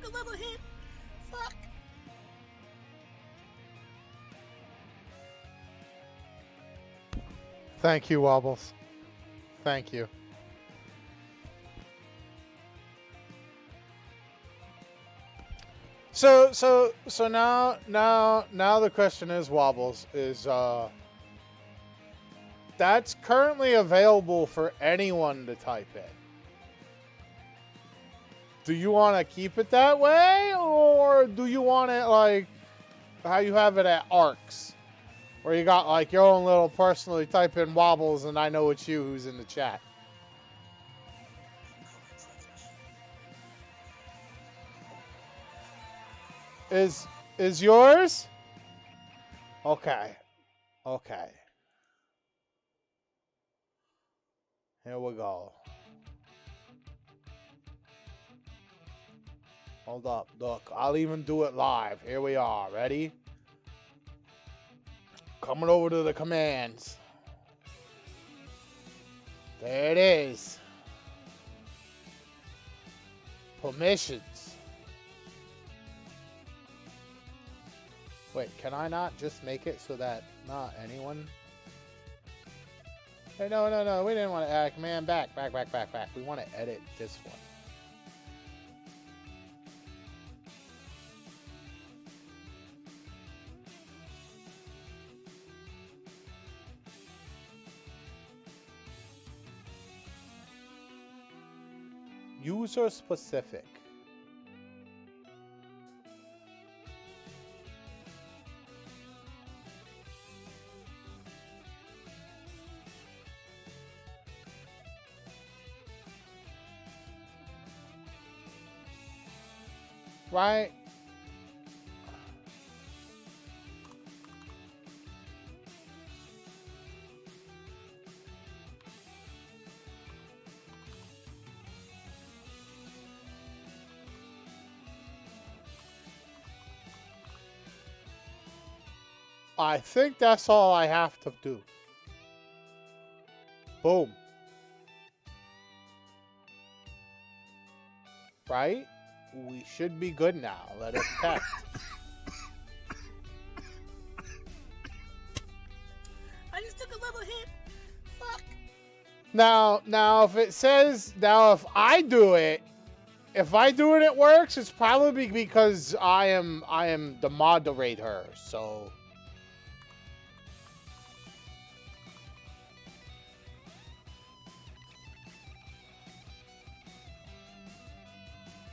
took a level hit. Fuck. Thank you, Wobbles. Thank you. So now the question is, Wobbles, is that's currently available for anyone to type in. Do you want to keep it that way, or do you want it like how you have it at ARCs, where you got like your own little personally type in Wobbles and I know it's you who's in the chat? Is yours? Okay. Okay. Here we go. Hold up. Look, I'll even do it live. Here we are. Ready? Coming over to the commands. There it is. Permissions. Wait, can I not just make it so that not anyone... Hey, no. We didn't want to add command back. We want to edit this one. User specific. Right? I think that's all I have to do. Boom. Right? We should be good now. Let us test. I just took a level hit. Fuck. Now, if it says, if I do it, it works, it's probably because I am the moderator, so.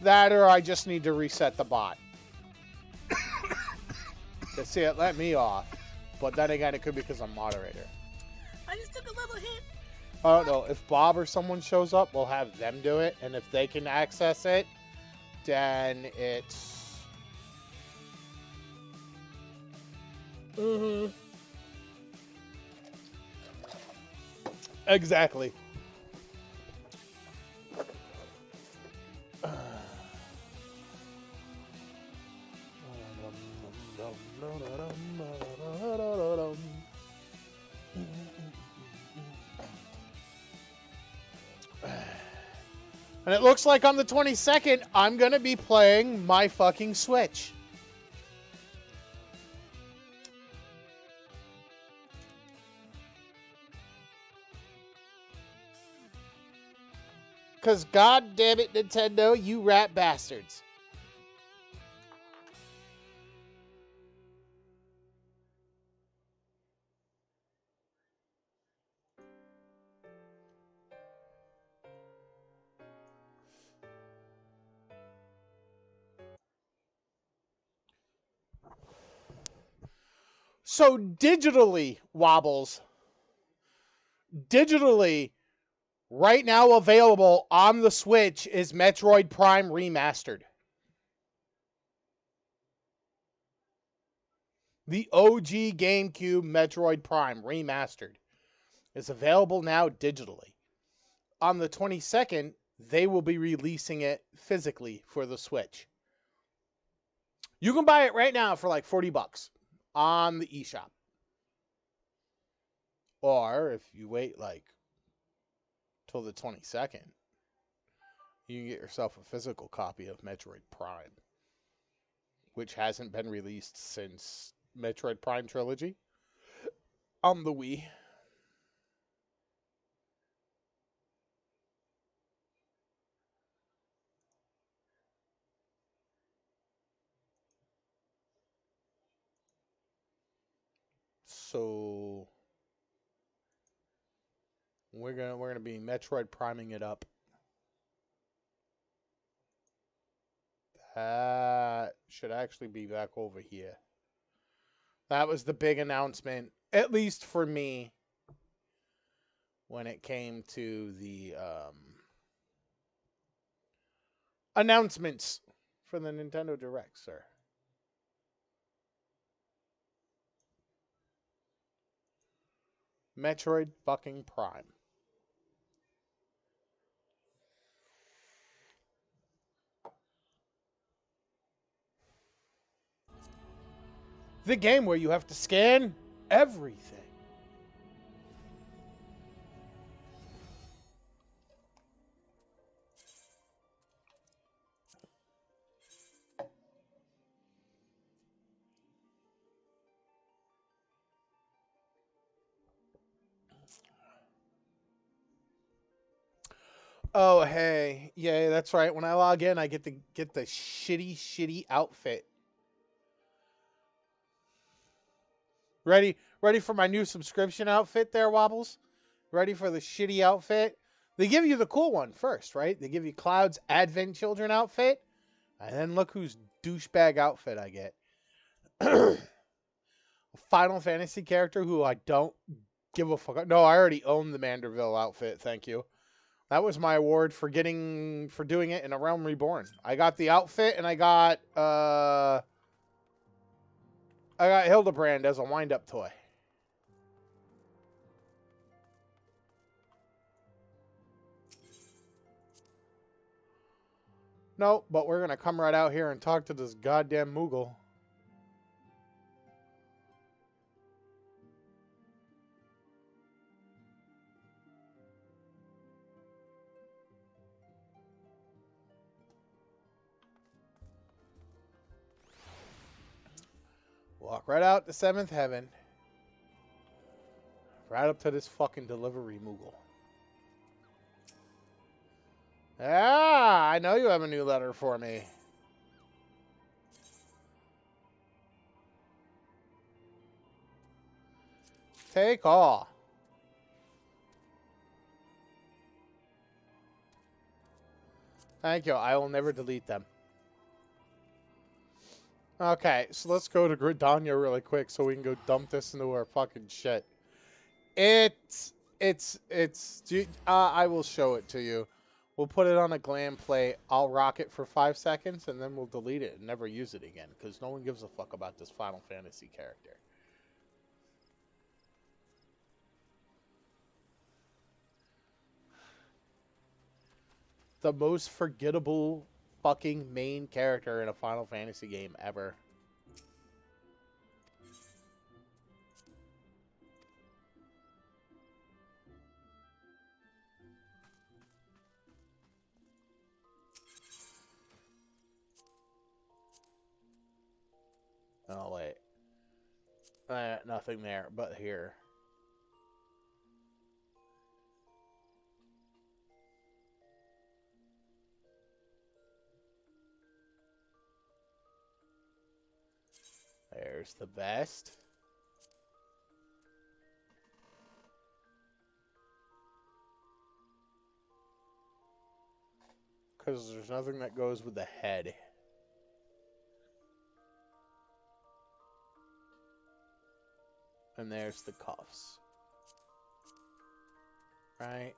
That or I just need to reset the bot. To see it let me off. But then again, it could be because I'm moderator. I just took a level hit. I don't know. If Bob or someone shows up, we'll have them do it. And if they can access it, then it's... Mm-hmm. Exactly. And it looks like on the 22nd, I'm going to be playing my fucking Switch. Because god damn it, Nintendo, you rat bastards. So digitally, Wobbles, right now available on the Switch is Metroid Prime Remastered. The OG GameCube Metroid Prime Remastered is available now digitally. On the 22nd, they will be releasing it physically for the Switch. You can buy it right now for like $40 on the eShop. Or if you wait like till the 22nd, you can get yourself a physical copy of Metroid Prime, which hasn't been released since Metroid Prime Trilogy on the Wii. So we're gonna be Metroid priming it up. That should actually be back over here. That was the big announcement, at least for me, when it came to the announcements for the Nintendo Direct, sir. Metroid fucking Prime. The game where you have to scan everything. Oh, hey. Yeah, that's right. When I log in, I get the shitty outfit. Ready for my new subscription outfit there, Wobbles? Ready for the shitty outfit? They give you the cool one first, right? They give you Cloud's Advent Children outfit. And then look whose douchebag outfit I get. A Final Fantasy character who I don't give a fuck. No, I already own the Manderville outfit, thank you. That was my award for doing it in A Realm Reborn. I got the outfit and I got Hildebrand as a wind-up toy. No, but we're gonna come right out here and talk to this goddamn Moogle. Walk right out to 7th Heaven. Right up to this fucking delivery Moogle. Ah, I know you have a new letter for me. Take all. Thank you. I will never delete them. Okay, so let's go to Gridania really quick so we can go dump this into our fucking shit. I will show it to you. We'll put it on a glam plate. I'll rock it for 5 seconds, and then we'll delete it and never use it again, because no one gives a fuck about this Final Fantasy character. The most forgettable fucking main character in a Final Fantasy game ever. Oh, wait. Nothing there, but here. There's the best. Because there's nothing that goes with the head. And there's the cuffs. Right?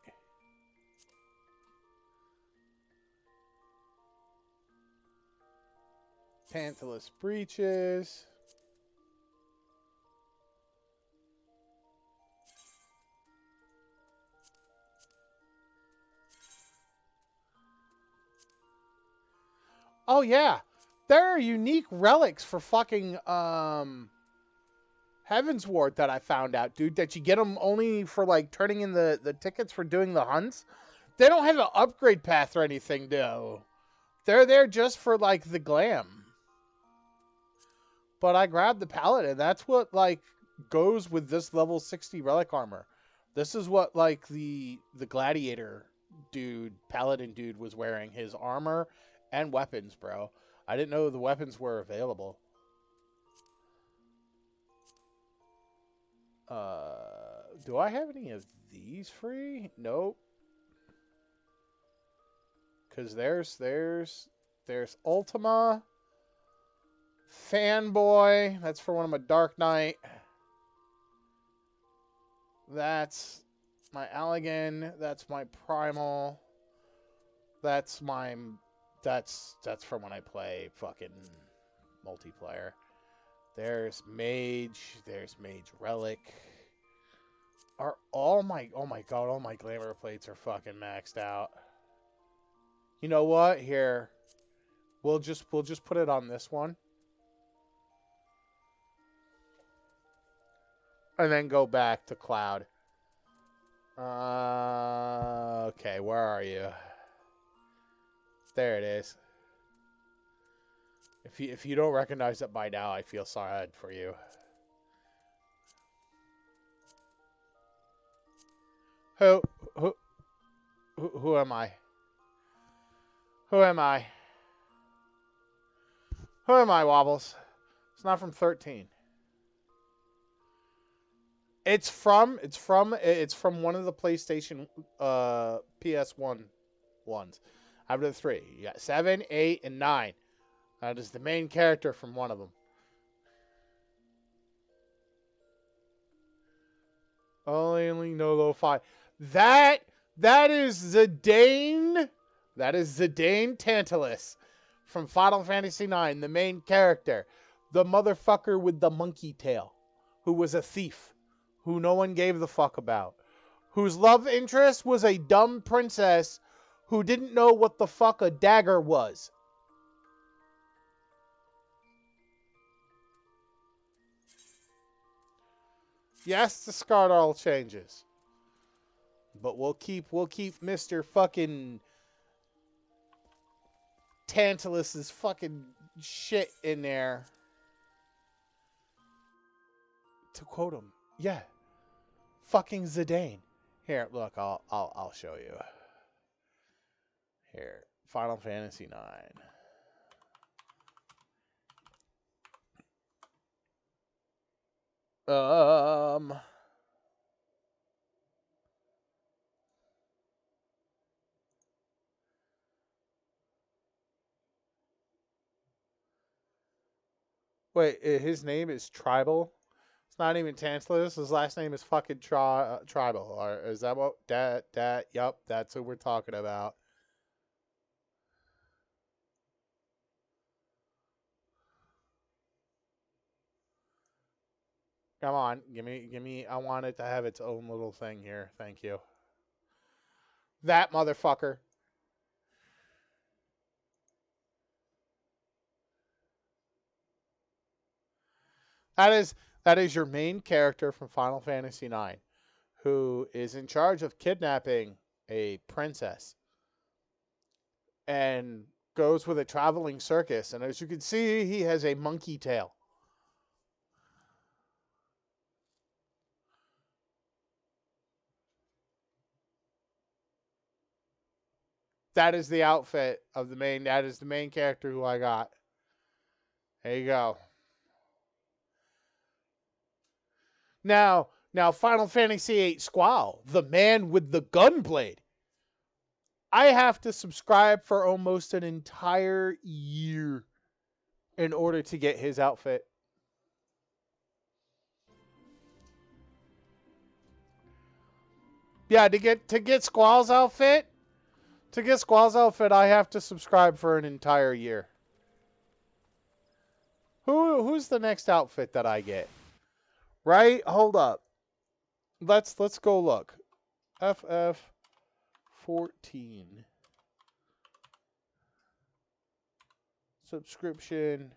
Pantherless breeches. Oh yeah, there are unique relics for fucking Heavensward that I found out, dude. That you get them only for like turning in the tickets for doing the hunts. They don't have an upgrade path or anything, though. They're there just for, like, the glam. But I grabbed the Paladin. That's what, like, goes with this level 60 relic armor. This is what, like, the gladiator dude, Paladin dude, was wearing. His armor and weapons, bro. I didn't know the weapons were available. Do I have any of these free? Nope. Because there's Ultima, Fanboy. That's for one of my Dark Knight. That's my Allegan. That's my Primal. That's from when I play fucking multiplayer. There's Mage. There's Mage Relic. Are all my oh my god, all my glamour plates are fucking maxed out. You know what? Here. We'll just put it on this one. And then go back to Cloud. Okay, where are you? There it is. If you don't recognize it by now, I feel sorry for you. Who am I? Who am I? Who am I, Wobbles? It's not from 13. It's from one of the PlayStation PS1 ones. Out of the 3. You got 7, 8, and 9. That is the main character from one of them. Only no lo-fi. That is Zidane. That is Zidane Tantalus from Final Fantasy IX, the main character. The motherfucker with the monkey tail, who was a thief, who no one gave the fuck about, whose love interest was a dumb princess who didn't know what the fuck a dagger was. Yes, the Scardarl changes. But we'll keep Mr. fucking Tantalus's fucking shit in there. To quote him. Yeah. Fucking Zidane. Here, look, I'll show you. Here. Final Fantasy IX. Wait, his name is Tribal? It's not even Tantalus. His last name is fucking Tribal. Or is that what? Yup, that's who we're talking about. Come on, give me. I want it to have its own little thing here. Thank you. That motherfucker. That is your main character from Final Fantasy IX, who is in charge of kidnapping a princess and goes with a traveling circus. And as you can see, he has a monkey tail. That is the outfit of the main. That is the main character who I got. There you go. Now, Final Fantasy VIII Squall, the man with the gunblade. I have to subscribe for almost an entire year in order to get his outfit. Yeah, to get Squall's outfit. To get Squall's outfit, I have to subscribe for an entire year. Who's the next outfit that I get? Right? Hold up. Let's go look. FF14. Subscription.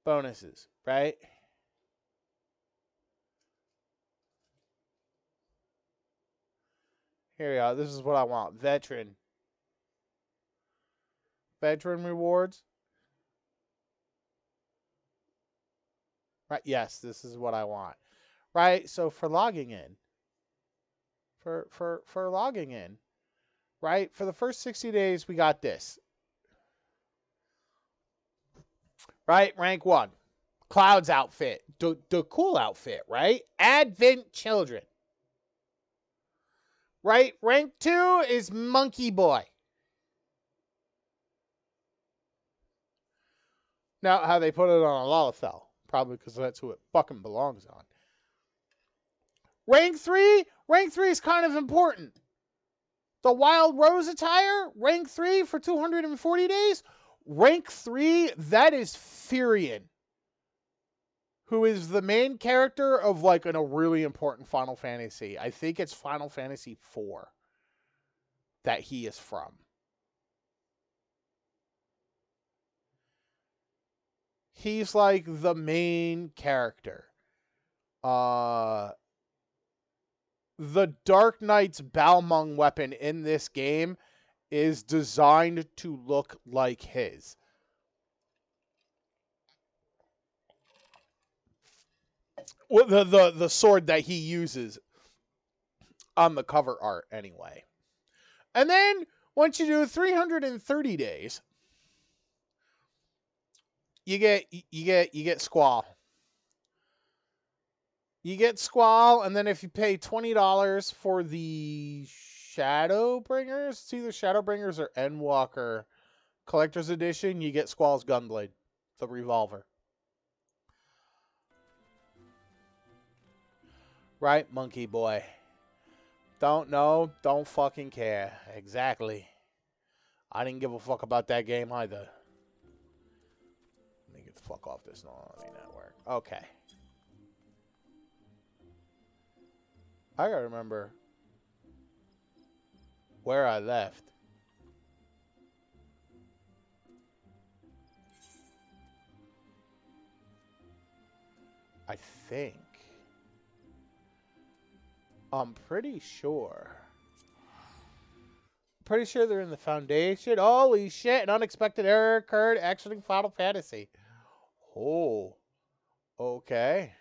Bonuses, right? Here we go. This is what I want. Veteran. Veteran rewards. Right, yes, this is what I want. Right, so for logging in. For logging in. Right, for the first 60 days, we got this. Right, rank 1. Cloud's outfit. The cool outfit, right? Advent Children. Right, rank 2 is Monkey Boy. Now, how they put it on a Lalafell. Probably because that's who it fucking belongs on. Rank 3 is kind of important. The Wild Rose attire, rank 3 for 240 days. Rank 3, that is Furion, who is the main character of like a really important Final Fantasy. I think it's Final Fantasy 4 that he is from. He's like the main character. The Dark Knight's Balmung weapon in this game is designed to look like his. Well, the sword that he uses on the cover art anyway. And then once you do 330 days, you get Squall. You get Squall, and then if you pay $20 for the Shadowbringers, it's either Shadowbringers or Endwalker Collector's Edition, you get Squall's Gunblade, the revolver. Right, Monkey Boy? Don't know, don't fucking care. Exactly. I didn't give a fuck about that game either. Let me get the fuck off this network. Okay. I gotta remember where I left. I think. I'm pretty sure. Pretty sure they're in the Foundation. Holy shit, an unexpected error occurred exiting Final Fantasy. Oh. Okay.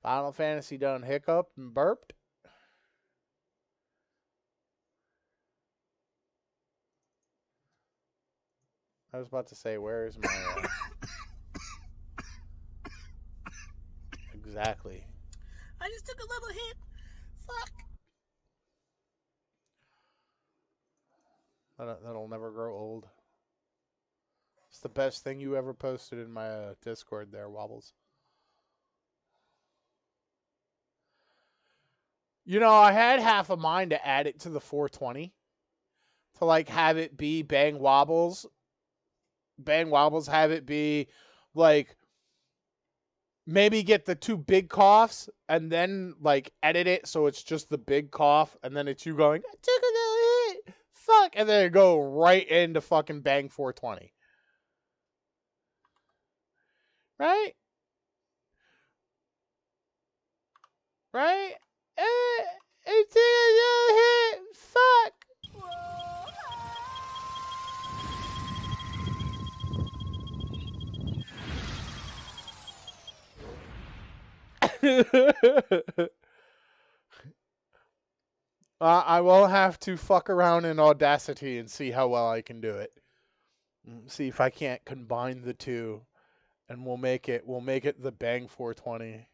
Final Fantasy done hiccuped and burped. I was about to say, where is my... Exactly. I just took a little hit. Fuck. That'll never grow old. It's the best thing you ever posted in my Discord there, Wobbles. You know, I had half a mind to add it to the 420. To, like, have it be Bang Wobbles. Bang Wobbles, have it be, like, maybe get the 2 big coughs and then, like, edit it so it's just the big cough and then it's you going, I took a little hit. Fuck. And then go right into fucking Bang 420. Right? Right? I took a little hit. Fuck. I will have to fuck around in Audacity and see how well I can do it. See if I can't combine the two, and we'll make it the Bang 420.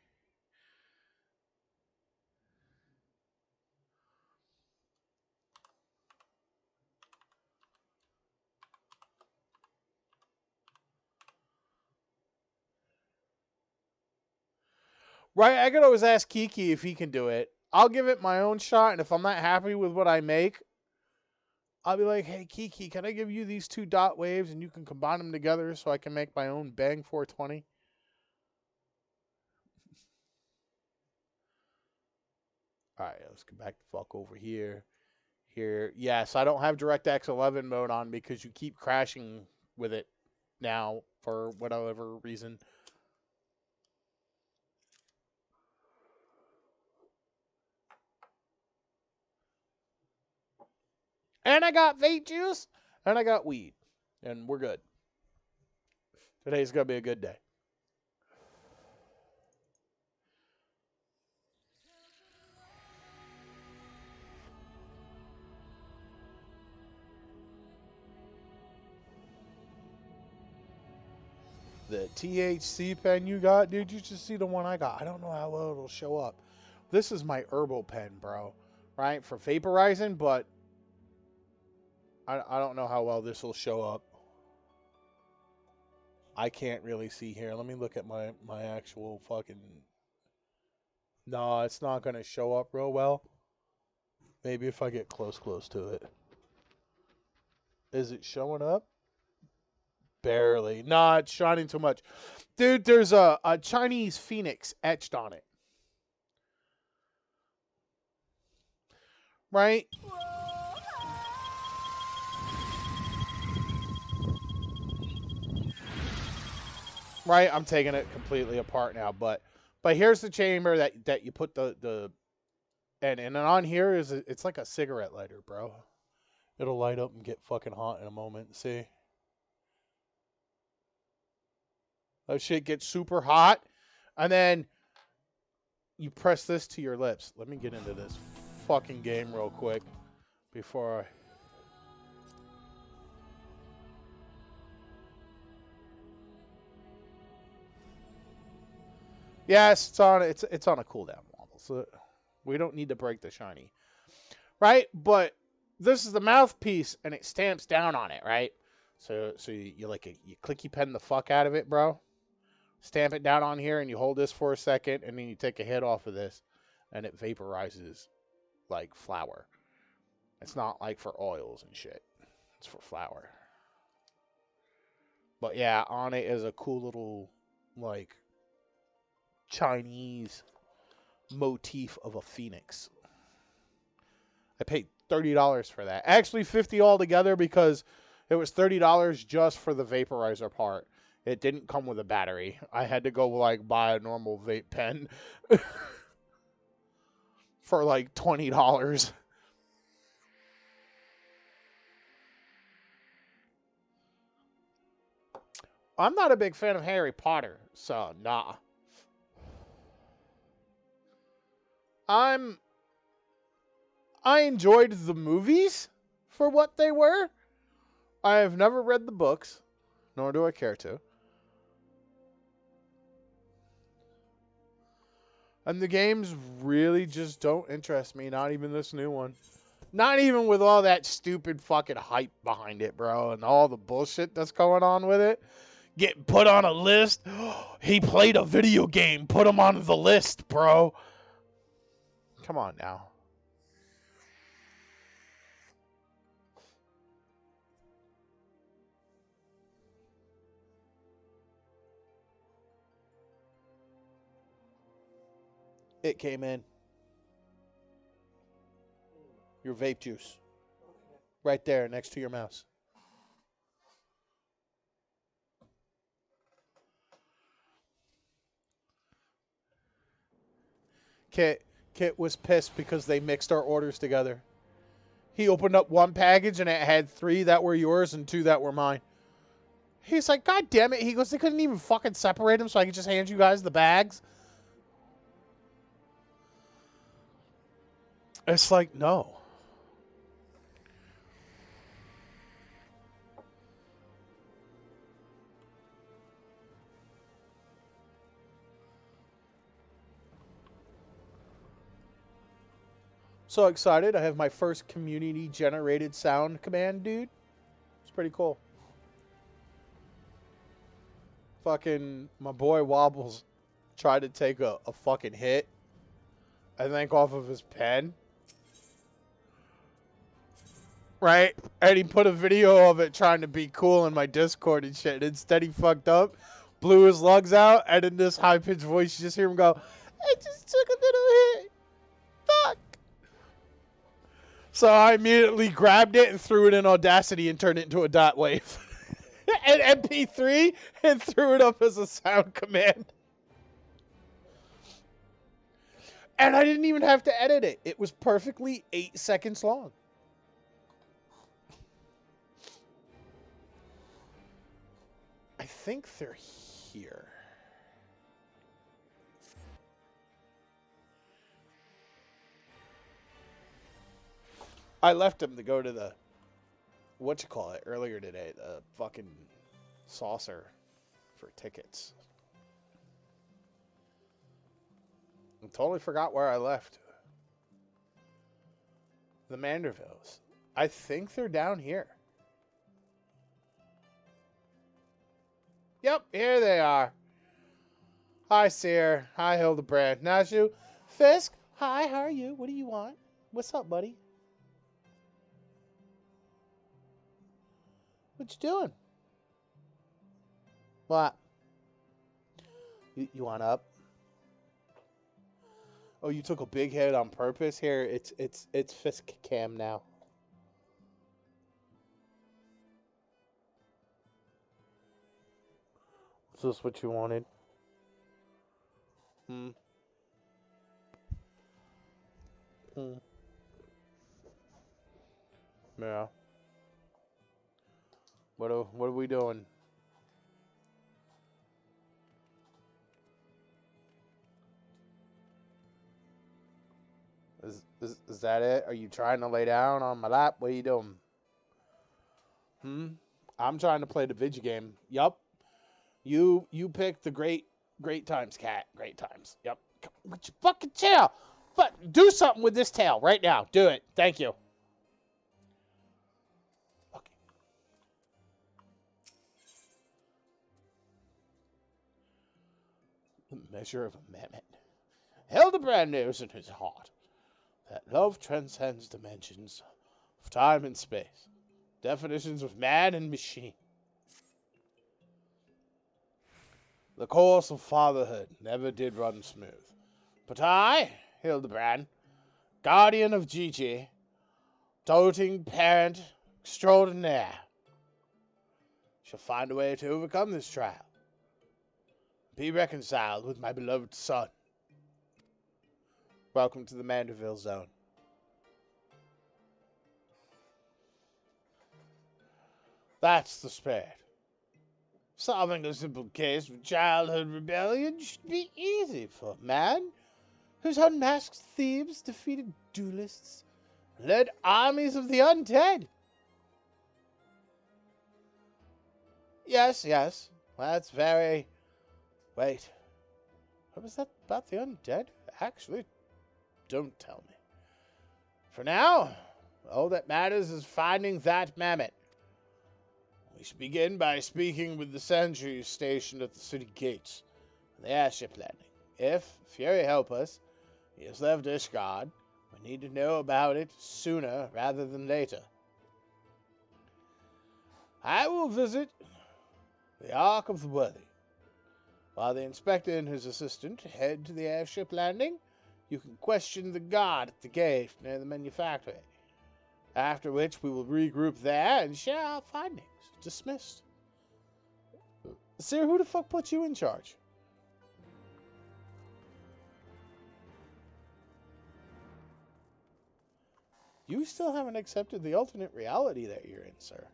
Right, I could always ask Kiki if he can do it. I'll give it my own shot, and if I'm not happy with what I make, I'll be like, hey, Kiki, can I give you these 2 dot waves, and you can combine them together so I can make my own Bang 420? All right, let's go back the fuck over here. Here, yes, I don't have DirectX 11 mode on because you keep crashing with it now for whatever reason. And I got vape juice. And I got weed. And we're good. Today's going to be a good day. The THC pen you got, dude, you should see the one I got. I don't know how well it'll show up. This is my herbal pen, bro. Right? For vaporizing, but I don't know how well this will show up. I can't really see here. Let me look at my actual fucking... No, it's not going to show up real well. Maybe if I get close to it. Is it showing up? Barely. Nah, it's shining too much. Dude, there's a Chinese phoenix etched on it. Right? Right? I'm taking it completely apart now, but here's the chamber that you put the and on here is it's like a cigarette lighter, bro. It'll light up and get fucking hot in a moment. See? That shit gets super hot, and then you press this to your lips. Let me get into this fucking game real quick before I... Yes, it's on a cooldown model, so we don't need to break the shiny, right? But this is the mouthpiece, and it stamps down on it, right? So you clicky pen the fuck out of it, bro. Stamp it down on here, and you hold this for a second, and then you take a hit off of this, and it vaporizes like flour. It's not like for oils and shit. It's for flour. But yeah, on it is a cool little like Chinese motif of a phoenix. I paid $30 for that. Actually, $50 altogether because it was $30 just for the vaporizer part. It didn't come with a battery. I had to go like buy a normal vape pen for like $20. I'm not a big fan of Harry Potter, so nah. I enjoyed the movies for what they were. I have never read the books, nor do I care to. And the games really just don't interest me, not even this new one. Not even with all that stupid fucking hype behind it, bro, and all the bullshit that's going on with it. Get put on a list. He played a video game. Put him on the list, bro. Come on now. It came in. Your vape juice. Right there next to your mouse. Kit was pissed because they mixed our orders together. He opened up one package and it had 3 that were yours and 2 that were mine. He's like, God damn it. He goes, they couldn't even fucking separate them so I could just hand you guys the bags. It's like, no. So excited. I have my first community-generated sound command, dude. It's pretty cool. Fucking my boy Wobbles tried to take a fucking hit, I think, off of his pen. Right? And he put a video of it trying to be cool in my Discord and shit. And instead he fucked up, blew his lugs out, and in this high-pitched voice, you just hear him go, I just took a little hit. Fuck. So I immediately grabbed it and threw it in Audacity and turned it into a dot wave. And MP3 and threw it up as a sound command. And I didn't even have to edit it. It was perfectly 8 seconds long. think they're here. I left them to go to the, earlier today, the fucking saucer for tickets. I totally forgot where I left. The Mandervilles. I think they're down here. Yep, here they are. Hi, Seer. Hi, Hildebrand. Nashu. Fisk. Hi, how are you? What do you want? What's up, buddy? What you doing? What? You want up? Oh, you took a big hit on purpose? Here, it's Fisk Cam now. Is this what you wanted? Yeah. What are we doing? Is that it? Are you trying to lay down on my lap? What are you doing? I'm trying to play the video game. Yup. You picked the great times, cat. Great times. Yep. Would you fucking tail? But do something with this tail right now. Do it. Thank you. Okay. The measure of a mammoth. Hildebrand knows in his heart that love transcends dimensions of time and space, definitions of man and machine. The course of fatherhood never did run smooth. But I, Hildebrand, guardian of Gigi, doting parent extraordinaire, shall find a way to overcome this trial, be reconciled with my beloved son. Welcome to the Manderville zone. That's the spirit. Solving a simple case of childhood rebellion should be easy for a man whose unmasked thieves defeated duelists and led armies of the undead. Yes. That's very... Wait. What was that about the undead? Actually, don't tell me. For now, all that matters is finding that mammoth. We should begin by speaking with the sentries stationed at the city gates and the airship landing. If Fury help us, he has left Ishgard. We need to know about it sooner rather than later. I will visit the Ark of the Worthy. While the inspector and his assistant head to the airship landing, you can question the guard at the gate near the manufactory. After which we will regroup there and share our findings. Dismissed. Sir, who the fuck put you in charge? You still haven't accepted the alternate reality that you're in, sir.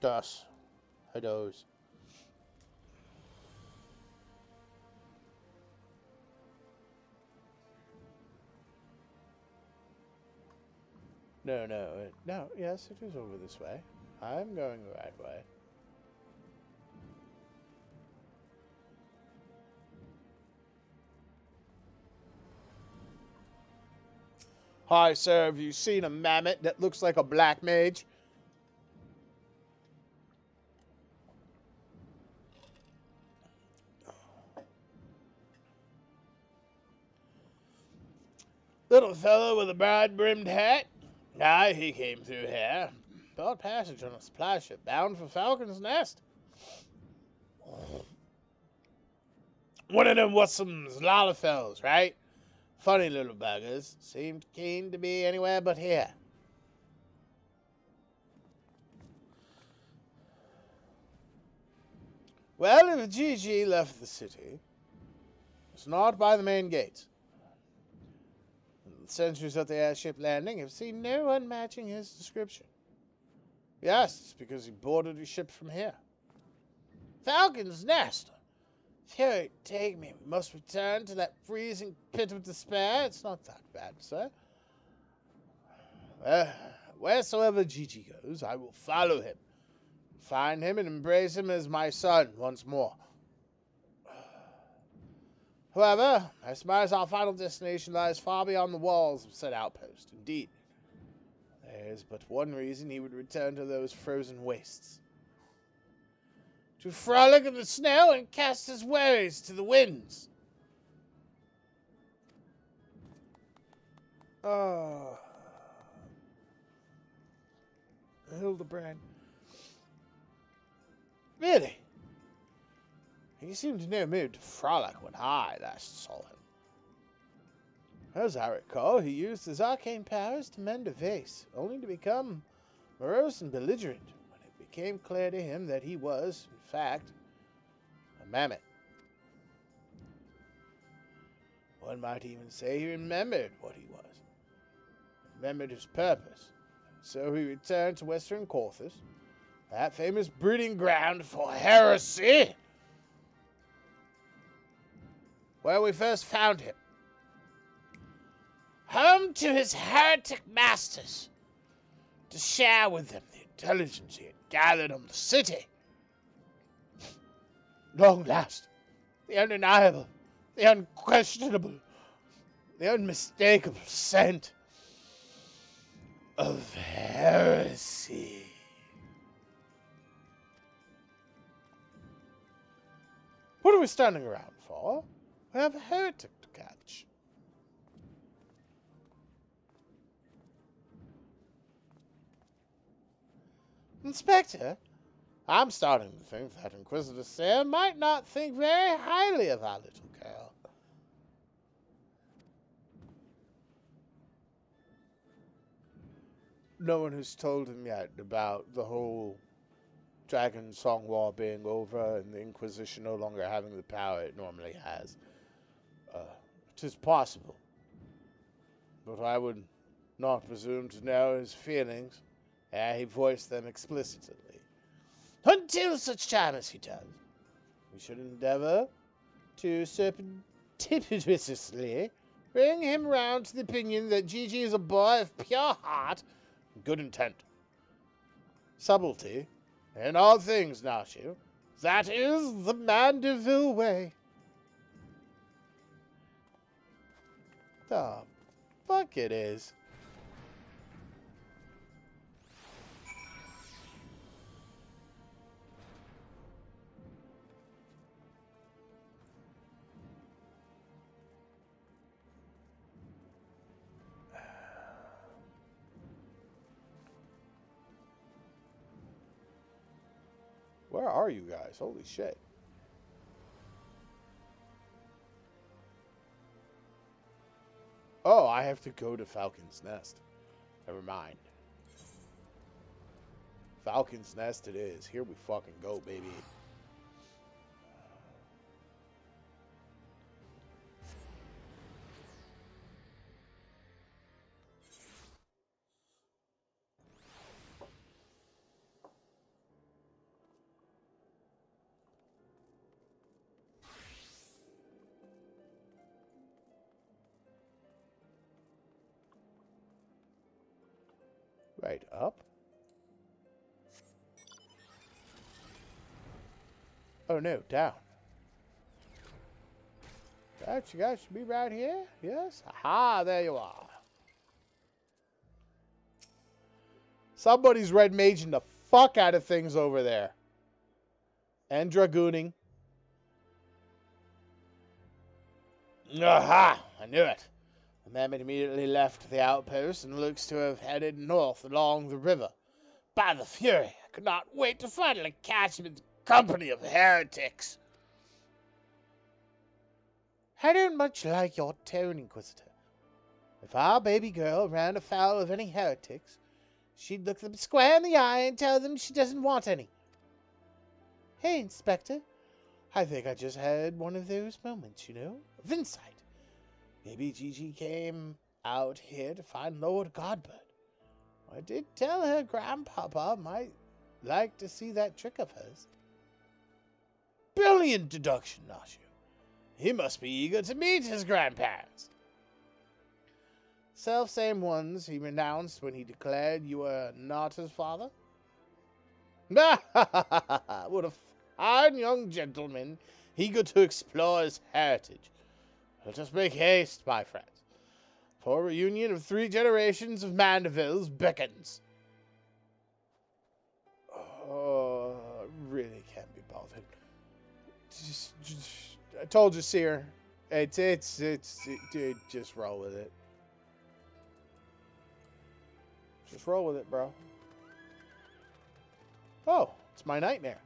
Das. Hados. No, yes, it is over this way. I'm going the right way. Hi, sir, have you seen a mammoth that looks like a black mage? Little fellow with a broad-brimmed hat? Aye, he came through here. Bought passage on a supply ship bound for Falcon's Nest. One of them Wassums Lalafels, right? Funny little buggers. Seemed keen to be anywhere but here. Well, if Gigi left the city, it's not by the main gates. The sentries at the airship landing have seen no one matching his description. Yes, it's because he boarded his ship from here. Falcon's Nest. Fury, take me. We must return to that freezing pit of despair. It's not that bad, sir. Wheresoever Gigi goes, I will follow him. Find him and embrace him as my son once more. However, I surmise our final destination lies far beyond the walls of said outpost. Indeed, there is but one reason he would return to those frozen wastes. To frolic in the snow and cast his worries to the winds. Oh. Hildebrand. Really? He seemed in no mood to frolic when I last saw him. As I recall, he used his arcane powers to mend a vase, only to become morose and belligerent when it became clear to him that he was, in fact, a mammoth. One might even say he remembered what he was, remembered his purpose. So he returned to Western Corthus, that famous breeding ground for heresy, where we first found him. Home to his heretic masters, to share with them the intelligence he had gathered on the city. Long last, the undeniable, the unquestionable, the unmistakable scent of heresy. What are we standing around for? We have a heretic to catch. Inspector, I'm starting to think that Inquisitor Sam might not think very highly of our little girl. No one has told him yet about the whole Dragon Song War being over and the Inquisition no longer having the power it normally has. It is possible, but I would not presume to know his feelings. He voiced them explicitly. Until such time as he does, we should endeavor to surreptitiously bring him round to the opinion that Gigi is a boy of pure heart and good intent. Subtlety in all things, Nashu. That is the Manderville way. The fuck it is. Where are you guys? Holy shit. Oh, I have to go to Falcon's Nest. Never mind. Falcon's Nest it is. Here we fucking go, baby. Right, up. Oh no, down. You guys should be right here. Yes? Aha, there you are. Somebody's red maging the fuck out of things over there. And dragooning. Aha! I knew it. The mammoth immediately left the outpost and looks to have headed north along the river. By the Fury, I could not wait to finally catch him in the company of heretics. I don't much like your tone, Inquisitor. If our baby girl ran afoul of any heretics, she'd look them square in the eye and tell them she doesn't want any. Hey, Inspector, I think I just had one of those moments, of insight. Maybe Gigi came out here to find Lord Godbert. I did tell her Grandpapa might like to see that trick of hers. Brilliant deduction, Nashu. He must be eager to meet his grandparents. Self-same ones he renounced when he declared you were not his father? What a fine young gentleman, eager to explore his heritage. Let us make haste, my friends, for a reunion of 3 generations of Mandervilles beckons. Oh, really can't be bothered. I told you, Seer. Just roll with it. Just roll with it, bro. Oh, it's my nightmare.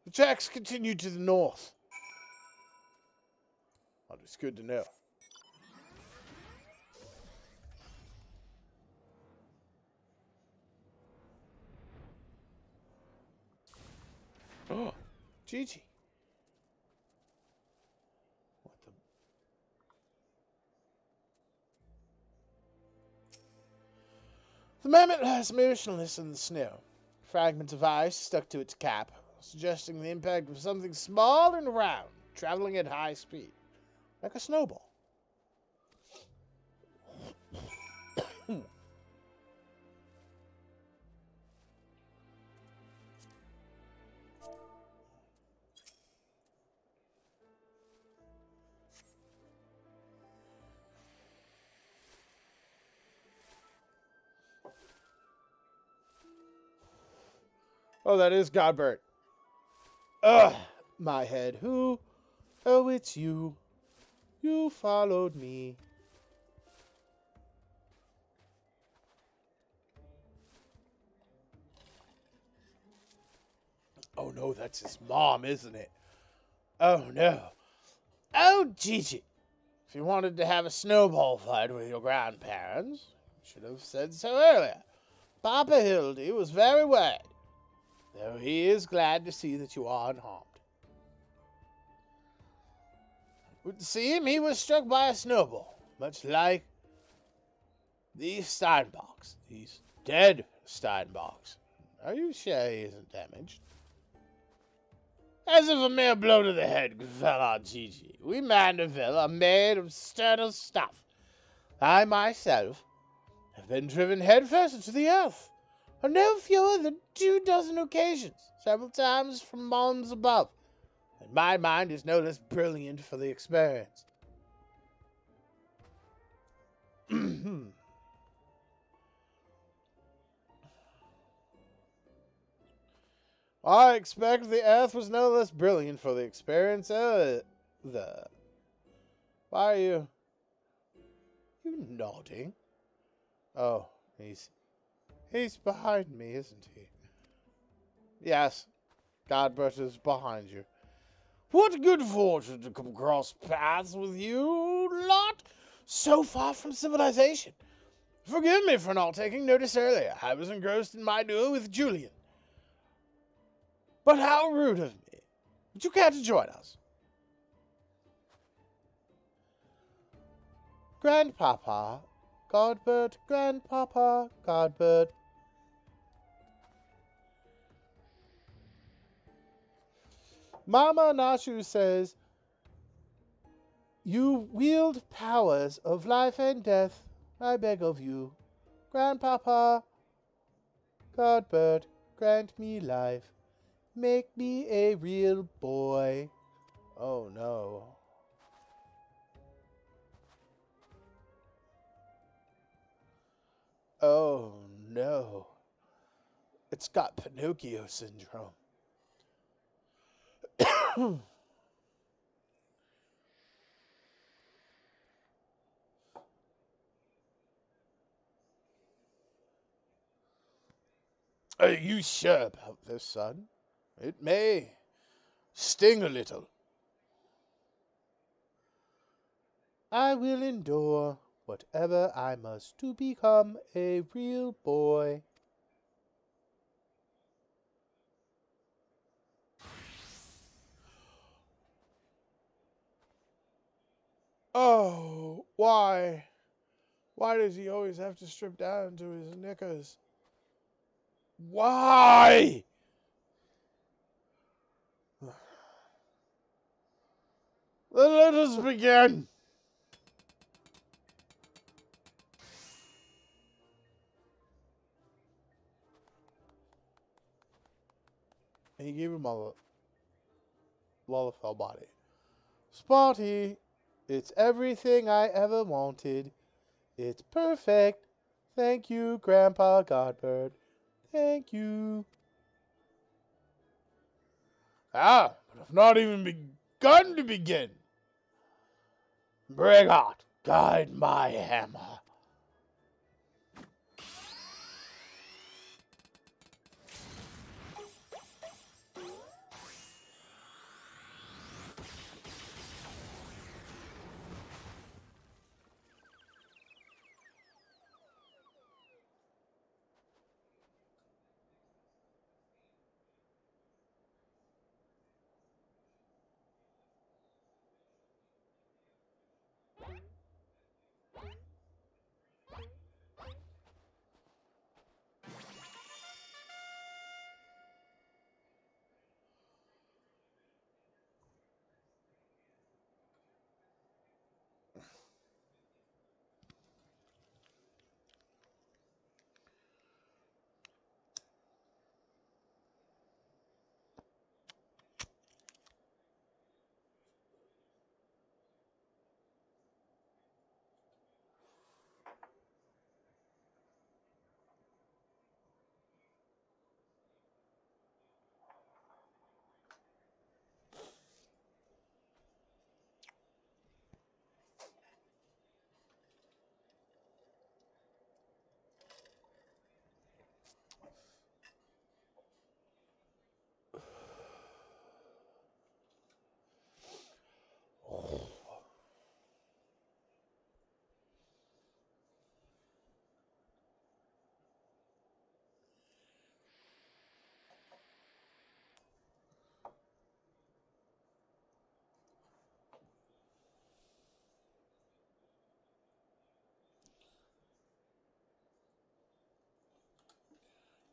The tracks continue to the north. Well, it's good to know. Oh, Gigi. What the? The mammoth lies motionless in the snow. Fragments of ice stuck to its cap, suggesting the impact of something small and round, traveling at high speed, like a snowball. Oh, that is Godbert. Ugh, my head. Who? Oh, it's you. You followed me. Oh, no, that's his mom, isn't it? Oh, no. Oh, Gigi. If you wanted to have a snowball fight with your grandparents, you should have said so earlier. Papa Hildy was very worried, though he is glad to see that you are unharmed. It seems he was struck by a snowball, much like these Steinbocks, these dead Steinbocks. Are you sure he isn't damaged? As if a mere blow to the head could fell on Gigi. We Manderville are made of sterner stuff. I myself have been driven headfirst into the earth on no fewer than 24 occasions, several times from mountains above, and my mind is no less brilliant for the experience. I expect the earth was no less brilliant for the experience. Why are you nodding? Oh, he's behind me, isn't he? Yes, Godbert is behind you. What good fortune to come across paths with you lot so far from civilization. Forgive me for not taking notice earlier. I was engrossed in my duel with Julian. But how rude of me. Would you care to join us? Grandpapa, Godbert, Grandpapa, Godbert. Mama Nashu says, you wield powers of life and death. I beg of you. Grandpapa, Godbird, grant me life. Make me a real boy. Oh no. Oh no. It's got Pinocchio syndrome. Are you sure about this, son? It may sting a little. I will endure whatever I must to become a real boy. Oh, why? Why does he always have to strip down to his knickers? Why? Then let us begin. And he gave him a Lullafell body. Spotty, it's everything I ever wanted. It's perfect. Thank you, Grandpa Godbird. Thank you. Ah, but I've not even begun to begin. Braggart, guide my hammer.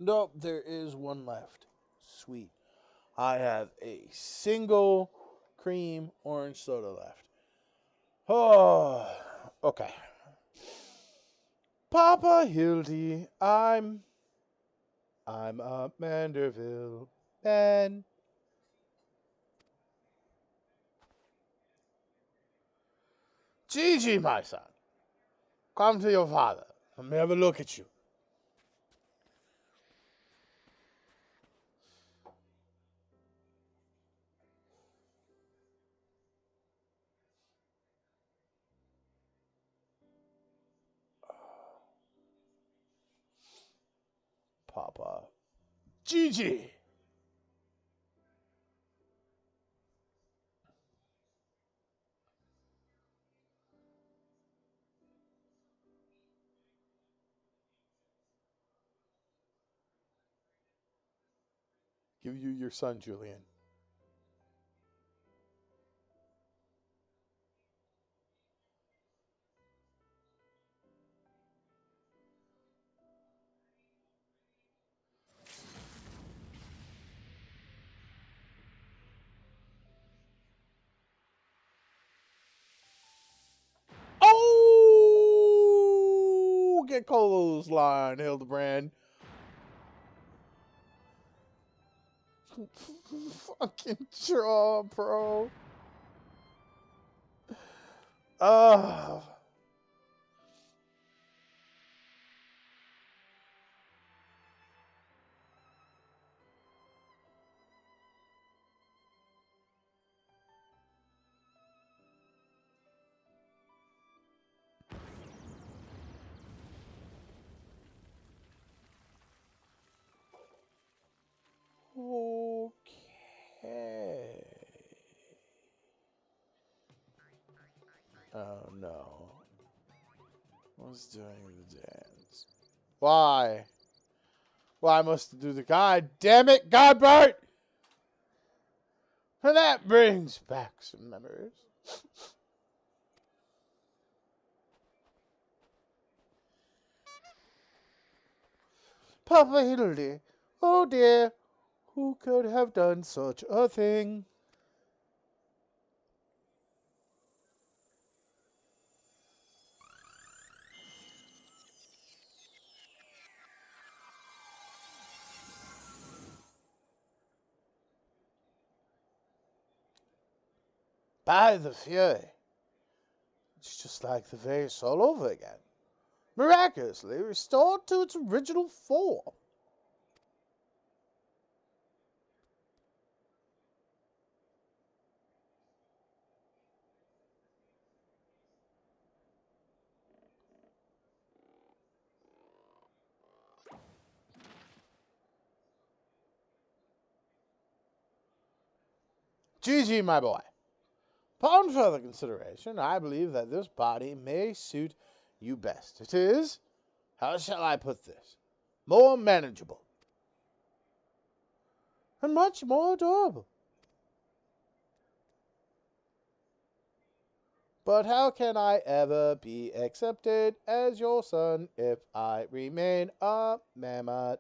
Nope, there is one left. Sweet. I have a single cream orange soda left. Oh, okay. Papa Hildy, I'm a Manderville man. Gigi, my son, come to your father. Let me have a look at you. Papa. Gigi! Give you your son, Julian. Oh! Get clothesline, Hildebrand. Fucking draw, bro. Oh. Okay. Oh no. Who's doing the dance? Why? Why must I do the God damn it, Godbert? And that brings back some memories. Papa Hildy, oh dear, who could have done such a thing? By the Fury, it's just like the vase all over again, miraculously restored to its original form. GG, my boy. Upon further consideration, I believe that this body may suit you best. It is, how shall I put this, more manageable and much more adorable. But how can I ever be accepted as your son if I remain a mammoth?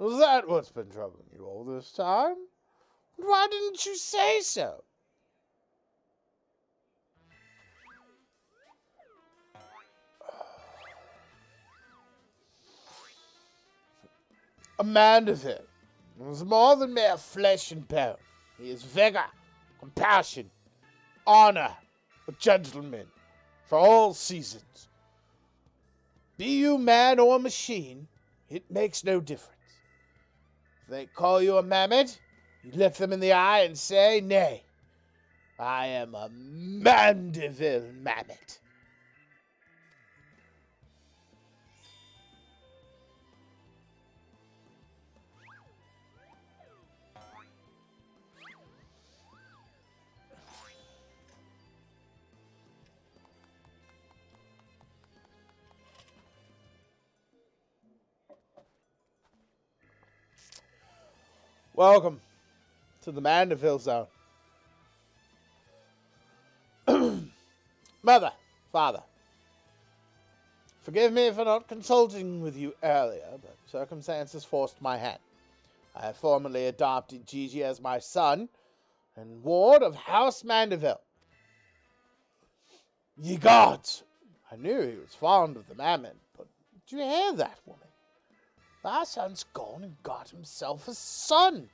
Was that what's been troubling you all this time? Why didn't you say so? A Manderville is more than mere flesh and bone. He is vigor, compassion, honor, a gentleman for all seasons. Be you man or machine, it makes no difference. If they call you a mammoth, you look them in the eye and say, nay, I am a Manderville mammoth. Welcome to the Manderville zone. Mother, father, forgive me for not consulting with you earlier, but circumstances forced my hand. I have formally adopted Gigi as my son and ward of House Manderville. Ye gods! I knew he was fond of the mammon, but did you hear that, woman? Thy son's gone and got himself a son.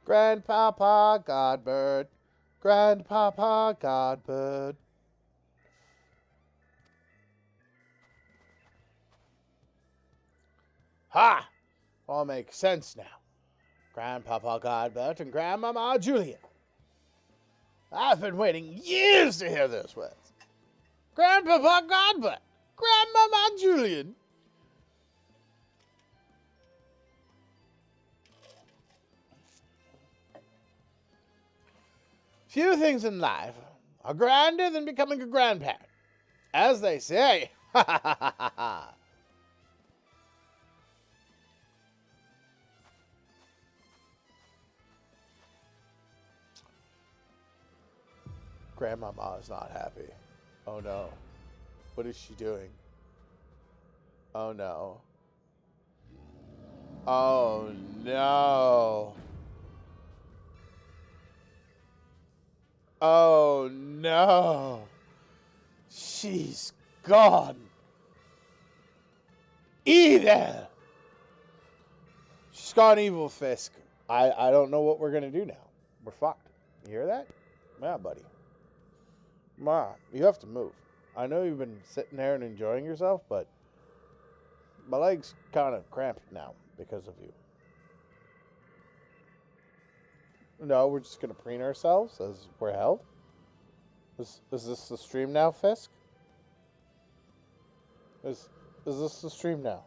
Grandpapa Godbird, Grandpapa Godbird. Ha! All makes sense now. Grandpapa Godbert and Grandmama Julian. I've been waiting years to hear those words. Grandpapa Godbert, Grandmama Julian. Few things in life are grander than becoming a grandparent. As they say, ha ha ha ha ha. Grandmama is not happy. Oh no. What is she doing? Oh no. Oh no. Oh no. She's gone. Evil. She's gone evil, Fisk. I don't know what we're gonna do now. We're fucked. You hear that? Yeah, buddy. Ma, you have to move. I know you've been sitting there and enjoying yourself, but my leg's kind of cramped now because of you. No, we're just gonna preen ourselves as we're held. Is this the stream now, Fisk? Is this the stream now?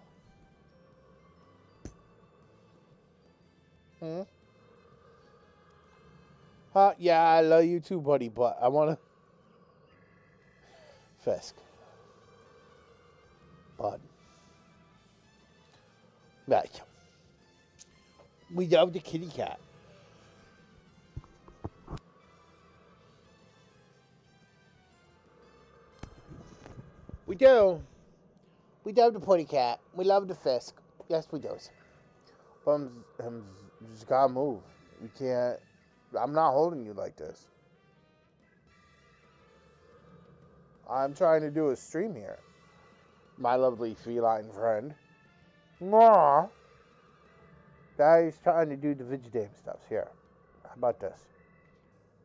Hmm? Huh? Yeah, I love you too, buddy, but I wanna... Fisk. Bud. Right. We love the kitty cat. We do. We love the kitty cat. We love the Fisk. Yes, we do. But I'm just gotta move. We can't... I'm not holding you like this. I'm trying to do a stream here. My lovely feline friend. Aw. Guy's trying to do the Vigidame stuff. Here. How about this?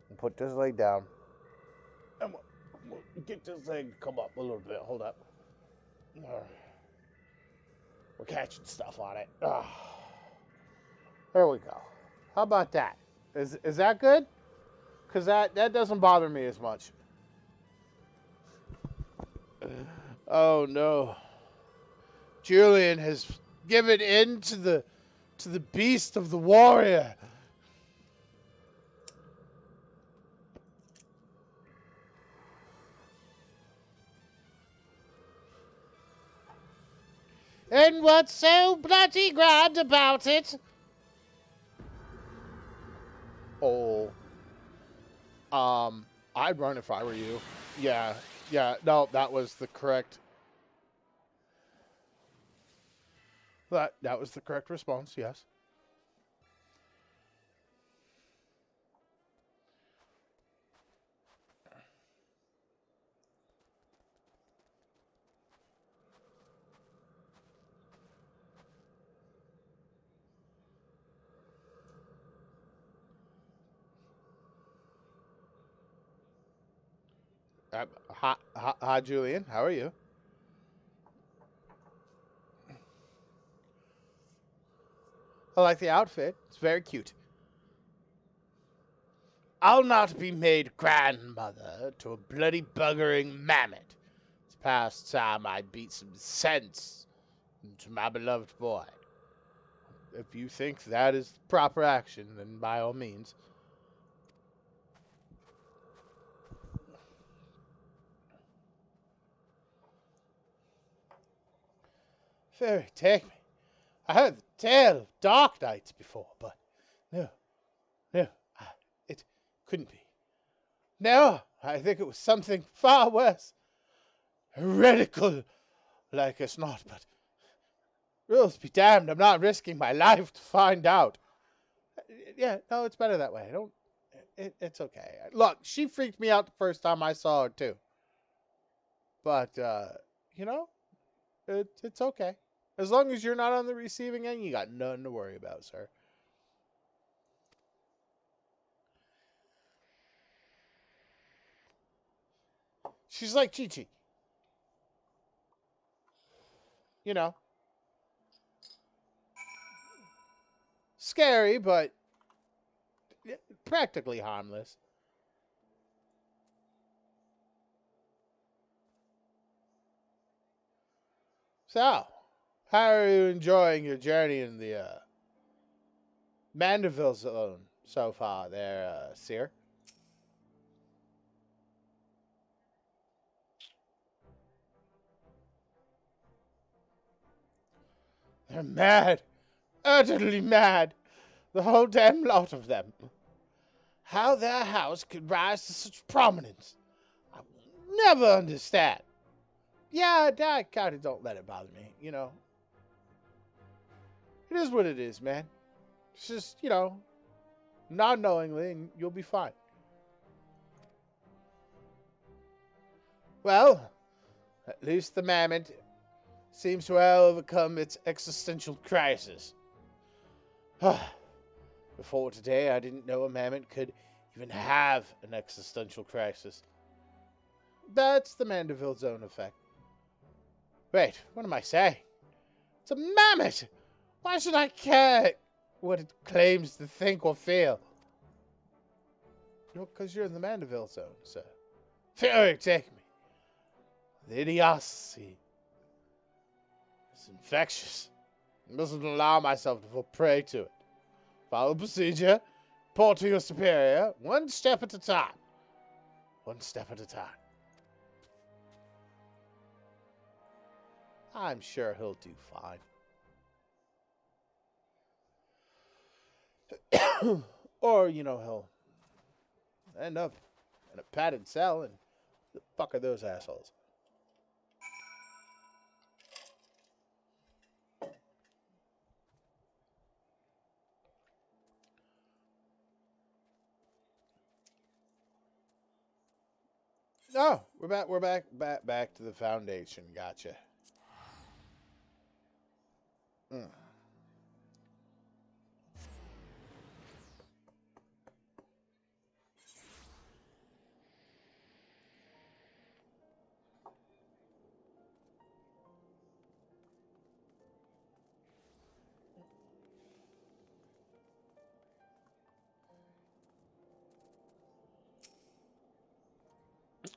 We'll put this leg down. And we'll get this leg to come up a little bit. Hold up. We're catching stuff on it. There we go. How about that? Is that good? Because that doesn't bother me as much. Oh no. Julian has given in to the beast of the warrior. And what's so bloody grand about it? Oh. I'd run if I were you. Yeah. Yeah, no, that was the correct... That was the correct response, yes. Hi, Julian. How are you? I like the outfit. It's very cute. I'll not be made grandmother to a bloody buggering mammoth. It's past time I beat some sense into my beloved boy. If you think that is proper action, then by all means. Fairy, take me. I heard the tale of dark nights before, but no, it couldn't be. No, I think it was something far worse. Heretical, like as not, but rules be damned, I'm not risking my life to find out. Yeah, no, it's better that way. It's okay. Look, she freaked me out the first time I saw her, too. But, you know, it's okay. As long as you're not on the receiving end, you got nothing to worry about, sir. She's like Chi-Chi. You know. Scary, but practically harmless. So, how are you enjoying your journey in the Manderville zone so far there, Seer? They're mad. Utterly mad. The whole damn lot of them. How their house could rise to such prominence, I will never understand. Yeah, I kind of don't let it bother me, you know. It is what it is, man. It's just, you know, not knowingly, and you'll be fine. Well, at least the mammoth seems to have overcome its existential crisis. Before today, I didn't know a mammoth could even have an existential crisis. That's the Manderville zone effect. Wait, what am I saying? It's a mammoth! Why should I care what it claims to think or feel? No, because you're in the Manderville zone, sir. Fury, take me. The idiocy is infectious. I mustn't allow myself to fall prey to it. Follow procedure. Report to your superior. One step at a time. One step at a time. I'm sure he'll do fine. Or, he'll end up in a padded cell, and the fuck are those assholes? Oh, we're back to the Foundation. Gotcha. Mm.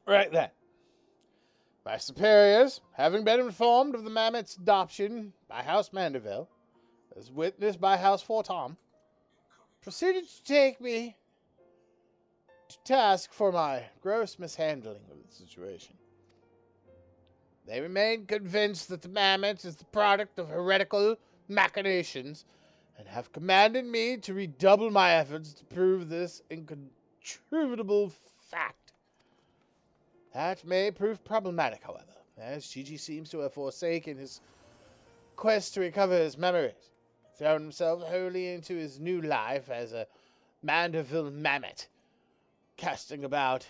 Right then. My superiors, having been informed of the mammoth's adoption by House Manderville, as witnessed by House Fortom, proceeded to take me to task for my gross mishandling of the situation. They remain convinced that the mammoth is the product of heretical machinations and have commanded me to redouble my efforts to prove this incontrovertible fact. That may prove problematic, however, as Gigi seems to have forsaken his quest to recover his memories, thrown himself wholly into his new life as a Manderville mammoth, casting about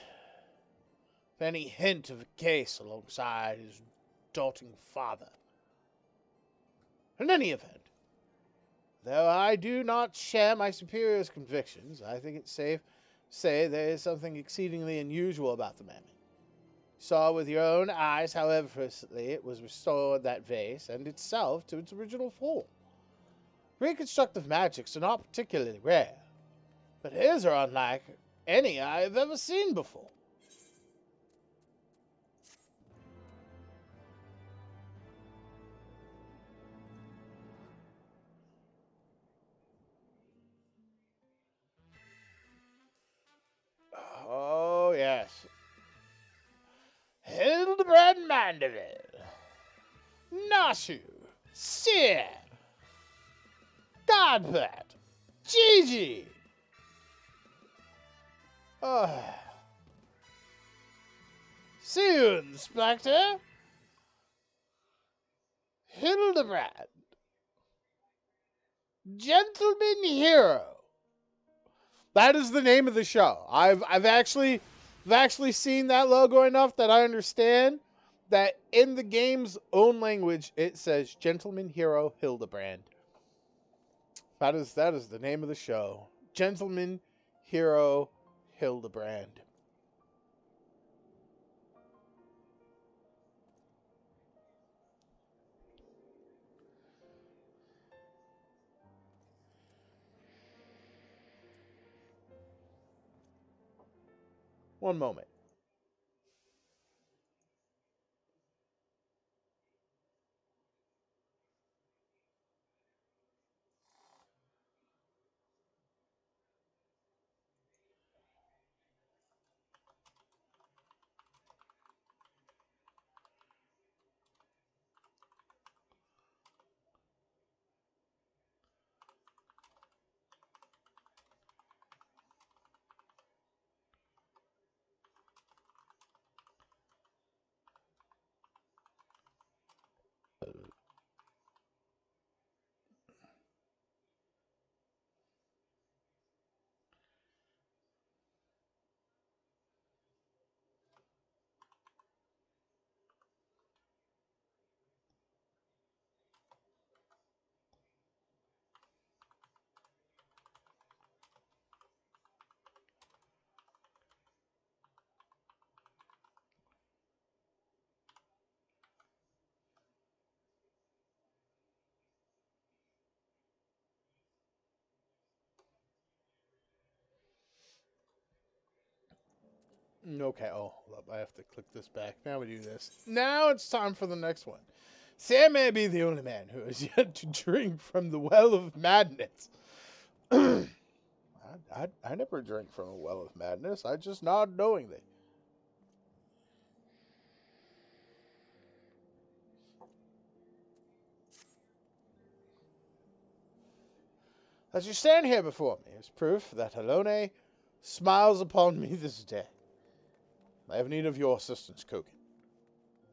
for any hint of a case alongside his doting father. In any event, though I do not share my superior's convictions, I think it's safe to say there is something exceedingly unusual about the mammoth. You saw with your own eyes how effortlessly it was restored that vase and itself to its original form. Reconstructive magics are not particularly rare, but his are unlike any I have ever seen before. Oh, yes. Hildebrand Manderville, Nashu, Seer, Godpet, Gigi. See you, Inspector. Hildebrand, Gentleman Hero. That is the name of the show. I've actually seen that logo enough that I understand that in the game's own language it says Gentleman Hero Hildebrand. That is the name of the show. Gentleman Hero Hildebrand. One moment. Okay, oh, hold up. I have to click this back. Now we do this. Now it's time for the next one. Sam may be the only man who has yet to drink from the well of madness. I never drank from a well of madness. I just nod knowingly. As you stand here before me is proof that Helone smiles upon me this day. I have need of your assistance, Kogan.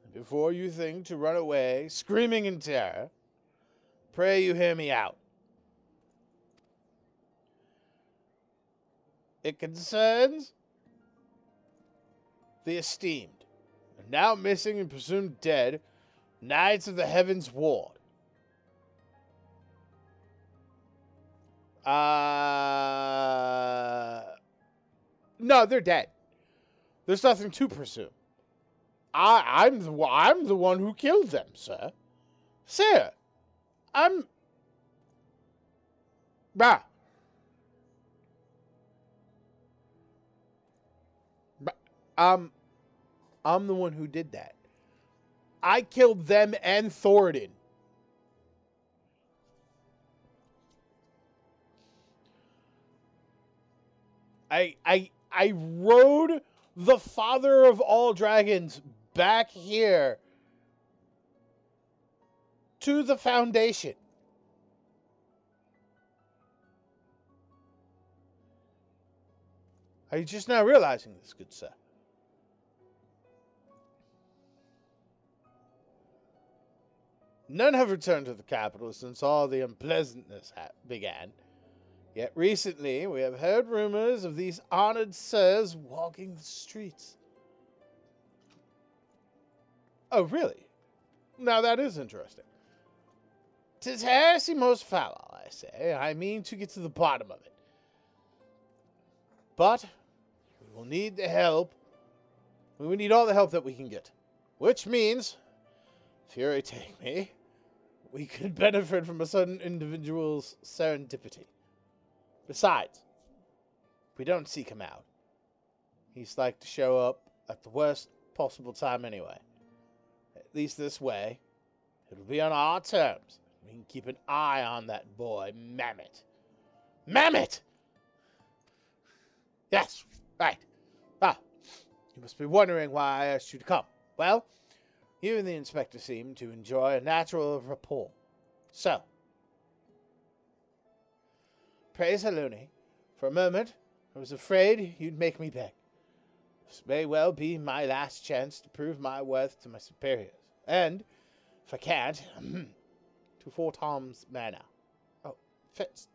And before you think to run away, screaming in terror, pray you hear me out. It concerns the esteemed, and now missing and presumed dead, Knights of the Heavensward. No, they're dead. There's nothing to presume. I'm the one who killed them, sir. Sir, I'm the one who did that. I killed them and Thoradin. I rode the father of all dragons back here to the Foundation. Are you just now realizing this, good sir? None have returned to the capital since all the unpleasantness began. Yet recently we have heard rumors of these honored sirs walking the streets. Oh, really? Now that is interesting. 'Tis heresy most foul, I say. I mean to get to the bottom of it. But we will need the help. We will need all the help that we can get. Which means, fury take me, we could benefit from a certain individual's serendipity. Besides, if we don't seek him out, he's like to show up at the worst possible time anyway. At least this way, it'll be on our terms. We can keep an eye on that boy, Mammoth. Mammoth! Yes, right. Ah, you must be wondering why I asked you to come. Well, you and the inspector seem to enjoy a natural rapport. So, praise Helone. For a moment, I was afraid you'd make me beg. This may well be my last chance to prove my worth to my superiors. And, if I can't, to Four Tom's Manor. Oh, Fisk.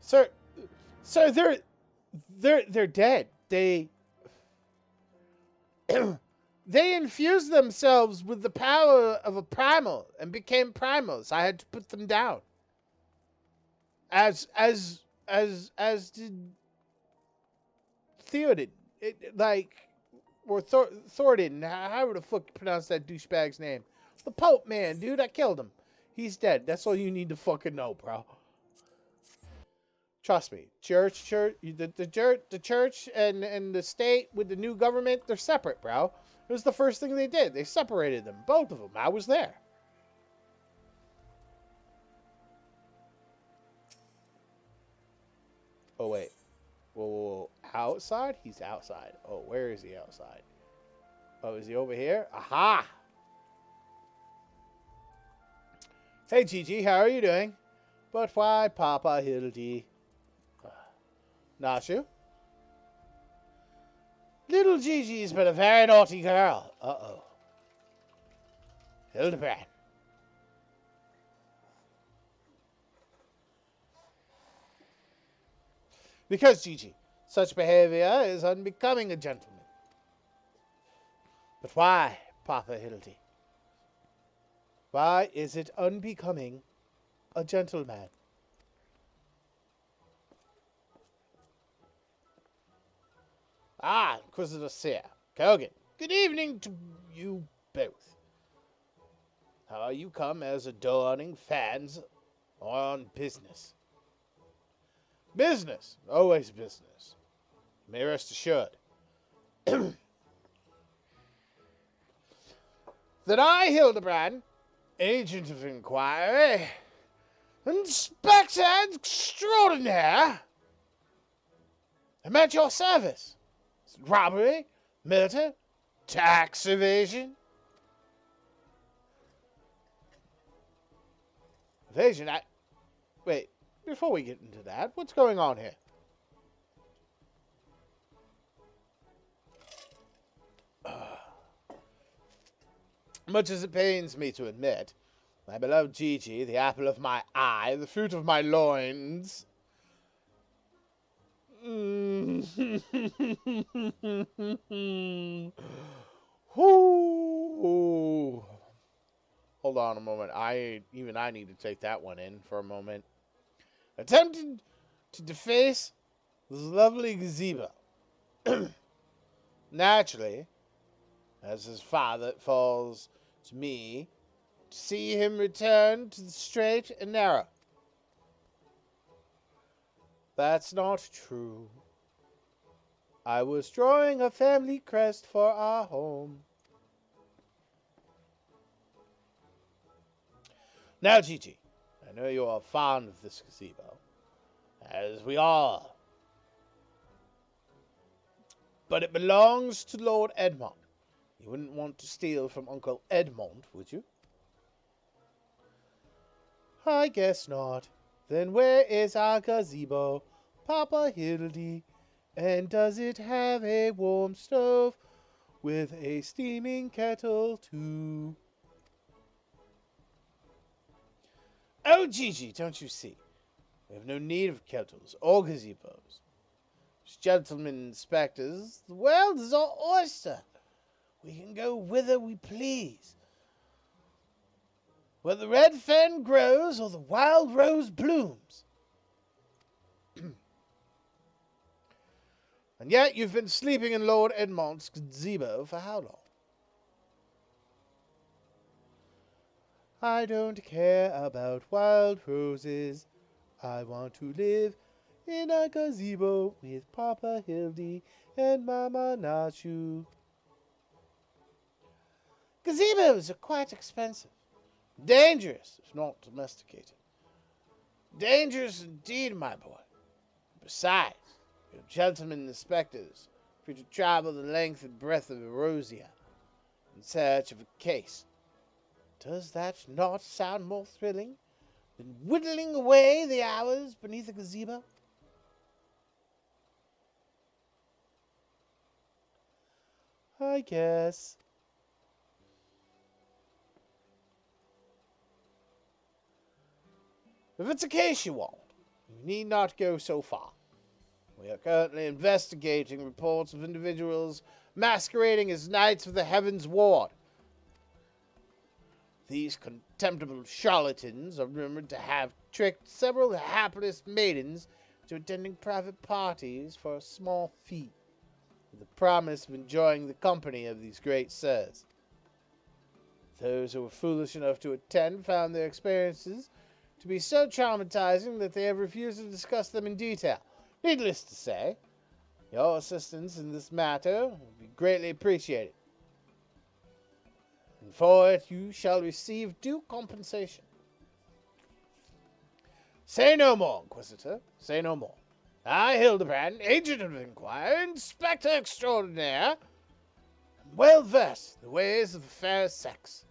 Sir, they're dead. They infused themselves with the power of a primal and became primals. I had to put them down. As did Theoden. Thoradin. How the fuck you pronounce that douchebag's name? The Pope, man, dude. I killed him. He's dead. That's all you need to fucking know, bro. Trust me. The church and the state with the new government, they're separate, bro. It was the first thing they did. They separated them. Both of them. I was there. Oh, wait. Whoa. Outside? He's outside. Oh, where is he outside? Oh, is he over here? Aha! Hey, Gigi. How are you doing? But why, Papa Hildy? Nashu? Little Gigi's been a very naughty girl. Uh-oh. Hildebrand. Because, Gigi, such behavior is unbecoming a gentleman. But why, Papa Hildy? Why is it unbecoming a gentleman? Ah, Inquisitor Seer. Kogan. Good evening to you both. How you come as adorning fans or on business? Business. Always business. You may rest assured. That I, Hildebrand, agent of inquiry, inspector extraordinaire, am at your service. Robbery, murder, tax evasion. Evasion? Wait, before we get into that, what's going on here? Much as it pains me to admit, my beloved Gigi, the apple of my eye, the fruit of my loins. Ooh. Hold on a moment. I need to take that one in for a moment. Attempted to deface this lovely gazebo. Naturally, as his father, it falls to me to see him return to the straight and narrow. That's not true. I was drawing a family crest for our home. Now, Gigi, I know you are fond of this gazebo, as we all are. But it belongs to Lord Edmond. You wouldn't want to steal from Uncle Edmond, would you? I guess not. Then where is our gazebo, Papa Hildy? And does it have a warm stove with a steaming kettle, too? Oh, Gigi, don't you see? We have no need of kettles or gazebos. As gentlemen inspectors, the world is our oyster. We can go whither we please. Where the red fern grows or the wild rose blooms. And yet you've been sleeping in Lord Edmond's gazebo for how long? I don't care about wild roses. I want to live in a gazebo with Papa Hildy and Mama Nachu. Gazebos are quite expensive. Dangerous, if not domesticated. Dangerous indeed, my boy. Besides, your gentlemen inspectors free to travel the length and breadth of Erosia in search of a case. Does that not sound more thrilling than whittling away the hours beneath a gazebo? I guess. If it's a case you want, you need not go so far. We are currently investigating reports of individuals masquerading as knights of the Heavensward. These contemptible charlatans are rumored to have tricked several hapless maidens into attending private parties for a small fee, with the promise of enjoying the company of these great sirs. Those who were foolish enough to attend found their experiences to be so traumatizing that they have refused to discuss them in detail. Needless to say, your assistance in this matter will be greatly appreciated. And for it you shall receive due compensation. Say no more, Inquisitor, say no more. I, Hildebrand, agent of inquiry, inspector extraordinaire, am well versed in the ways of the fair sex.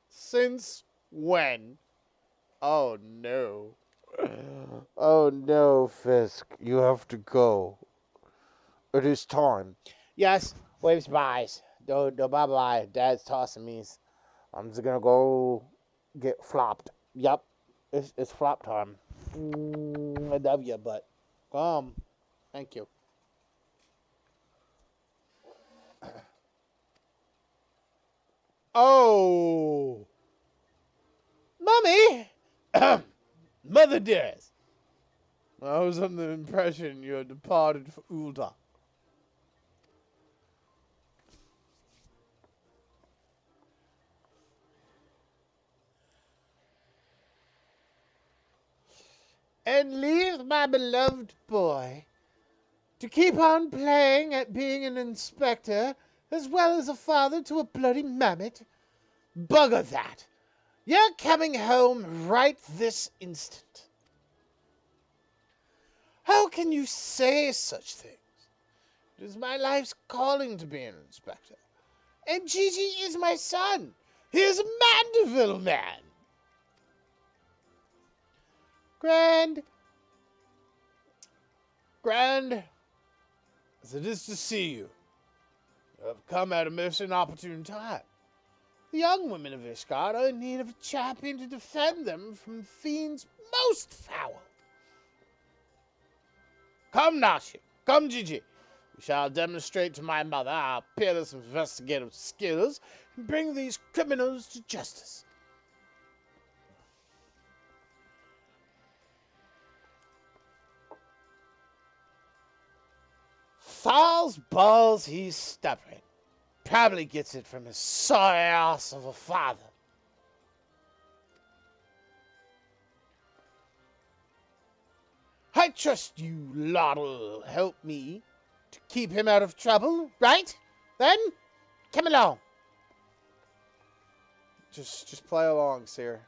Since when? Oh no. Oh no, Fisk. You have to go. It is time. Yes, waves byes. No, bye-bye. Dad's tossing me. I'm just gonna go get flopped. Yep. It's flop time. I love you, but thank you. Oh, Mommy! Mother dearest, I was under the impression you had departed for Ulda. and leave my beloved boy to keep on playing at being an inspector as well as a father to a bloody mammoth? Bugger that. You're coming home right this instant. How can you say such things? It is my life's calling to be an inspector. And Gigi is my son. He is a Manderville man. Grand, as it is to see you, you have come at a most inopportune time. The young women of Ishgard are in need of a champion to defend them from fiends most foul. Come, Nashi. Come, Gigi. We shall demonstrate to my mother our peerless investigative skills and bring these criminals to justice. Foul's balls, he's stubborn. Probably gets it from his sorry ass of a father. I trust you lot will help me to keep him out of trouble, right? Then, come along. Just play along, sir.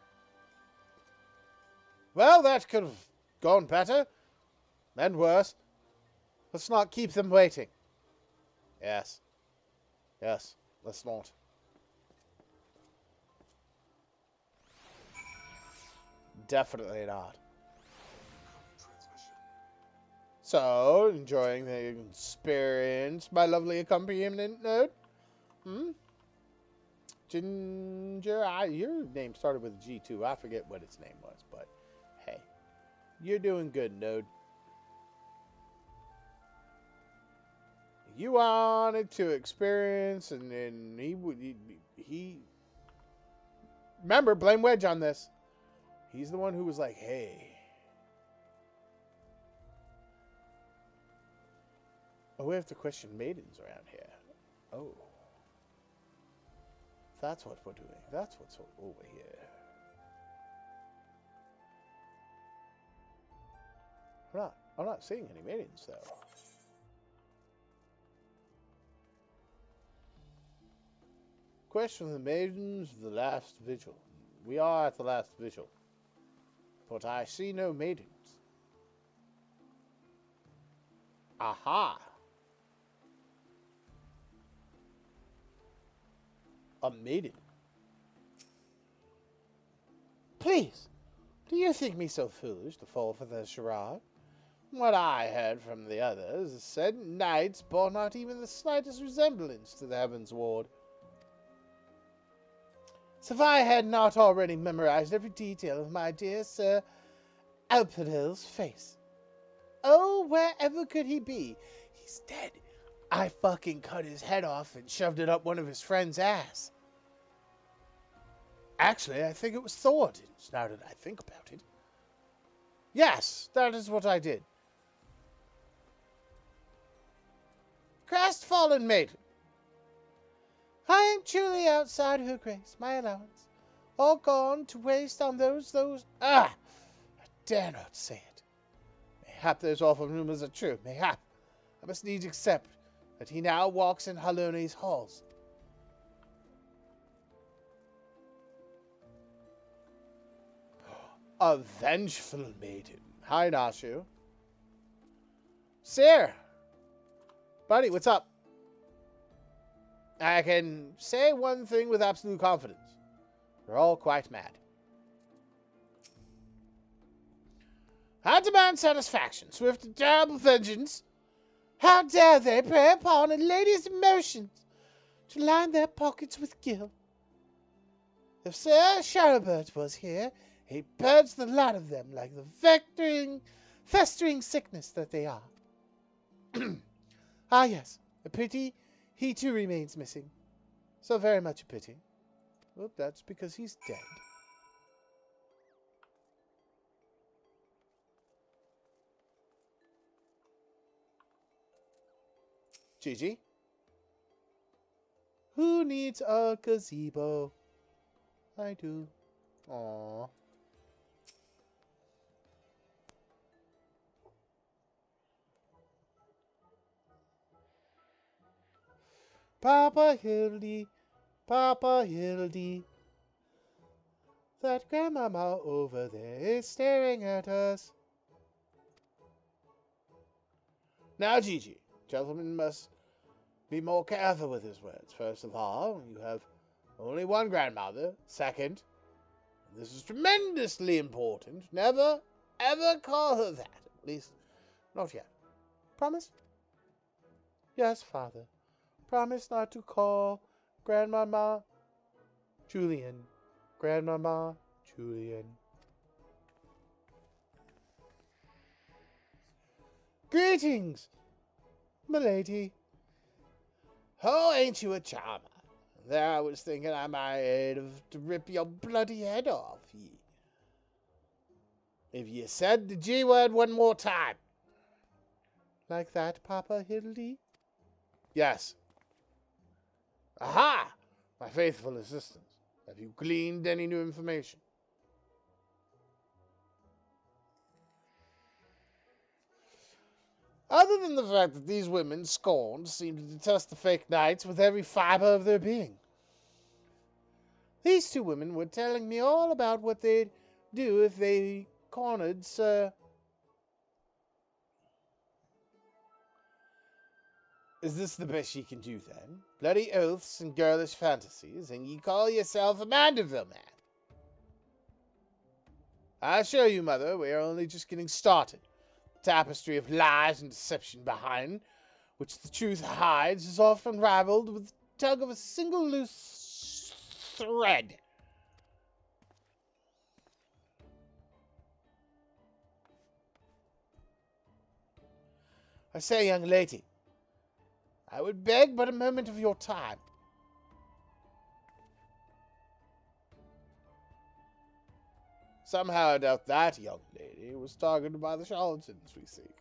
Well, that could have gone better. And worse. Let's not keep them waiting. Yes. Yes, let's not. Definitely not. So, enjoying the experience, my lovely accompaniment node? Ginger, your name started with G too. I forget what its name was, but hey, you're doing good, node. You wanted to experience, and then he remember, blame Wedge on this. He's the one who was like, hey. Oh, we have to question maidens around here. Oh. That's what we're doing. That's what's over here. I'm not seeing any maidens, though. Question the maidens of the last vigil. We are at the last vigil, but I see no maidens. Aha! A maiden. Please, do you think me so foolish to fall for the charade? What I heard from the others said knights bore not even the slightest resemblance to the Heavensward. So if I had not already memorized every detail of my dear Sir Alphadel's face. Oh, wherever could he be? He's dead. I fucking cut his head off and shoved it up one of his friend's ass. Actually, I think it was Thornton's, now that I think about it. Yes, that is what I did. Crestfallen maiden. I am truly outside her grace, my allowance. All gone to waste on those, I dare not say it. Mayhap those awful rumors are true, mayhap. I must needs accept that he now walks in Hallone's halls. A vengeful maiden. Hi, Nashu. Sir! Buddy, what's up? I can say one thing with absolute confidence. You're all quite mad. I demand satisfaction, swift and terrible vengeance. How dare they prey upon a lady's emotions to line their pockets with guilt? If Sir Charibert was here, he'd purge the lot of them like the festering sickness that they are. Ah, yes, a pity he too remains missing. So very much a pity. Well, that's because he's dead. Gigi? Who needs a gazebo? I do. Aww. Papa Hildy, Papa Hildy. That grandmama over there is staring at us. Now, Gigi, gentlemen must be more careful with his words. First of all, you have only one grandmother. Second, this is tremendously important. Never, ever call her that. At least, not yet. Promise? Yes, Father. Promise not to call Grandmama Julian. Grandmama Julian. Greetings, milady. Oh, ain't you a charmer? There I was thinking I might have to rip your bloody head off, ye. If you said the G word one more time. Like that, Papa Hildy? Yes. Aha! My faithful assistant. Have you gleaned any new information? Other than the fact that these women, scorned, seem to detest the fake knights with every fiber of their being. These two women were telling me all about what they'd do if they cornered Sir... Is this the best ye can do, then? Bloody oaths and girlish fantasies, and ye call yourself a Manderville man? I assure you, Mother, we are only just getting started. The tapestry of lies and deception behind which the truth hides is often rivaled with the tug of a single loose thread. I say, young lady, I would beg but a moment of your time. Somehow I doubt that young lady was targeted by the charlatans we seek.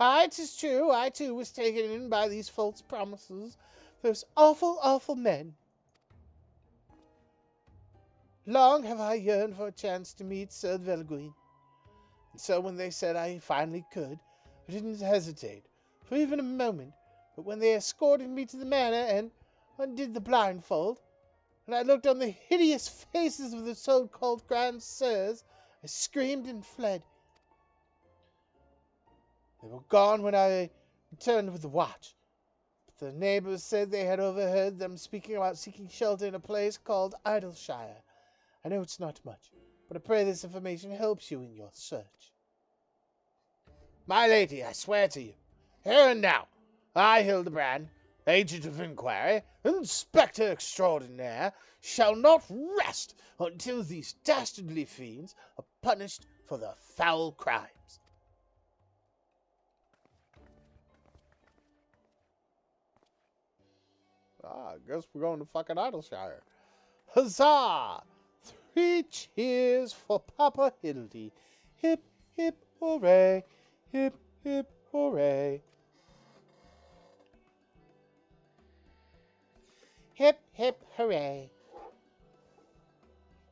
Aye, 'tis true, I too was taken in by these false promises, those awful, awful men. Long have I yearned for a chance to meet Sir Velguin. And so when they said I finally could, I didn't hesitate for even a moment, but when they escorted me to the manor and undid the blindfold, and I looked on the hideous faces of the so-called Grand Sirs, I screamed and fled. They were gone when I returned with the watch, but the neighbors said they had overheard them speaking about seeking shelter in a place called Idleshire. I know it's not much, but I pray this information helps you in your search. My lady, I swear to you, here and now, I, Hildebrand, agent of inquiry, inspector extraordinaire, shall not rest until these dastardly fiends are punished for their foul crimes. I guess we're going to fucking Idleshire. Huzzah! 3 cheers for Papa Hildy. Hip, hip, hooray. Hip, hip, hooray. Hip, hip, hooray.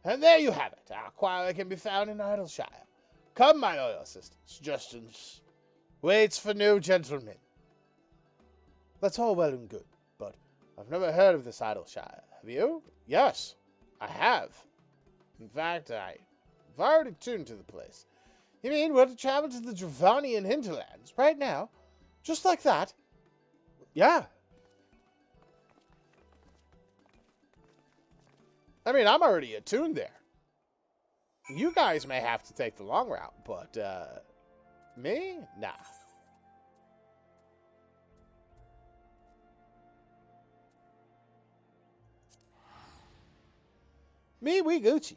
And there you have it. Our choir can be found in Idleshire. Come, my loyal assistant. Suggestions. Waits for no gentleman. That's all well and good, but I've never heard of this Idleshire. Have you? Yes, I have. In fact, I've already tuned to the place. You mean we're to travel to the Dravanian hinterlands right now? Just like that? Yeah. I mean, I'm already attuned there. You guys may have to take the long route, but, me? Nah. Me, we Gucci.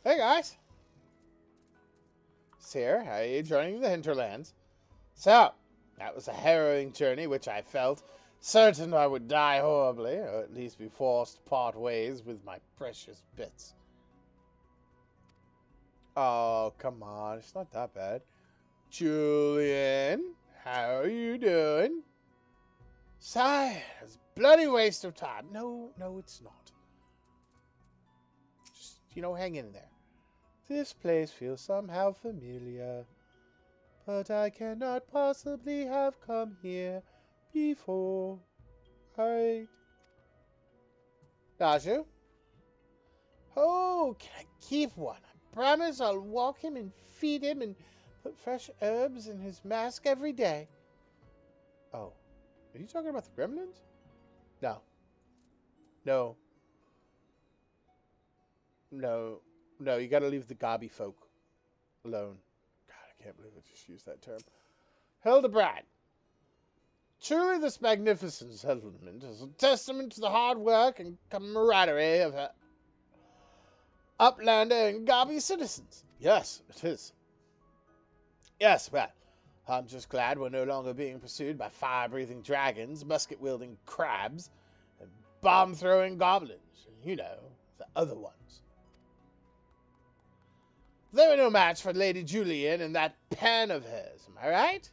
Hey guys! Sir, how are you joining the hinterlands? So, That was a harrowing journey, which I felt certain I would die horribly, or at least be forced to part ways with my precious bits. Oh, come on. It's not that bad. Julian, how are you doing? Sigh, it's a bloody waste of time. No, it's not. Just, hang in there. This place feels somehow familiar, but I cannot possibly have come here before. Right? Dashu? Oh, can I keep one? I promise I'll walk him and feed him and put fresh herbs in his mask every day. Oh, are you talking about the gremlins? No. No, you gotta leave the gobby folk alone. God, I can't believe I just used that term. Hildebrand. Truly this magnificent settlement is a testament to the hard work and camaraderie of her Uplander and gobby citizens. Yes, it is. Yes, well, I'm just glad we're no longer being pursued by fire-breathing dragons, musket-wielding crabs, and bomb-throwing goblins. The other ones. They were no match for Lady Julian and that pen of hers, am I right?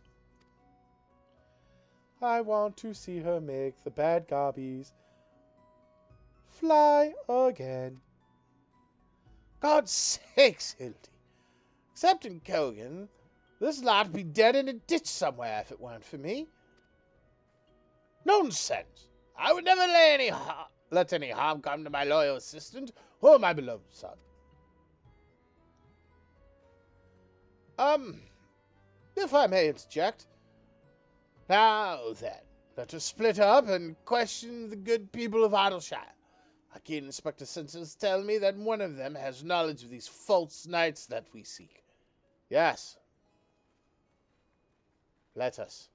I want to see her make the bad gobbies fly again. God's sakes, Hildy. Except in Kogan, this lot'd be dead in a ditch somewhere if it weren't for me. Nonsense! I would never let any harm come to my loyal assistant or my beloved son. If I may interject. Now then, let us split up and question the good people of Idleshire. Our keen Inspector senses tell me that one of them has knowledge of these false knights that we seek. Yes. Let us.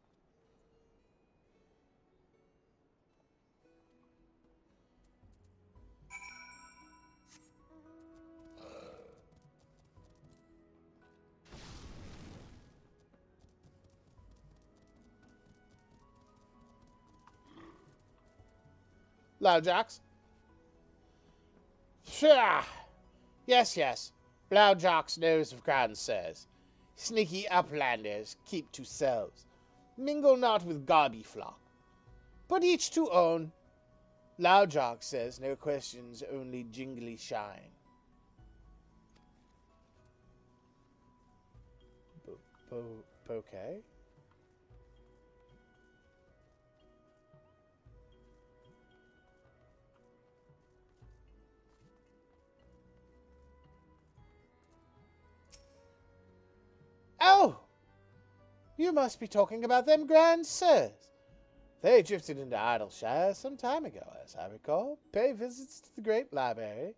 Loudjocks? Pshaw! Yes. Loudjocks knows of grand sirs. Sneaky uplanders keep to selves. Mingle not with gobby flock. But each to own. Loudjock says no questions, only jingly shine. Bouquet? Oh! You must be talking about them grand sirs. They drifted into Idleshire some time ago, as I recall. Pay visits to the Great Library.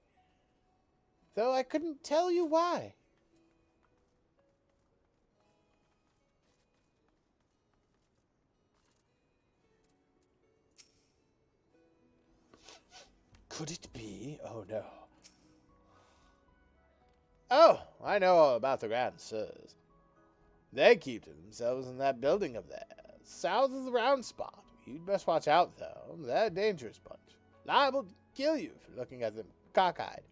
Though I couldn't tell you why. Could it be? Oh, no. Oh, I know all about the grand sirs. They keep to themselves in that building up there, south of the round spot. You'd best watch out, though. They're a dangerous bunch. Liable to kill you for looking at them cockeyed.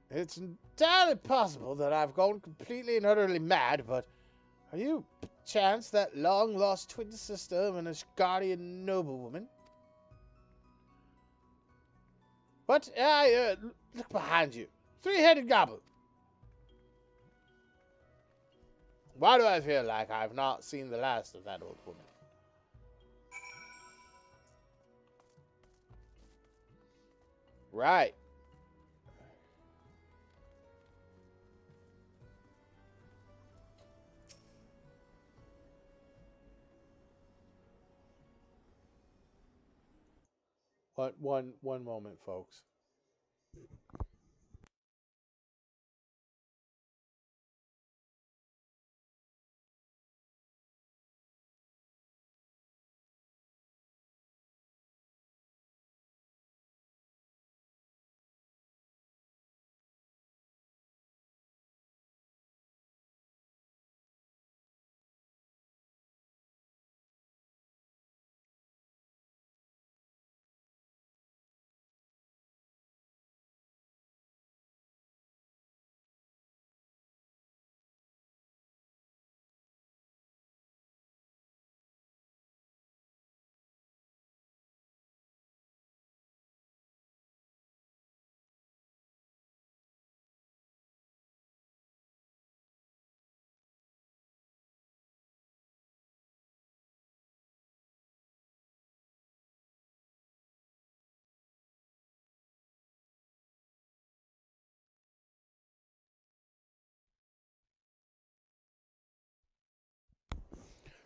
It's entirely possible that I've gone completely and utterly mad, but are you, perchance, that long-lost twin sister of an Ashgardian noblewoman? What? Look behind you. Three-headed goblin. Why do I feel like I've not seen the last of that old woman? Right. One moment, folks.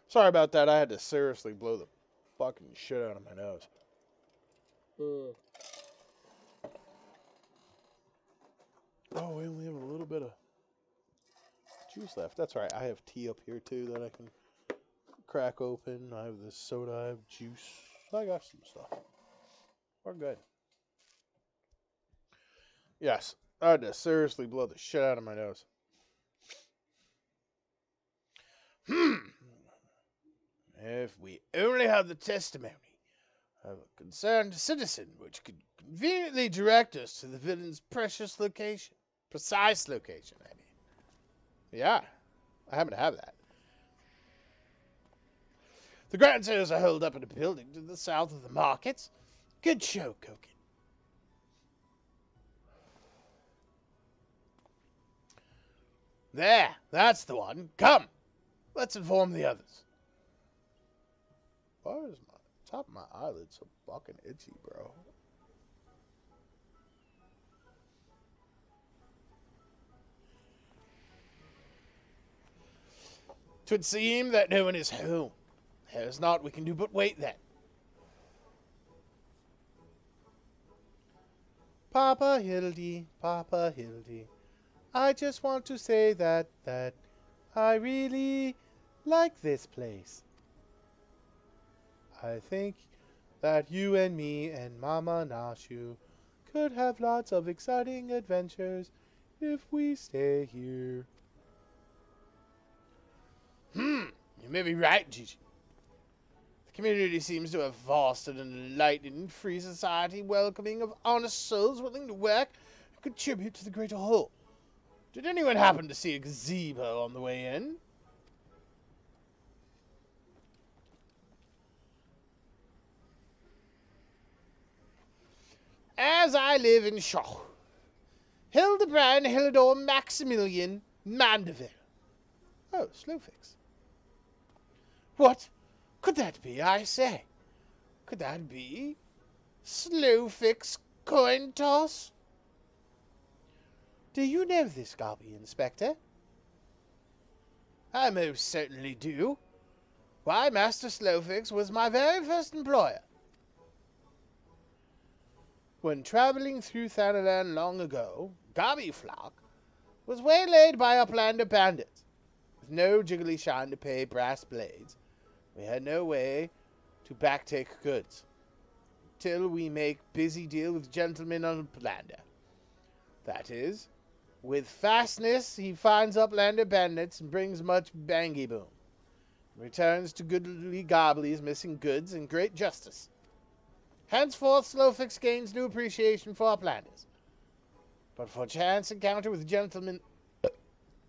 Sorry about that. I had to seriously blow the fucking shit out of my nose. Oh, we only have a little bit of juice left. That's right. I have tea up here too that I can crack open. I have this soda. I have juice. I got some stuff. We're good. Yes, I had to seriously blow the shit out of my nose. If we only had the testimony of a concerned citizen which could conveniently direct us to the villain's precise location. I mean. Yeah, I happen to have that. The grand sales are held up in a building to the south of the markets. Good show, Koken. There, that's the one. Come, let's inform the others. Why is my top of my eyelid so fucking itchy, bro? Twould seem that no one is home. There's naught we can do but wait then. Papa Hildy, I just want to say that I really like this place. I think that you and me and Mama Nashu could have lots of exciting adventures if we stay here. You may be right, Gigi. The community seems to have fostered an enlightened, free society welcoming of honest souls willing to work and contribute to the greater whole. Did anyone happen to see a gazebo on the way in? As I live in Shaw, Hildebrand Hildor Maximilian Manderville. Oh, Slowfix. What could that be, I say? Could that be Slowfix Coin Toss? Do you know this Garby, Inspector? I most certainly do. Why, Master Slowfix was my very first employer. When traveling through Thanalan long ago, Garby Flock was waylaid by Uplander bandits. With no jiggly shine to pay brass blades, we had no way to backtake goods, till we make busy deal with gentlemen on Uplander. That is, with fastness he finds Uplander bandits and brings much bangy boom. Returns to goodly Gobblies missing goods and great justice. Henceforth Slowfix gains new appreciation for Uplanders. But for chance encounter with gentleman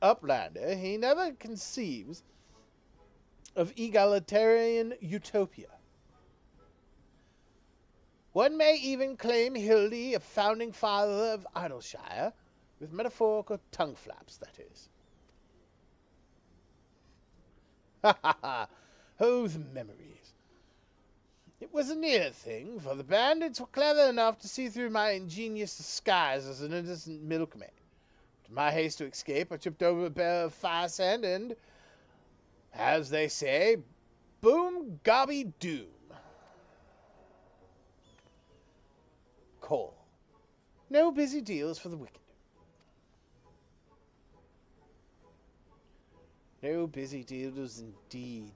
Uplander, he never conceives of egalitarian utopia. One may even claim Hildy a founding father of Idleshire, with metaphorical tongue flaps, that is. Ha ha ha! Oh, the memories. It was a near thing, for the bandits were clever enough to see through my ingenious disguise as an innocent milkmaid. In my haste to escape, I tripped over a barrel of fire sand and, as they say, boom, gobby, doom. Call. No busy deals for the wicked. No busy deals indeed.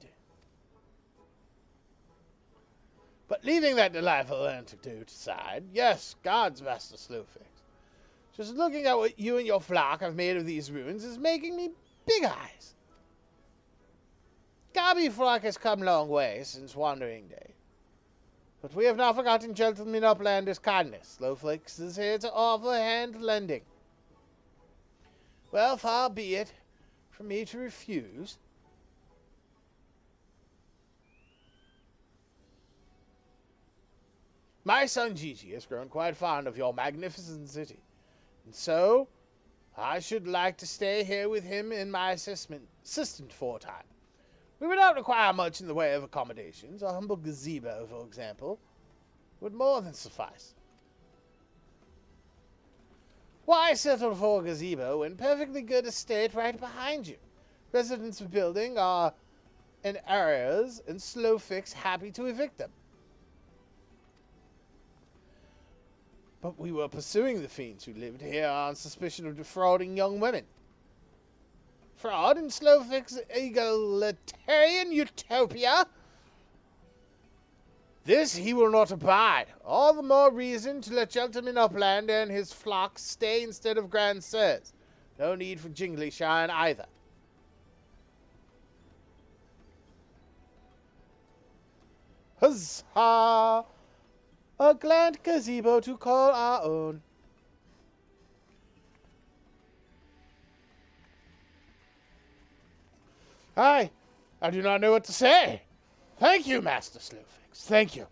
But leaving that delightful anecdote aside, yes, God's Master Slowfix. Just looking at what you and your flock have made of these ruins is making me big eyes. Garby flock has come a long way since Wandering Day. But we have not forgotten gentleman Uplander's kindness. Slowfix is here to offer hand lending. Well, far be it from me to refuse. My son Gigi has grown quite fond of your magnificent city, and so I should like to stay here with him and my assistant for a time. We would not require much in the way of accommodations. A humble gazebo, for example, would more than suffice. Why settle for a gazebo when perfectly good estate right behind you? Residents of building are and areas, and Slowfix happy to evict them. But we were pursuing the fiends who lived here on suspicion of defrauding young women. Fraud in Slowfix's egalitarian utopia? This he will not abide. All the more reason to let Gentleman Upland and his flock stay instead of Grand Sirs. No need for Jingly Shine either. Huzzah! A grand gazebo to call our own. I do not know what to say. Thank you, Master Slowfix. Thank you.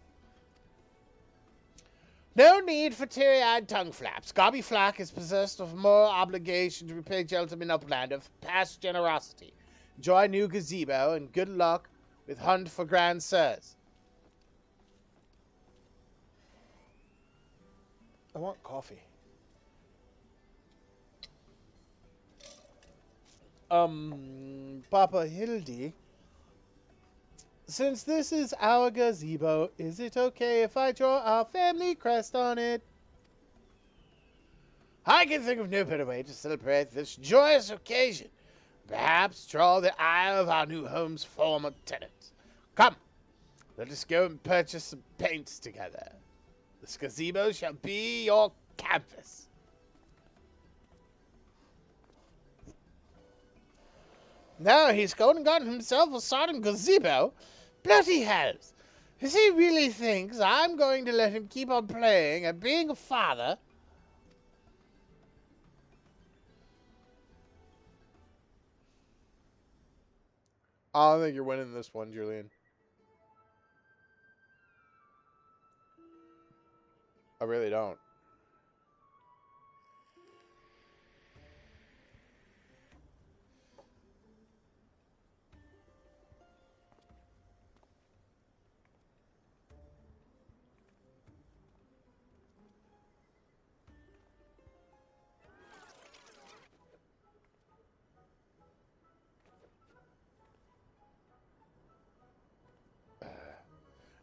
No need for teary-eyed tongue flaps. Gobby Flack is possessed of more obligation to repay Gentleman Upland of past generosity. Enjoy new gazebo, and good luck with hunt for Grand Sirs. I want coffee. Papa Hildy, since this is our gazebo, is it okay if I draw our family crest on it? I can think of no better way to celebrate this joyous occasion. Perhaps draw the eye of our new home's former tenants. Come, let us go and purchase some paints together. This gazebo shall be your canvas. Now he's gone and gotten himself a sodden gazebo. Bloody hells. Does he really thinks I'm going to let him keep on playing and being a father? I don't think you're winning this one, Julian. I really don't.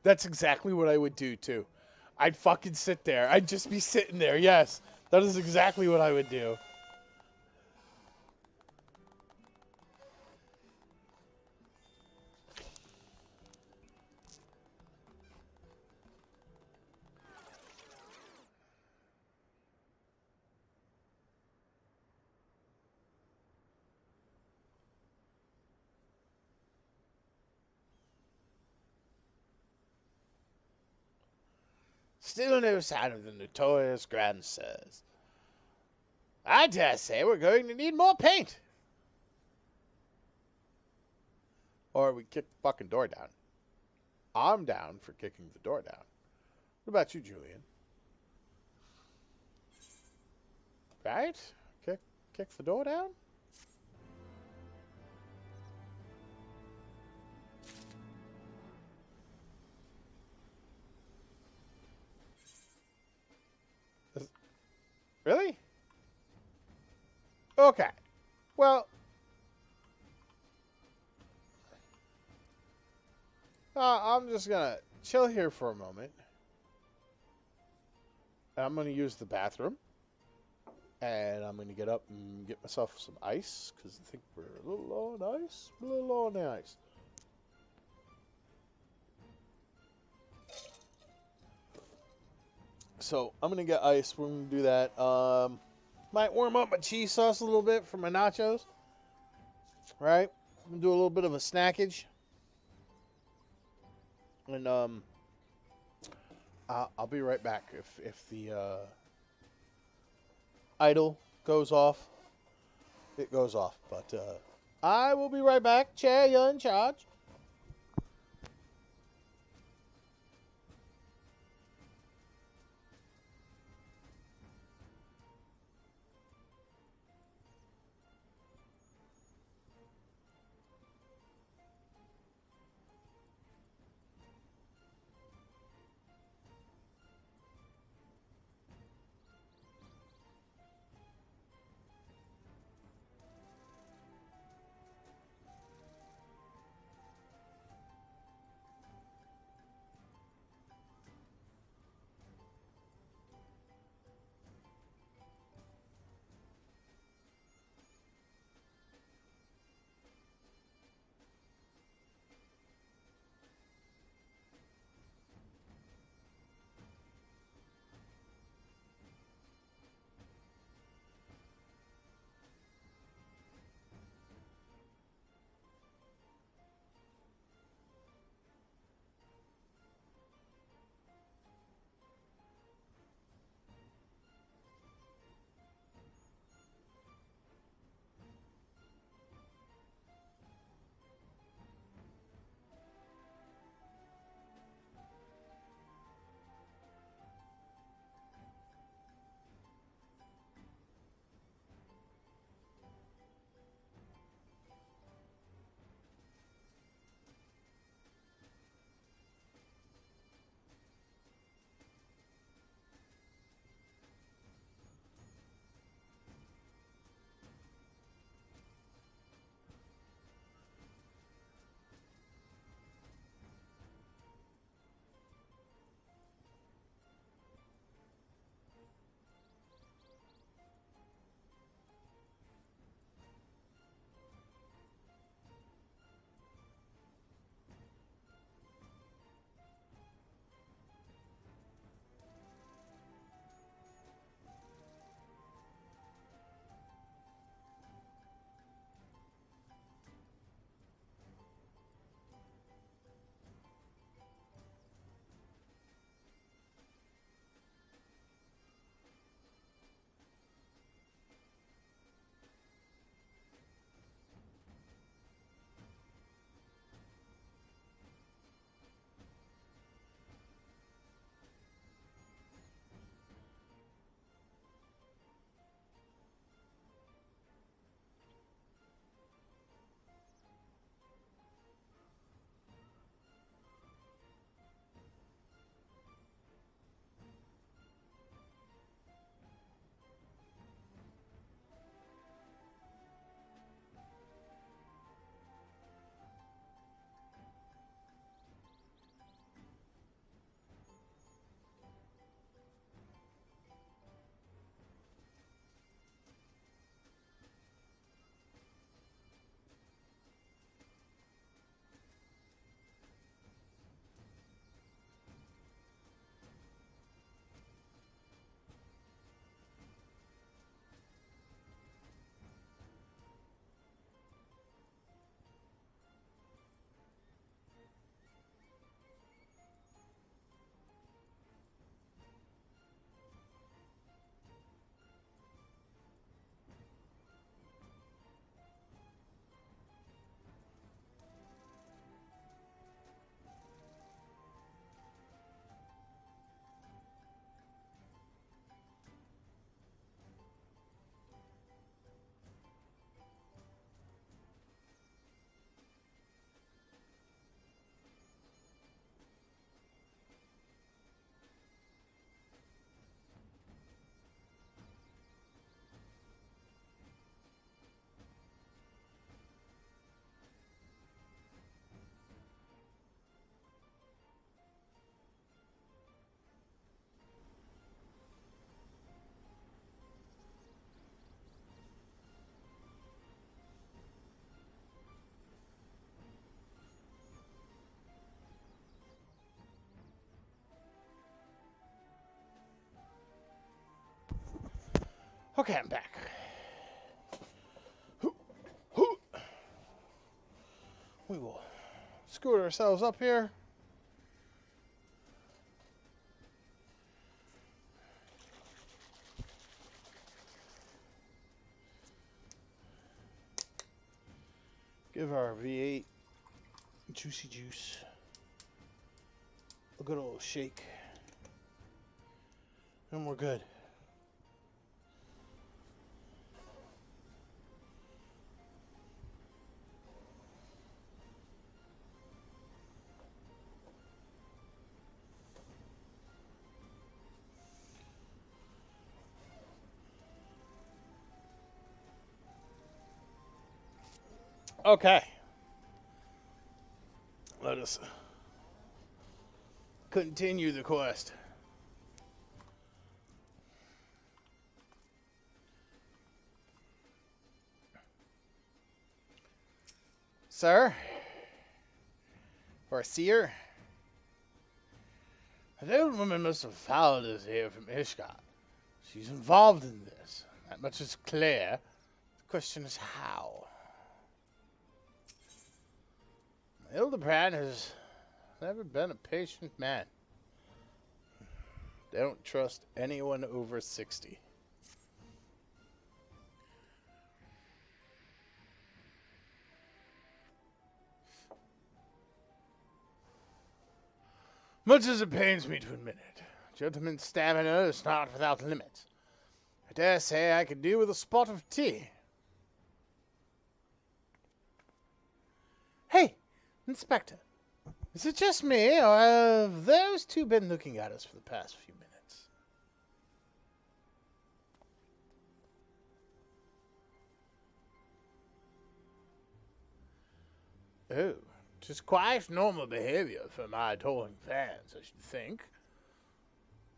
That's exactly what I would do, too. I'd fucking sit there. I'd just be sitting there. Yes, that is exactly what I would do. Still no sign of the notorious Grand Sirs. I dare say we're going to need more paint. Or we kick the fucking door down. I'm down for kicking the door down. What about you, Julian? Right? Kick the door down? Really? Okay. Well, I'm just gonna chill here for a moment. I'm gonna use the bathroom. And I'm gonna get up and get myself some ice, because I think we're a little low on ice. A little low on the ice. So I'm gonna get ice. We're gonna do that. Might warm up my cheese sauce a little bit for my nachos. Right? I'm gonna do a little bit of a snackage. And I'll be right back if the idle goes off. It goes off, but I will be right back. Chair, you're in charge. Okay, I'm back. We will scoot ourselves up here. Give our V8 juicy juice a good old shake. And we're good. Okay. Let us continue the quest. Sir? Or seer? The old woman must have followed us here from Ishgard. She's involved in this. That much is clear. The question is how. Hildebrand has never been a patient man. They don't trust anyone over 60. Much as it pains me to admit it, gentleman's stamina is not without limits. I dare say I could do with a spot of tea. Hey, Inspector. Is it just me, or have those two been looking at us for the past few minutes? Oh, just quite normal behavior for my adoring fans, I should think.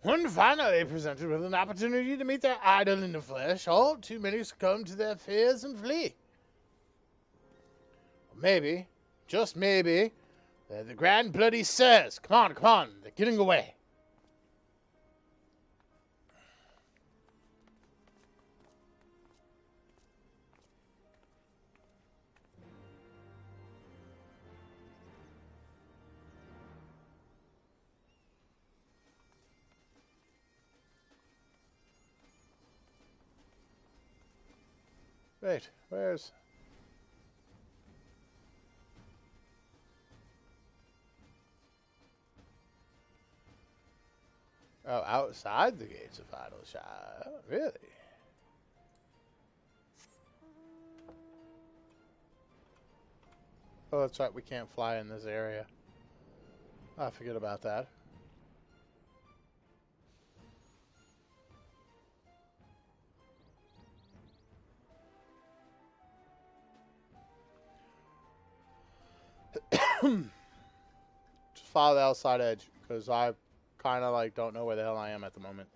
When finally presented with an opportunity to meet their idol in the flesh, all too many succumb to their fears and flee. Or maybe, just maybe, they're the Grand Bloody Sirs. Come on, they're getting away. Wait, where's... Oh, outside the gates of Idleshire. Oh, really? Oh, that's right, we can't fly in this area. I forget about that. Just follow the outside edge, because I kind of like don't know where the hell I am at the moment.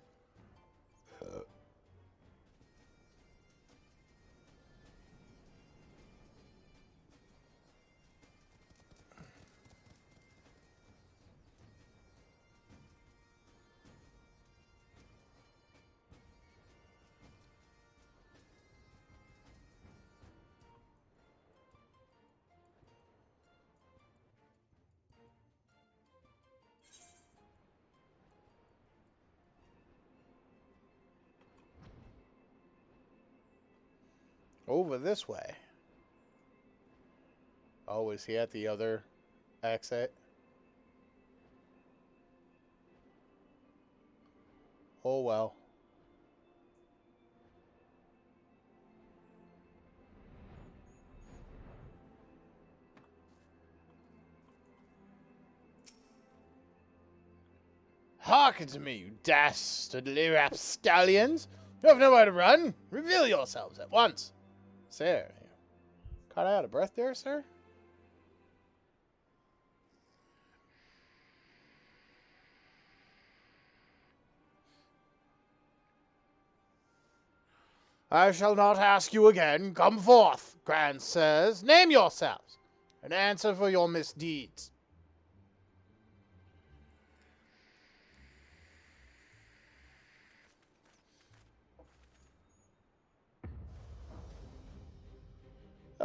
Over this way. Oh, is he at the other exit? Oh well. Hearken to me, you dastardly rapscallions! You have nowhere to run! Reveal yourselves at once! Sir, caught out of breath there, sir? I shall not ask you again. Come forth, grand sirs. Name yourselves, and answer for your misdeeds.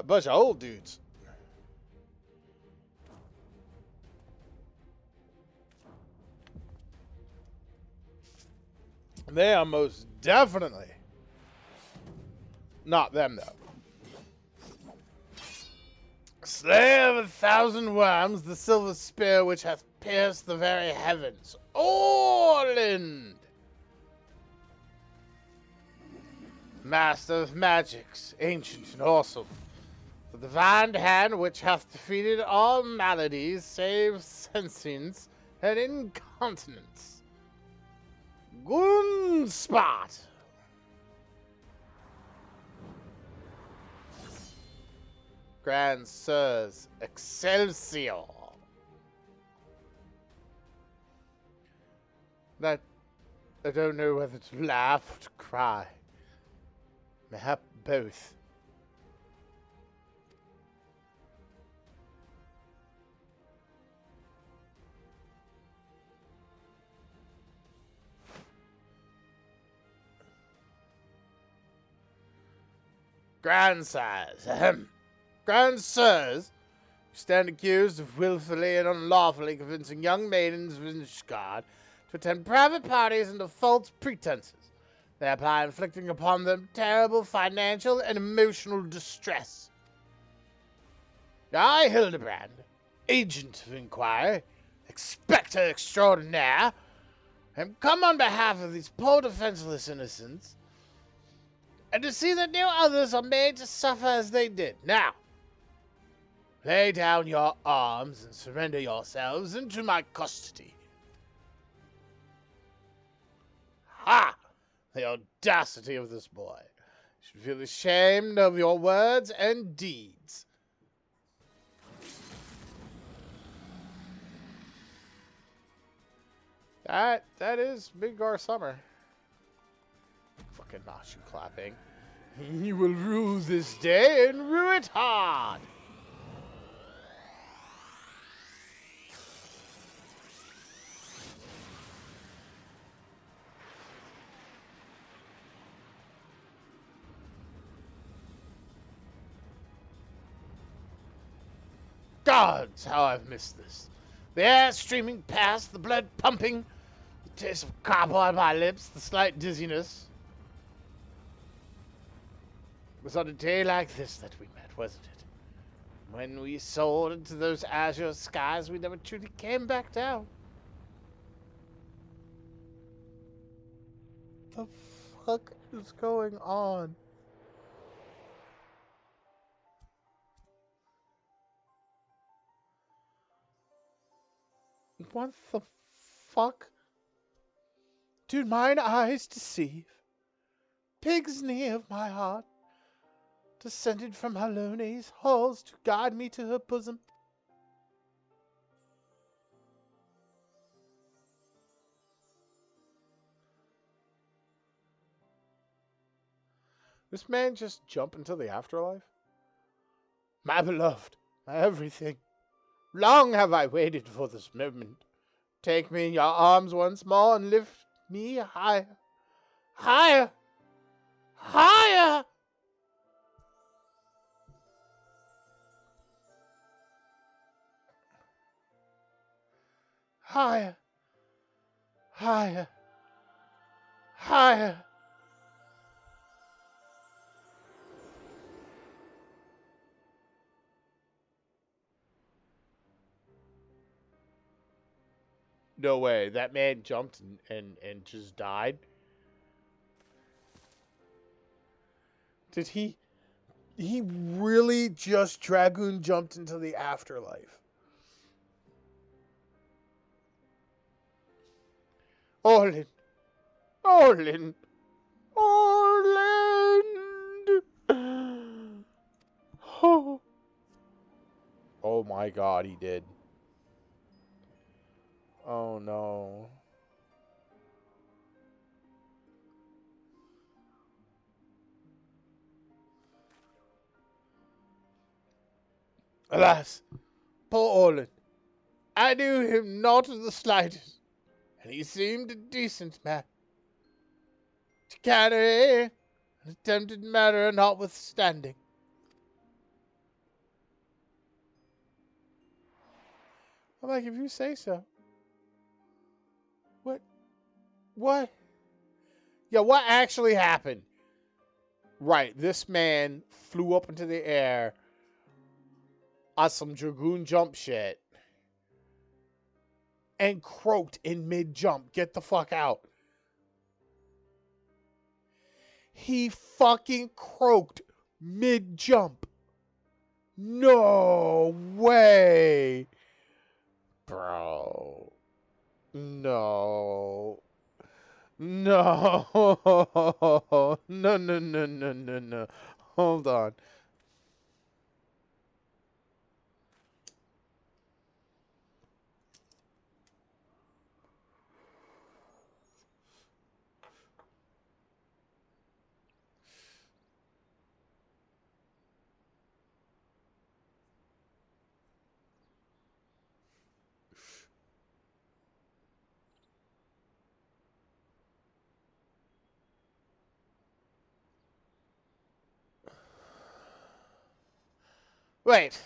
bunch of old dudes. They are most definitely not them, though. Slayer of 1,000 worms, the silver spear which hath pierced the very heavens. Orland! Master of magics, ancient and awesome. The divine hand which hath defeated all maladies save sentience and incontinence. Gunspot! Grand Sirs, Excelsior! That I don't know whether to laugh or to cry. Mayhap both. Grandsires, ahem. Grandsires, you stand accused of willfully and unlawfully convincing young maidens of Inchgard to attend private parties under false pretenses, thereby inflicting upon them terrible financial and emotional distress. I, Hildebrand, agent of inquiry, expector extraordinaire, am come on behalf of these poor defenseless innocents, and to see that no others are made to suffer as they did. Now, lay down your arms and surrender yourselves into my custody. Ha! The audacity of this boy. You should feel ashamed of your words and deeds. That is Midgar Summer. Fucking Nashu clapping. You will rue this day and rue it hard. Gods, how I've missed this. The air streaming past, the blood pumping, the taste of copper on my lips, the slight dizziness. It was on a day like this that we met, wasn't it? When we soared into those azure skies, we never truly came back down. The fuck is going on? What the fuck? Do mine eyes deceive? Pig's knee of my heart, descended from Halone's halls to guide me to her bosom. This man just jump into the afterlife? My beloved, my everything. Long have I waited for this moment. Take me in your arms once more and lift me higher. Higher! Higher! Higher! Higher! Higher! No way. That man jumped and just died? Did he really just Dragoon jumped into the afterlife? Orland! Orland! Orland! Oh. Oh my god, he did. Oh no. Alas, poor Orland. I knew him not of the slightest, and he seemed a decent man. To carry an attempted murder notwithstanding. I'm like, if you say so. What? What? Yeah, what actually happened? Right, this man flew up into the air on some Dragoon jump shit and croaked in mid-jump. Get the fuck out. He fucking croaked mid-jump. No way. Bro. No. No. No, no, no, no, no, no. Hold on. Wait.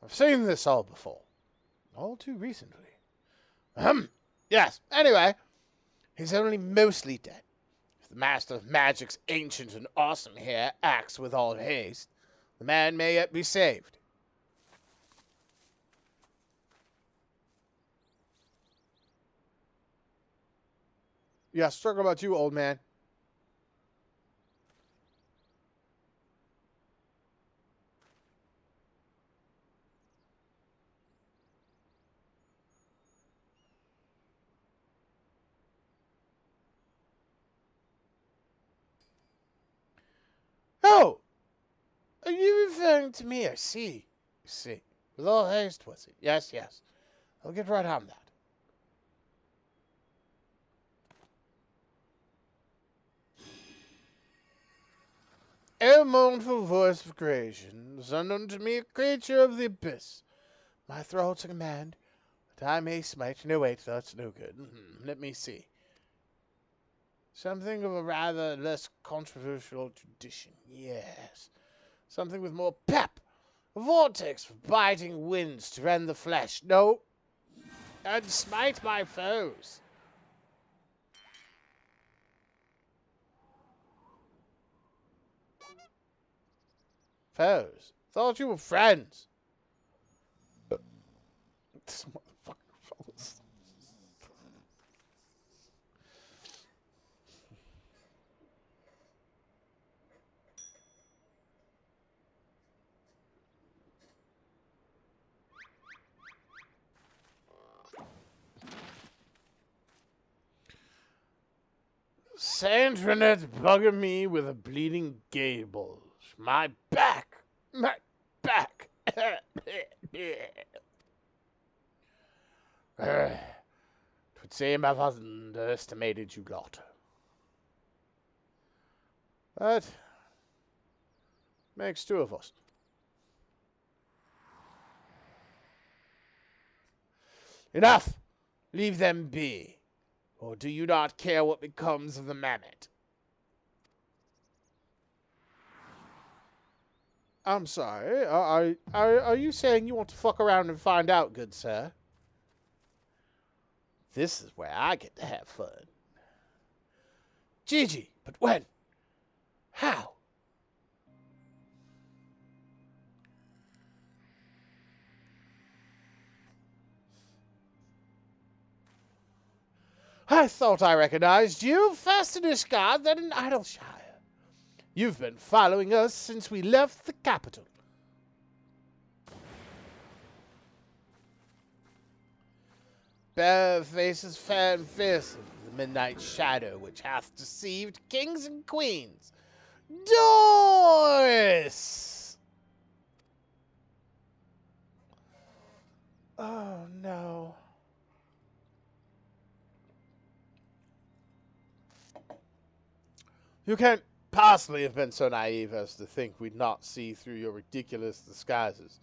I've seen this all before. All too recently. Yes. Anyway, he's only mostly dead. If the Master of Magic's ancient and awesome here acts with all haste, the man may yet be saved. Yeah, struggle about you, old man. Oh! Are you referring to me? I see. I see. With all haste, was it? Yes, yes. I'll get right on that. O mournful voice of creation, send unto me a creature of the abyss. My thrall to command, that I may smite. No, wait, that's no good. Let me see. Something of a rather less controversial tradition. Yes. Something with more pep. A vortex of biting winds to rend the flesh. No. And smite my foes. Foes? Thought you were friends. This motherfucker foes. Saint Renette bugging me with a bleeding gable. My back. My back. Twould seem I've underestimated you lot. But makes two of us. Enough! Leave them be. Or do you not care what becomes of the mammoth? I'm sorry. Are you saying you want to fuck around and find out, good sir? This is where I get to have fun. Gigi, but when? How? I thought I recognized you, fastest guard than in Idleshire. You've been following us since we left the capital. Bare faces fair and fearsome, the midnight shadow which hath deceived kings and queens. Doris! Oh, no. You can't possibly have been so naive as to think we'd not see through your ridiculous disguises.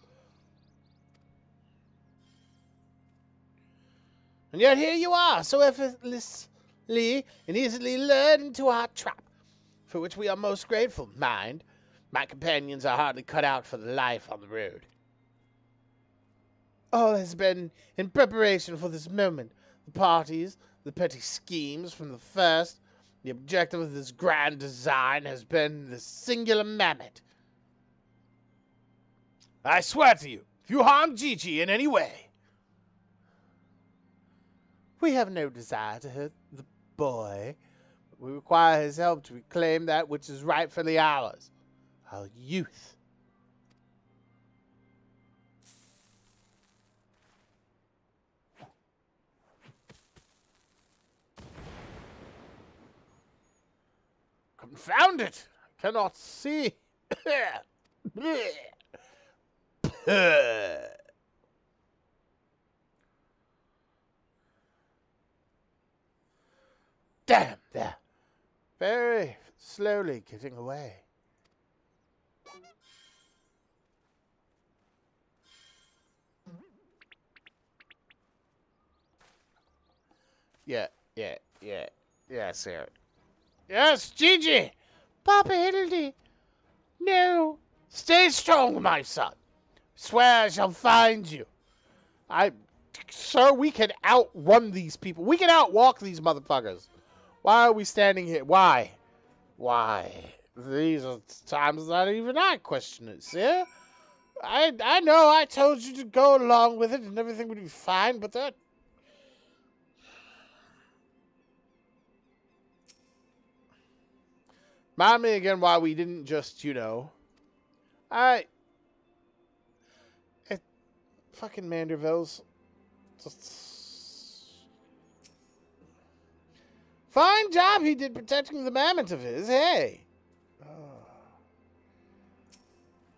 And yet here you are, so effortlessly and easily lured into our trap, for which we are most grateful. Mind, my companions are hardly cut out for the life on the road. All has been in preparation for this moment. The parties, the petty schemes from the first. The objective of this grand design has been the singular mammoth. I swear to you, if you harm Gigi in any way... We have no desire to hurt the boy. We require his help to reclaim that which is rightfully ours. Our youth. Confound it! I cannot see. Damn, there. Very slowly getting away. Yeah, sir. Yes, Gigi! Papa Hiddledy! No! Stay strong, my son! Swear I shall find you. Sir, we can outrun these people. We can outwalk these motherfuckers. Why are we standing here? Why? These are times that even I question it, sir. I know I told you to go along with it and everything would be fine, but that... Remind me again why we didn't just, fucking Manderville's... Fine job he did protecting the mammoth of his, hey!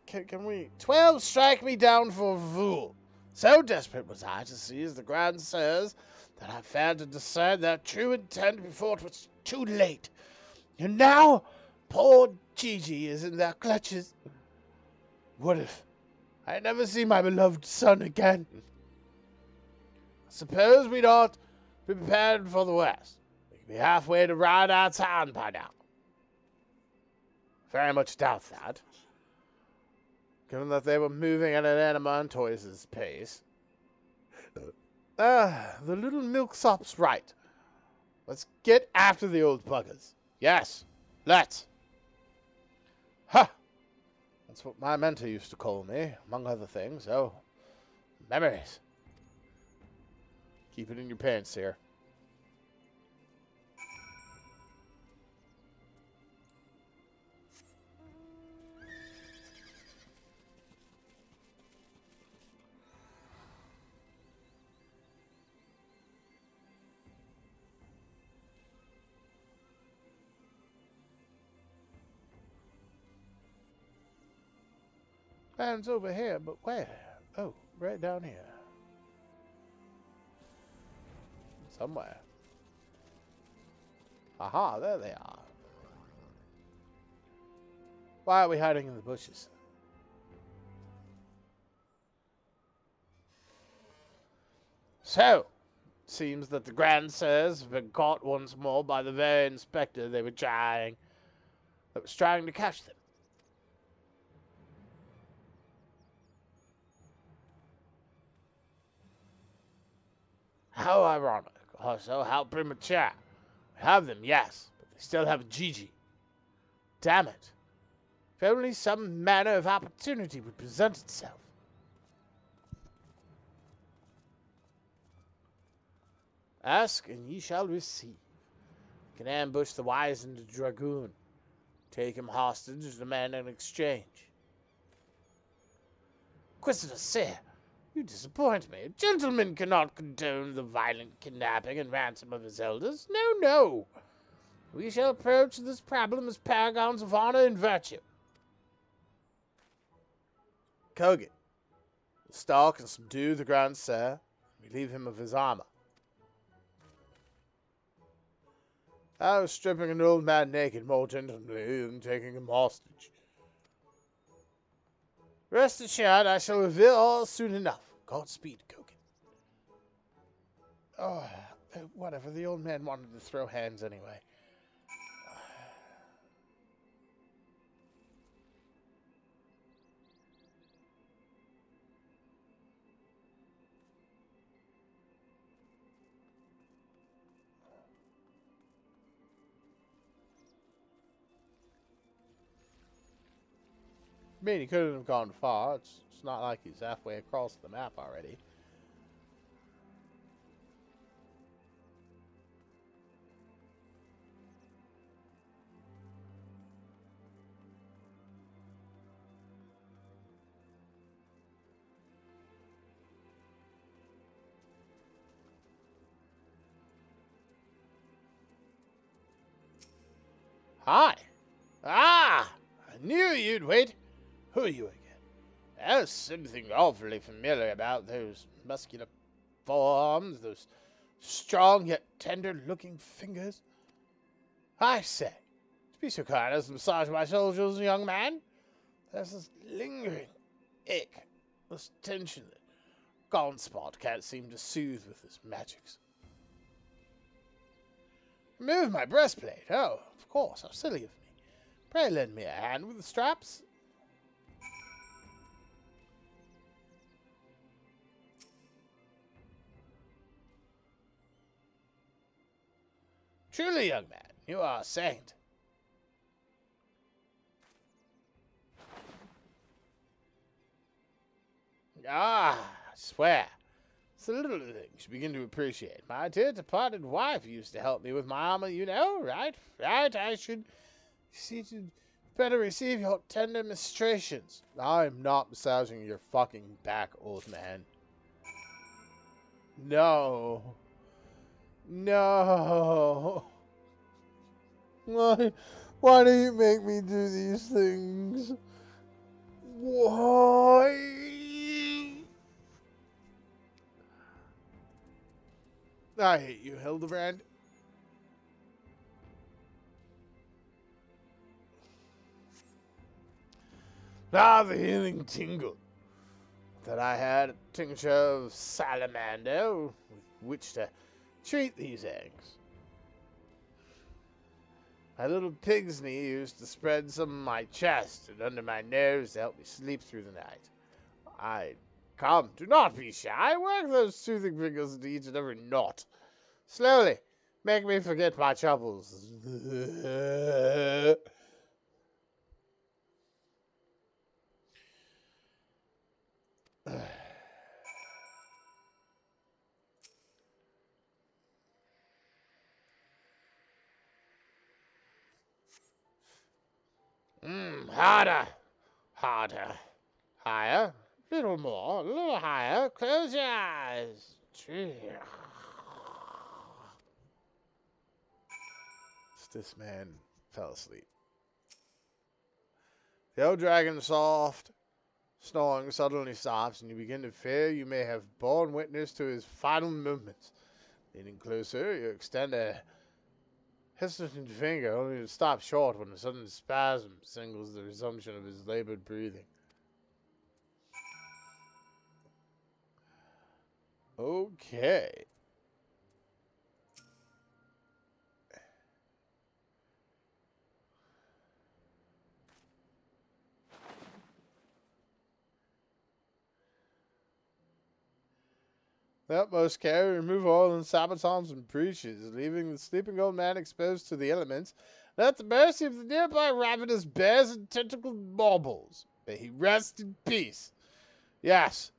Can we... 12 strike me down for a fool. So desperate was I to seize the Grand Sirs that I failed to discern their true intent before it was too late. And now, poor Gigi is in their clutches. What if I never see my beloved son again? Suppose we'd ought be prepared for the worst. We could be halfway to ride our town by now. Very much doubt that, given that they were moving at an Adamantoise's pace. The little milksop's right. Let's get after the old buggers. Yes, let's. Ha! That's what my mentor used to call me, among other things. Oh, memories. Keep it in your pants here. Man's over here, but where? Oh, right down here. Somewhere. Aha, there they are. Why are we hiding in the bushes? So, seems that the Grand Sirs have been caught once more by the very inspector that was trying to catch them. How ironic. Also, how premature. We have them, yes, but they still have Gigi. Damn it. If only some manner of opportunity would present itself. Ask, and ye shall receive. You can ambush the wizened dragoon. Take him hostage and demand an exchange. Inquisitor Sir, you disappoint me. A gentleman cannot condone the violent kidnapping and ransom of his elders. No, no. We shall approach this problem as paragons of honor and virtue. Kogan, stalk and subdue the Grand Sir. Relieve him of his armor. I was stripping an old man naked more gently than taking him hostage. Rest assured, I shall reveal all soon enough. Godspeed, Kogan. Oh, whatever. The old man wanted to throw hands anyway. I mean, he couldn't have gone far. It's not like he's halfway across the map already. Hi. Ah! I knew you'd wait. Who are you again? There's something awfully familiar about those muscular forearms, those strong yet tender-looking fingers. I say, be so kind as to massage my shoulders, young man. There's this lingering ache, this tension that Gonspot can't seem to soothe with his magics. Remove my breastplate. Oh, of course, how silly of me. Pray lend me a hand with the straps. Truly, young man, you are a saint. Ah, I swear. It's the little things you begin to appreciate. My dear departed wife used to help me with my armor, you know, right? Right, I should see to better receive your tender ministrations. I am not massaging your fucking back, old man. No. No. Why do you make me do these things? Why? I hate you, Hildebrand. Ah, the healing tingle that I had a tincture of salamander with which to treat these eggs. My little pig's knee used to spread some of my chest and under my nose to help me sleep through the night. Come, do not be shy. Work those soothing fingers into each and every knot. Slowly, make me forget my troubles. Harder. Harder. Higher. A little more. A little higher. Close your eyes. This man fell asleep. The old dragon soft snoring suddenly stops, and you begin to fear you may have borne witness to his final movements. Leaning closer, you extend a hesitant finger, only to stop short when a sudden spasm signals the resumption of his labored breathing. Okay. The utmost care, remove all and sabatons and breaches, leaving the sleeping old man exposed to the elements, and at the mercy of the nearby ravenous bears and tentacled baubles. May he rest in peace. Yes.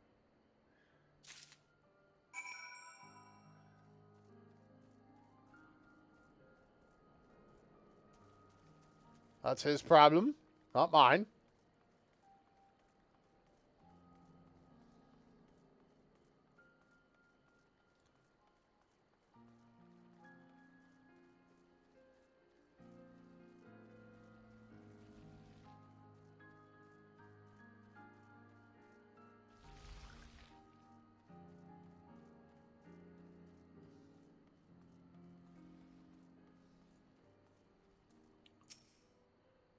That's his problem, not mine.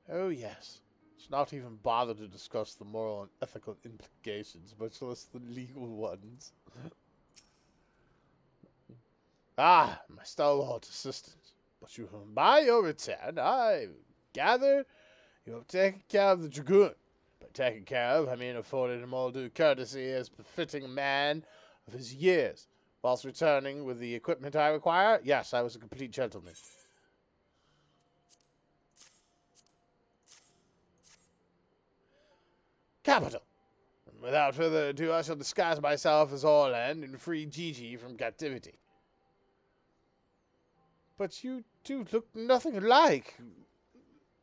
Oh, yes. Let's not even bother to discuss the moral and ethical implications, much less the legal ones. Ah, my stalwart assistant. But by your return, I gather you have taken care of the dragoon. By taken care of, I mean afforded him all due courtesy as befitting a man of his years, whilst returning with the equipment I require. Yes, I was a complete gentleman. Capital. Without further ado, I shall disguise myself as Orland and free Gigi from captivity. But you two look nothing alike.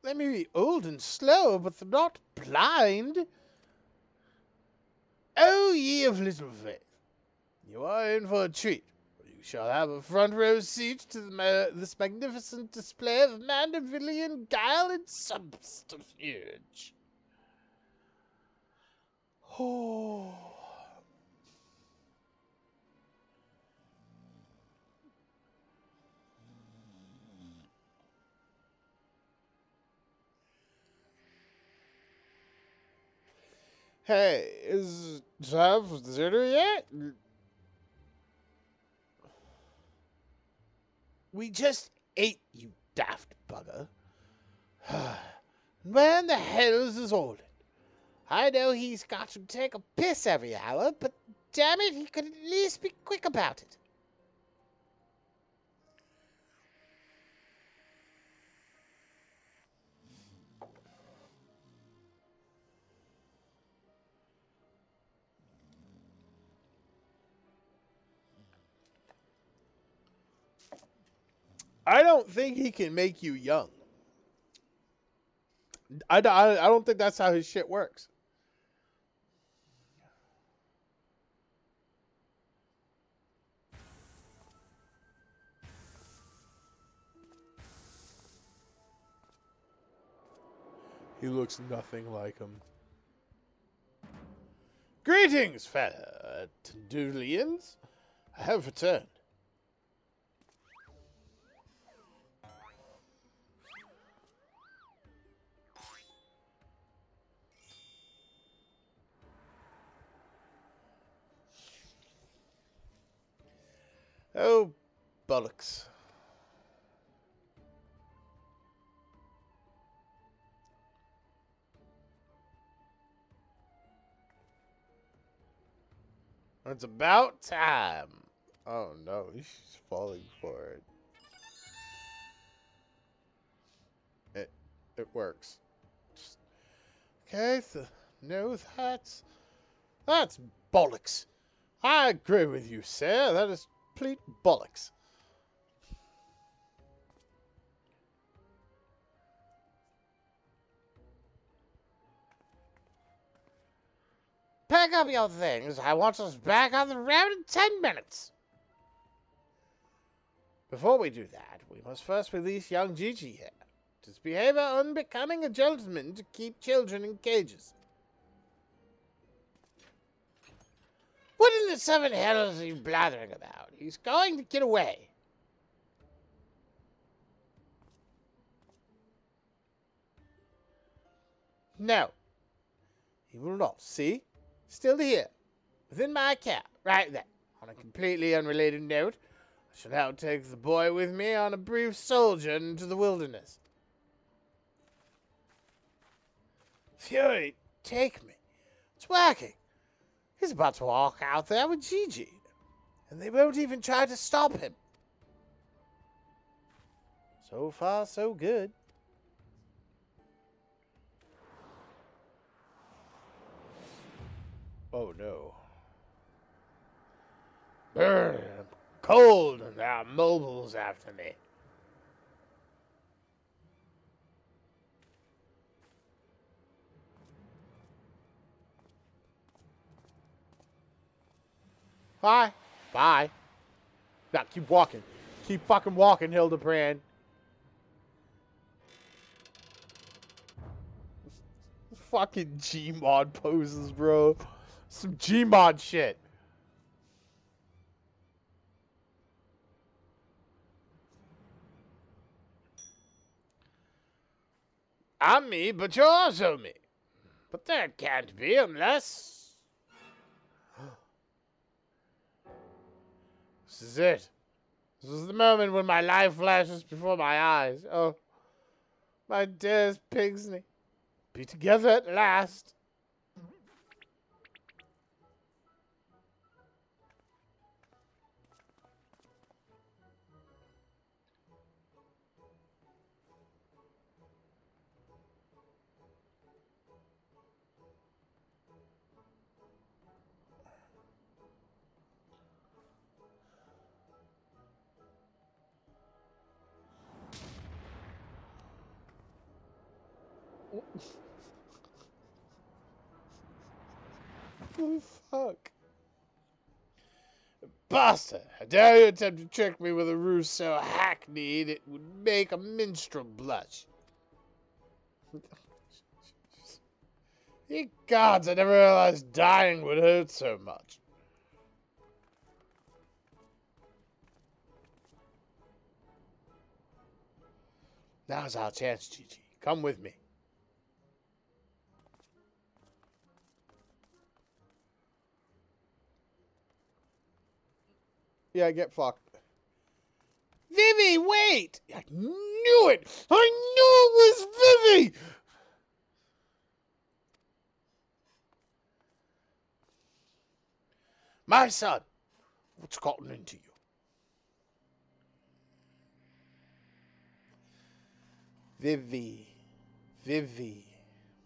They may be old and slow, but they're not blind. Oh, ye of little faith. You are in for a treat. You shall have a front row seat to this magnificent display of Mandervillian guile and subterfuge. Oh. Hey, is Trav Zitter yet? We just ate, you daft bugger. Where in the hell's is Orland? I know he's got to take a piss every hour, but damn it, he could at least be quick about it. I don't think he can make you young. I don't think that's how his shit works. He looks nothing like him. Greetings, fellow Tandulians. I have returned. Oh, bollocks. It's about time. Oh no, she's falling for it. It works. Okay, no, that's bollocks. I agree with you, sir. That is complete bollocks. Pack up your things. I want us back on the road in 10 minutes. Before we do that, we must first release young Gigi here. It is behavior unbecoming a gentleman to keep children in cages. What in the seven hells are you blathering about? He's going to get away. No. He will not. See? Still here. Within my cap. Right there. On a completely unrelated note, I shall now take the boy with me on a brief sojourn into the wilderness. Fury, take me. It's working. He's about to walk out there with Gigi. And they won't even try to stop him. So far, so good. Oh no. Brr, I'm cold and there are mobiles after me. Bye. Bye. Now keep walking. Keep fucking walking, Hildebrand. Fucking Gmod poses, bro. Some Gmod shit. I'm me, but you're also me. But there can't be unless... This is it. This is the moment when my life flashes before my eyes. Oh, my dearest Pigsney. Be together at last. Oh, fuck. Bastard! How dare you attempt to trick me with a ruse so hackneyed it would make a minstrel blush? Ye gods, I never realized dying would hurt so much. Now's our chance, Gigi. Come with me. Yeah, get fucked. Vivi, wait! I knew it! I knew it was Vivi! My son, what's gotten into you? Vivi. Vivi.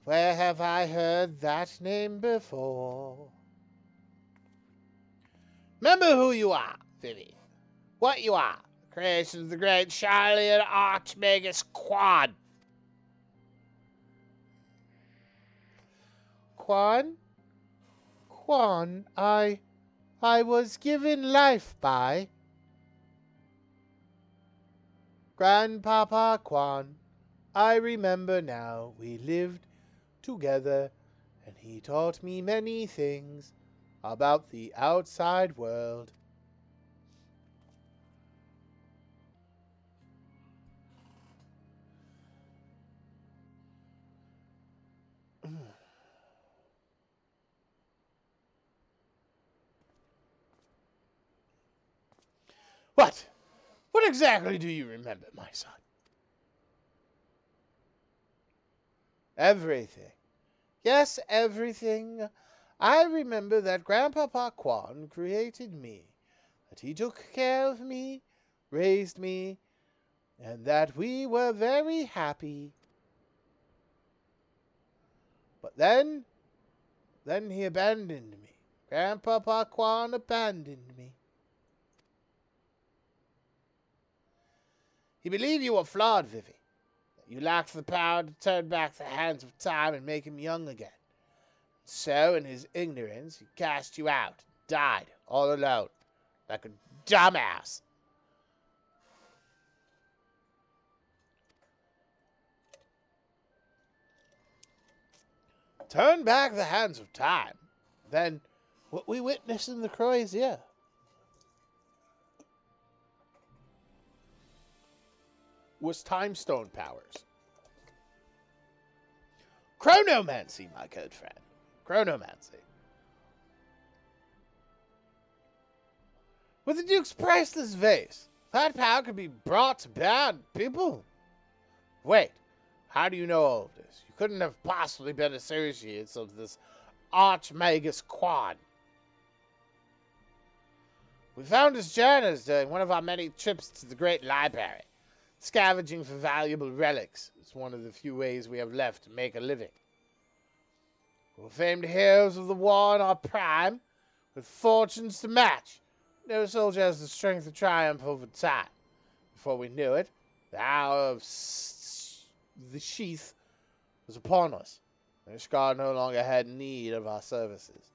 Where have I heard that name before? Remember who you are, Vivi. What you are. Creation of the great Charlian Archmagus Quan. Quan? Quan, I was given life by Grandpapa Quan. I remember now we lived together, and he taught me many things about the outside world. What? What exactly do you remember, my son? Everything. Yes, everything. I remember that Grandpapa Quan created me, that he took care of me, raised me, and that we were very happy. But then he abandoned me. Grandpapa Quan abandoned me. He believed you were flawed, Vivi. That you lacked the power to turn back the hands of time and make him young again. So, in his ignorance, he cast you out, died, all alone, like a dumbass. Turn back the hands of time. Then, what we witnessed in the Croatia was time stone powers. Chronomancy, my good friend. Chronomancy. With the Duke's priceless vase, that power could be brought to bear on people. Wait, how do you know all of this? You couldn't have possibly been associates of this Archmagus Quan. We found his journals during one of our many trips to the Great Library. Scavenging for valuable relics is one of the few ways we have left to make a living. We're famed heroes of the war in our prime, with fortunes to match. No soldier has the strength to triumph over time. Before we knew it, the hour of the sheath was upon us. Ishgard no longer had need of our services.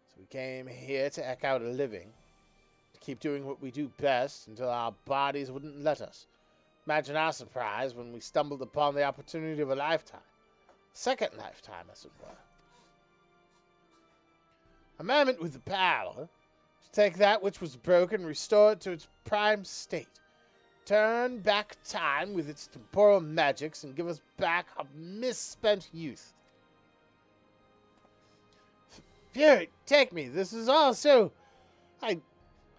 So we came here to eke out a living, to keep doing what we do best until our bodies wouldn't let us. Imagine our surprise when we stumbled upon the opportunity of a lifetime. Second lifetime, as it were. A moment with the power to take that which was broken, restore it to its prime state. Turn back time with its temporal magics and give us back our misspent youth. Fury, take me. This is all so...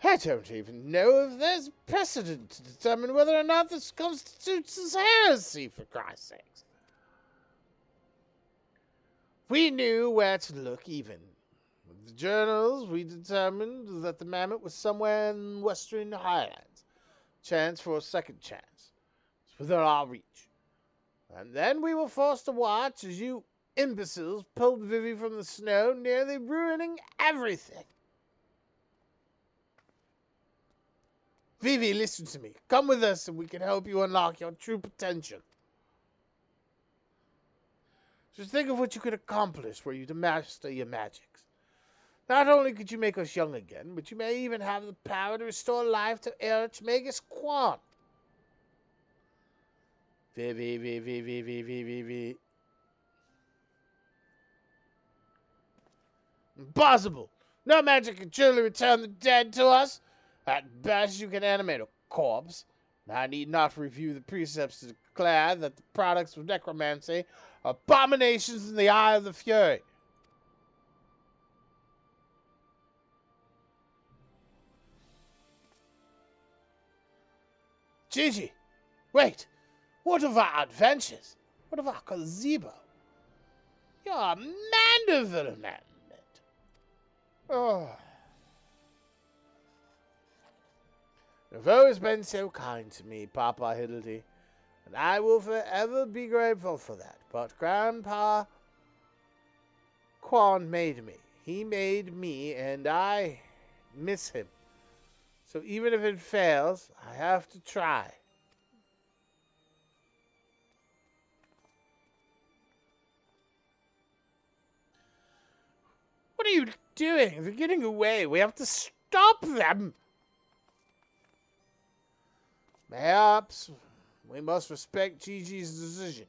I don't even know if there's precedent to determine whether or not this constitutes as heresy, for Christ's sakes. We knew where to look, even. With the journals, we determined that the mammoth was somewhere in western highlands. Chance for a second chance. It's within our reach. And then we were forced to watch as you imbeciles pulled Vivi from the snow, nearly ruining everything. Vivi, listen to me. Come with us and we can help you unlock your true potential. Just think of what you could accomplish were you to master your magics. Not only could you make us young again, but you may even have the power to restore life to Archmagus Quan. V. Impossible! No magic can truly return the dead to us. At best, you can animate a corpse. I need not review the precepts to declare that the products of necromancy are abominations in the eye of the Fury. Gigi, wait! What of our adventures? What of our gazebo? You're a Manderville man. Oh. You've always been so kind to me, Papa Hiddlety, and I will forever be grateful for that. But Grandpa Quan made me. He made me, and I miss him. So even if it fails, I have to try. What are you doing? They're getting away. We have to stop them. Perhaps we must respect Gigi's decision.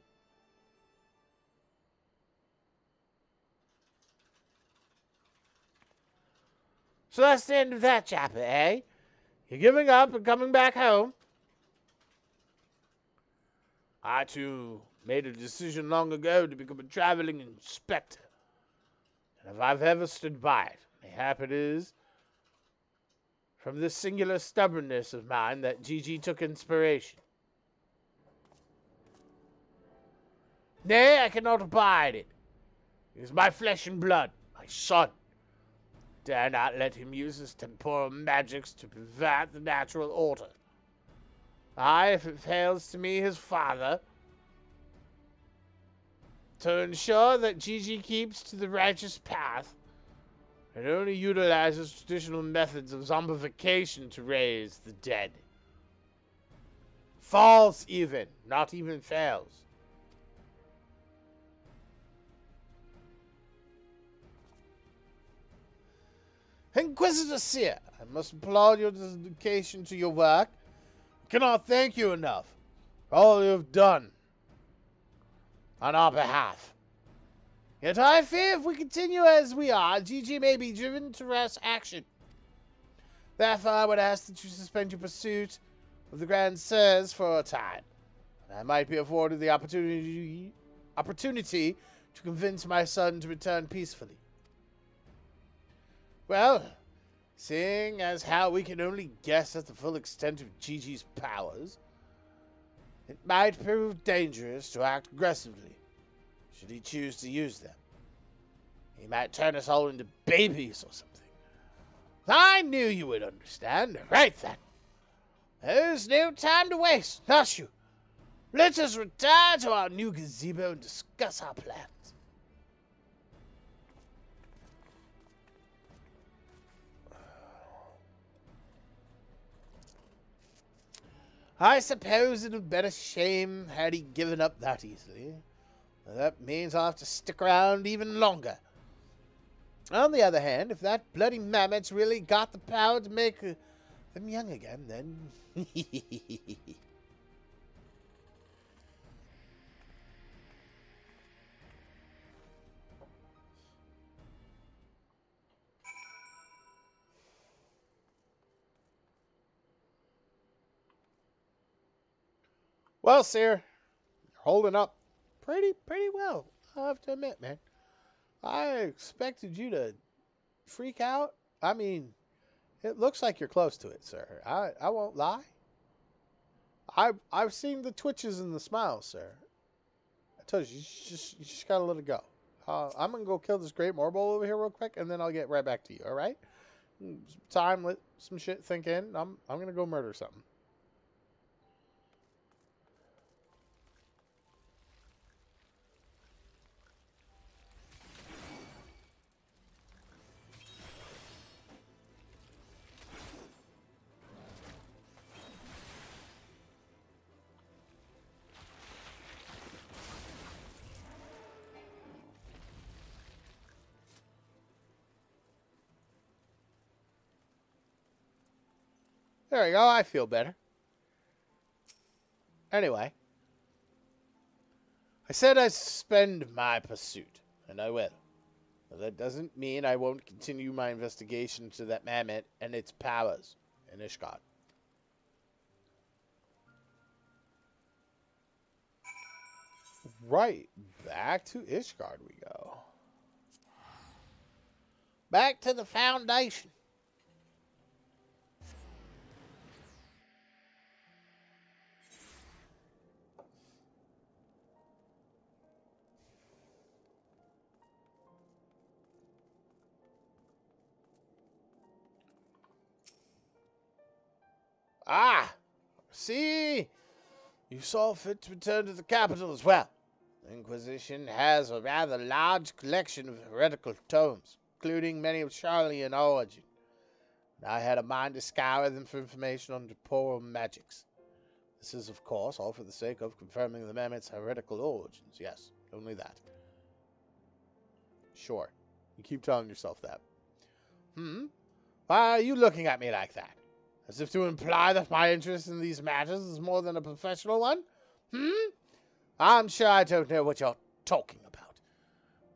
So that's the end of that chapter, eh? You're giving up and coming back home? I, too, made a decision long ago to become a traveling inspector. And if I've ever stood by it, mayhap it is from this singular stubbornness of mine that Gigi took inspiration. Nay, I cannot abide it. He is my flesh and blood, my son. Dare not let him use his temporal magics to pervert the natural order. I, if it fails to me, his father, to ensure that Gigi keeps to the righteous path and only utilizes traditional methods of zombification to raise the dead. Falls even, not even fails. Inquisitor Seer, I must applaud your dedication to your work. I cannot thank you enough for all you have done on our behalf. Yet I fear if we continue as we are, Gigi may be driven to rash action. Therefore, I would ask that you suspend your pursuit of the Grand Sirs for a time, and I might be afforded the opportunity to convince my son to return peacefully. Well, seeing as how we can only guess at the full extent of Gigi's powers, it might prove dangerous to act aggressively, should he choose to use them. He might turn us all into babies or something. I knew you would understand. Right then. There's no time to waste, not you. Let us retire to our new gazebo and discuss our plans. I suppose it would have been a shame had he given up that easily. That means I'll have to stick around even longer. On the other hand, if that bloody mammoth's really got the power to make them young again, then... Well, sir, you're holding up pretty well, I have to admit, man. I expected you to freak out. I mean, it looks like you're close to it, sir. I won't lie. I've seen the twitches and the smiles, sir. I told you, you just gotta let it go. I'm gonna go kill this great marble over here real quick, and then I'll get right back to you. All right? Time, let some shit sink in. I'm gonna go murder something. There we go, I feel better. Anyway, I said I suspend my pursuit, and I will. But that doesn't mean I won't continue my investigation into that mammoth and its powers in Ishgard. Right, back to Ishgard we go. Back to the Foundation. Ah, see, you saw fit to return to the capital as well. The Inquisition has a rather large collection of heretical tomes, including many of Charlian origin. And I had a mind to scour them for information on temporal magics. This is, of course, all for the sake of confirming the mammoth's heretical origins. Yes, only that. Sure, you keep telling yourself that. Why are you looking at me like that? As if to imply that my interest in these matters is more than a professional one? I'm sure I don't know what you're talking about.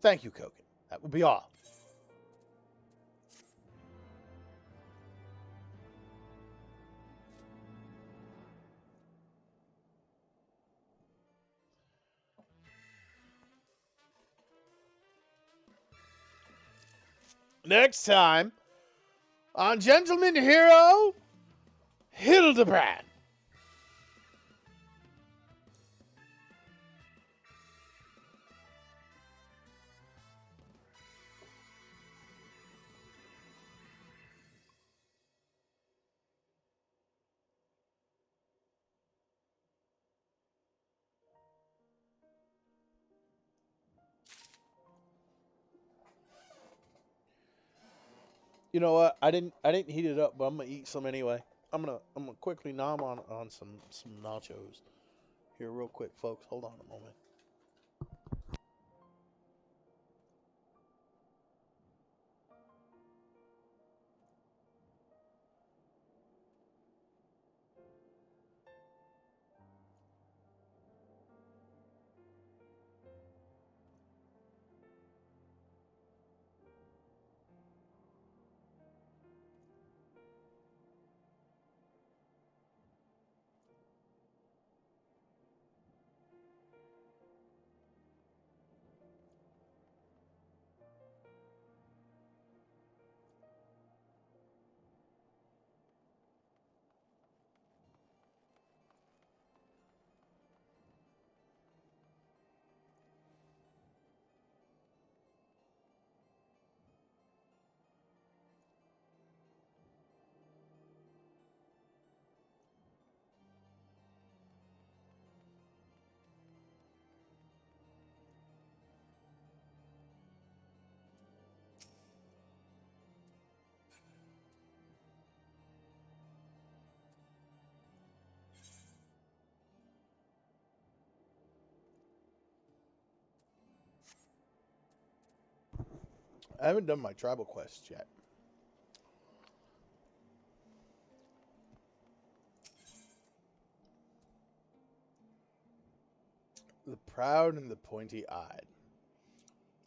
Thank you, Kogan. That will be all. Next time, on Gentleman Hero Hildebrand. You know what? I didn't heat it up, but I'm gonna eat some anyway. I'm gonna quickly nom on some nachos. Here real quick, folks. Hold on a moment. I haven't done my tribal quests yet. The proud and the pointy-eyed.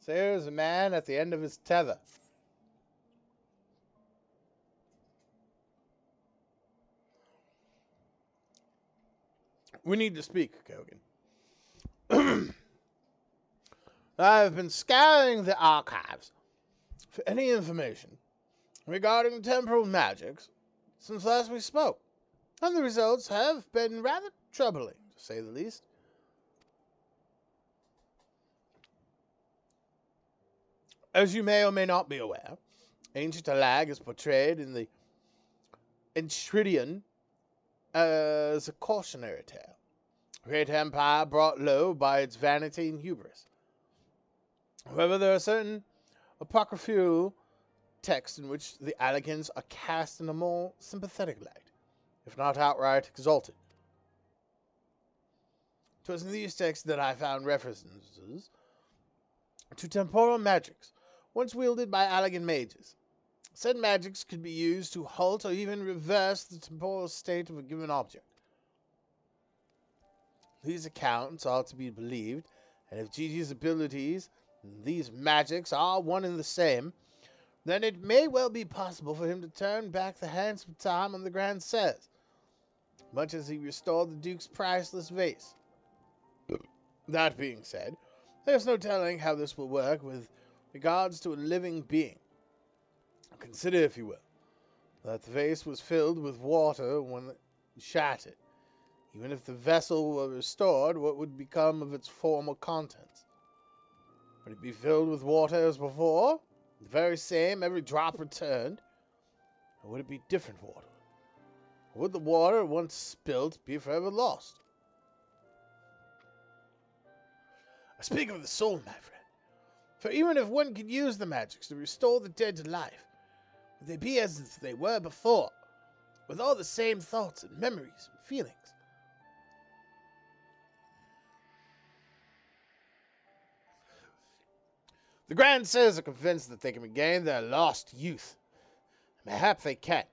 There's a man at the end of his tether. We need to speak, Kogan. I've been scouring the archives for any information regarding temporal magics since last we spoke, and the results have been rather troubling, to say the least. As you may or may not be aware, ancient Alag is portrayed in the Enchiridion as a cautionary tale. A great empire brought low by its vanity and hubris. However, there are certain apocryphal texts in which the Alagans are cast in a more sympathetic light, if not outright exalted. 'Twas in these texts that I found references to temporal magics, once wielded by Alagan mages, Said magics could be used to halt or even reverse the temporal state of a given object. These accounts are to be believed, and if Gigi's abilities and these magics are one and the same, then it may well be possible for him to turn back the hands of time on the Grand Says, much as he restored the Duke's priceless vase. That being said, there's no telling how this will work with regards to a living being. Consider, if you will, that the vase was filled with water when it shattered. Even if the vessel were restored, what would become of its former contents? Would it be filled with water as before, the very same, every drop returned? Or would it be different water? Or would the water, once spilt, be forever lost? I speak of the soul, my friend. For even if one could use the magics to restore the dead to life, would they be as if they were before, with all the same thoughts and memories and feelings? The Grand Sirs are convinced that they can regain their lost youth. Mayhap they can,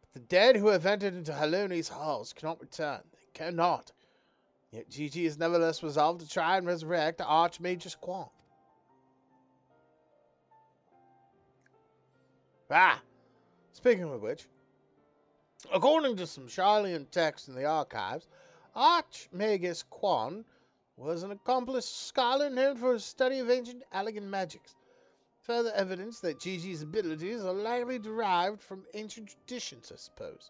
but the dead who have entered into Haloni's halls cannot return. They cannot. Yet Gigi is nevertheless resolved to try and resurrect Archmagus Quan. Speaking of which, according to some Charlian texts in the archives, Archmagus Quan was an accomplished scholar known for his study of ancient elegant magics. Further evidence that Gigi's abilities are likely derived from ancient traditions, I suppose.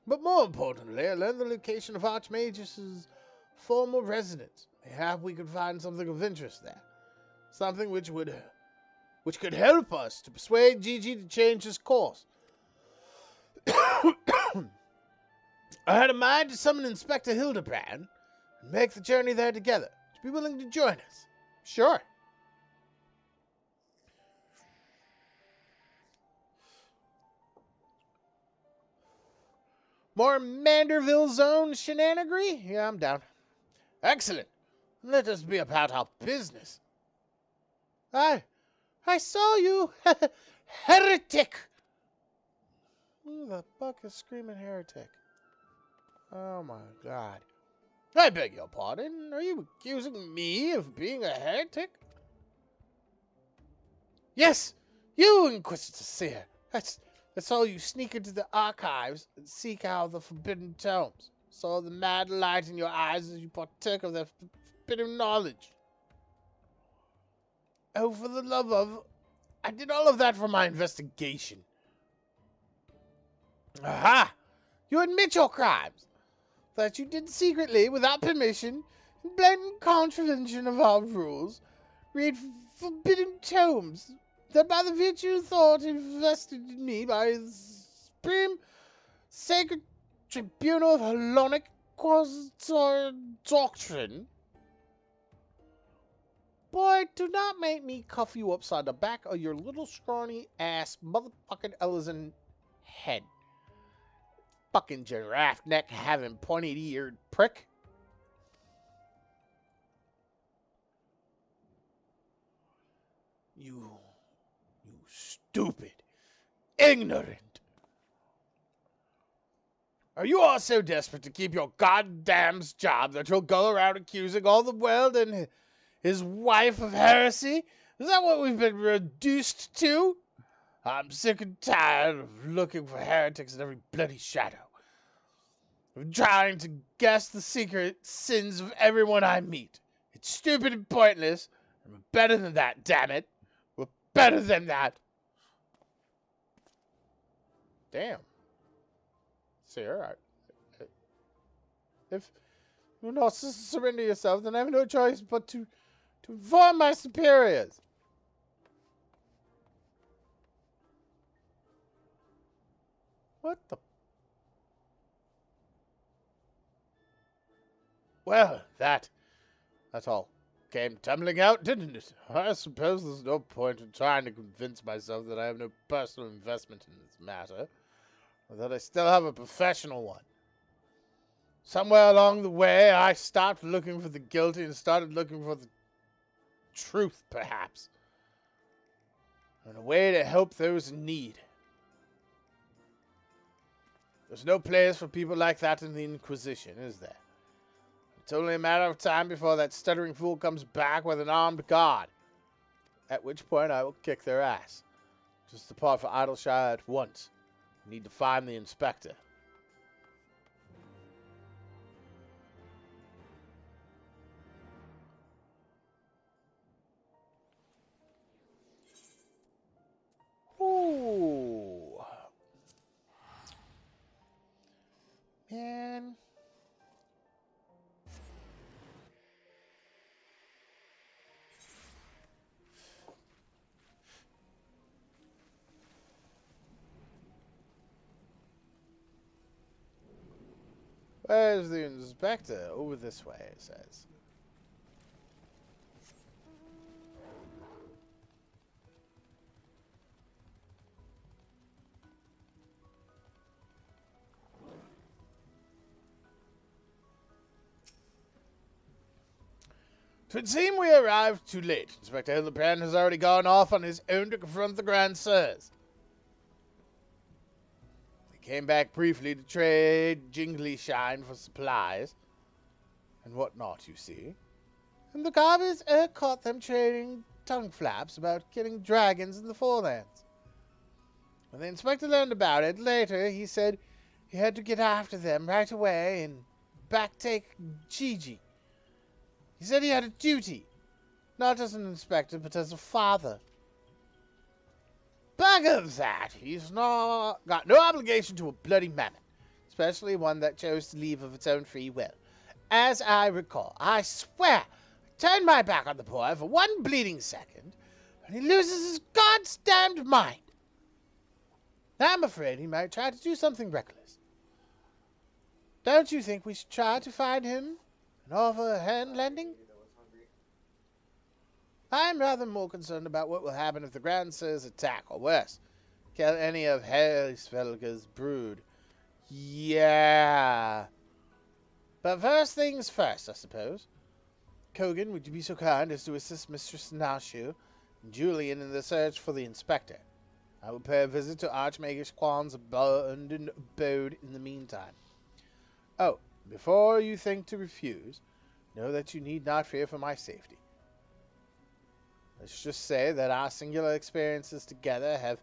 But more importantly, I learned the location of Archmagus's former residence. Mayhap we could find something of interest there. Something which could help us to persuade Gigi to change his course. I had a mind to summon Inspector Hildebrand and make the journey there together. Would you be willing to join us? Sure. More Manderville zone shenanigans? Yeah, I'm down. Excellent. Let us be about our business. I saw you, heretic. Who the fuck is screaming heretic? Oh my god. I beg your pardon. Are you accusing me of being a heretic? Yes, you, Inquisitor Seer. That's all you sneak into the archives and seek out the forbidden tomes. Saw the mad light in your eyes as you partook of their forbidden knowledge. Oh, for the love of... I did all of that for my investigation. Aha! You admit your crimes. That you did secretly, without permission, in blatant contravention of our rules, read forbidden tomes that by the virtue of thought invested in me by the supreme sacred tribunal of Hellenic Quasitor doctrine. Boy, do not make me cuff you upside the back of your little scrawny ass motherfucking Ellison head. Fucking giraffe neck having pointy-eared prick. You stupid, ignorant. Are you all so desperate to keep your goddamn job that you'll go around accusing all the world and his wife of heresy? Is that what we've been reduced to? I'm sick and tired of looking for heretics in every bloody shadow. I'm trying to guess the secret sins of everyone I meet. It's stupid and pointless. And we're better than that, damn it. We're better than that. Damn. Sir, if you're not to surrender yourself, then I have no choice but to inform my superiors. What the... Well, that all came tumbling out, didn't it? I suppose there's no point in trying to convince myself that I have no personal investment in this matter, or that I still have a professional one. Somewhere along the way, I stopped looking for the guilty and started looking for the truth, perhaps. and a way to help those in need. There's no place for people like that in the Inquisition, is there? It's only a matter of time before that stuttering fool comes back with an armed guard. At which point I will kick their ass. Just depart for Idleshire at once. I need to find the inspector. Ooh. Man. Where's the inspector? Over this way, it says. It would seem we arrived too late. Inspector Hildebrand has already gone off on his own to confront the Grand Sirs. They came back briefly to trade jingly shine for supplies and whatnot, you see. And the Garvers caught them trading tongue flaps about killing dragons in the Forelands. When the inspector learned about it later, he said he had to get after them right away and backtake Gigi. He said he had a duty, not as an inspector, but as a father. Bugger that! He's got no obligation to a bloody mammoth, especially one that chose to leave of its own free will. As I recall, I swear, I turned my back on the boy for one bleeding second, and he loses his goddamned mind. I'm afraid he might try to do something reckless. Don't you think we should try to find him and offer a hand lending? I'm rather more concerned about what will happen if the Grand Sirs attack, or worse, kill any of Heavensward's brood. Yeah. But first things first, I suppose. Kogan, would you be so kind as to assist Mistress Nashu and Julian in the search for the inspector? I will pay a visit to Archmage Quan's abandoned abode in the meantime. Oh, before you think to refuse, know that you need not fear for my safety. Let's just say that our singular experiences together have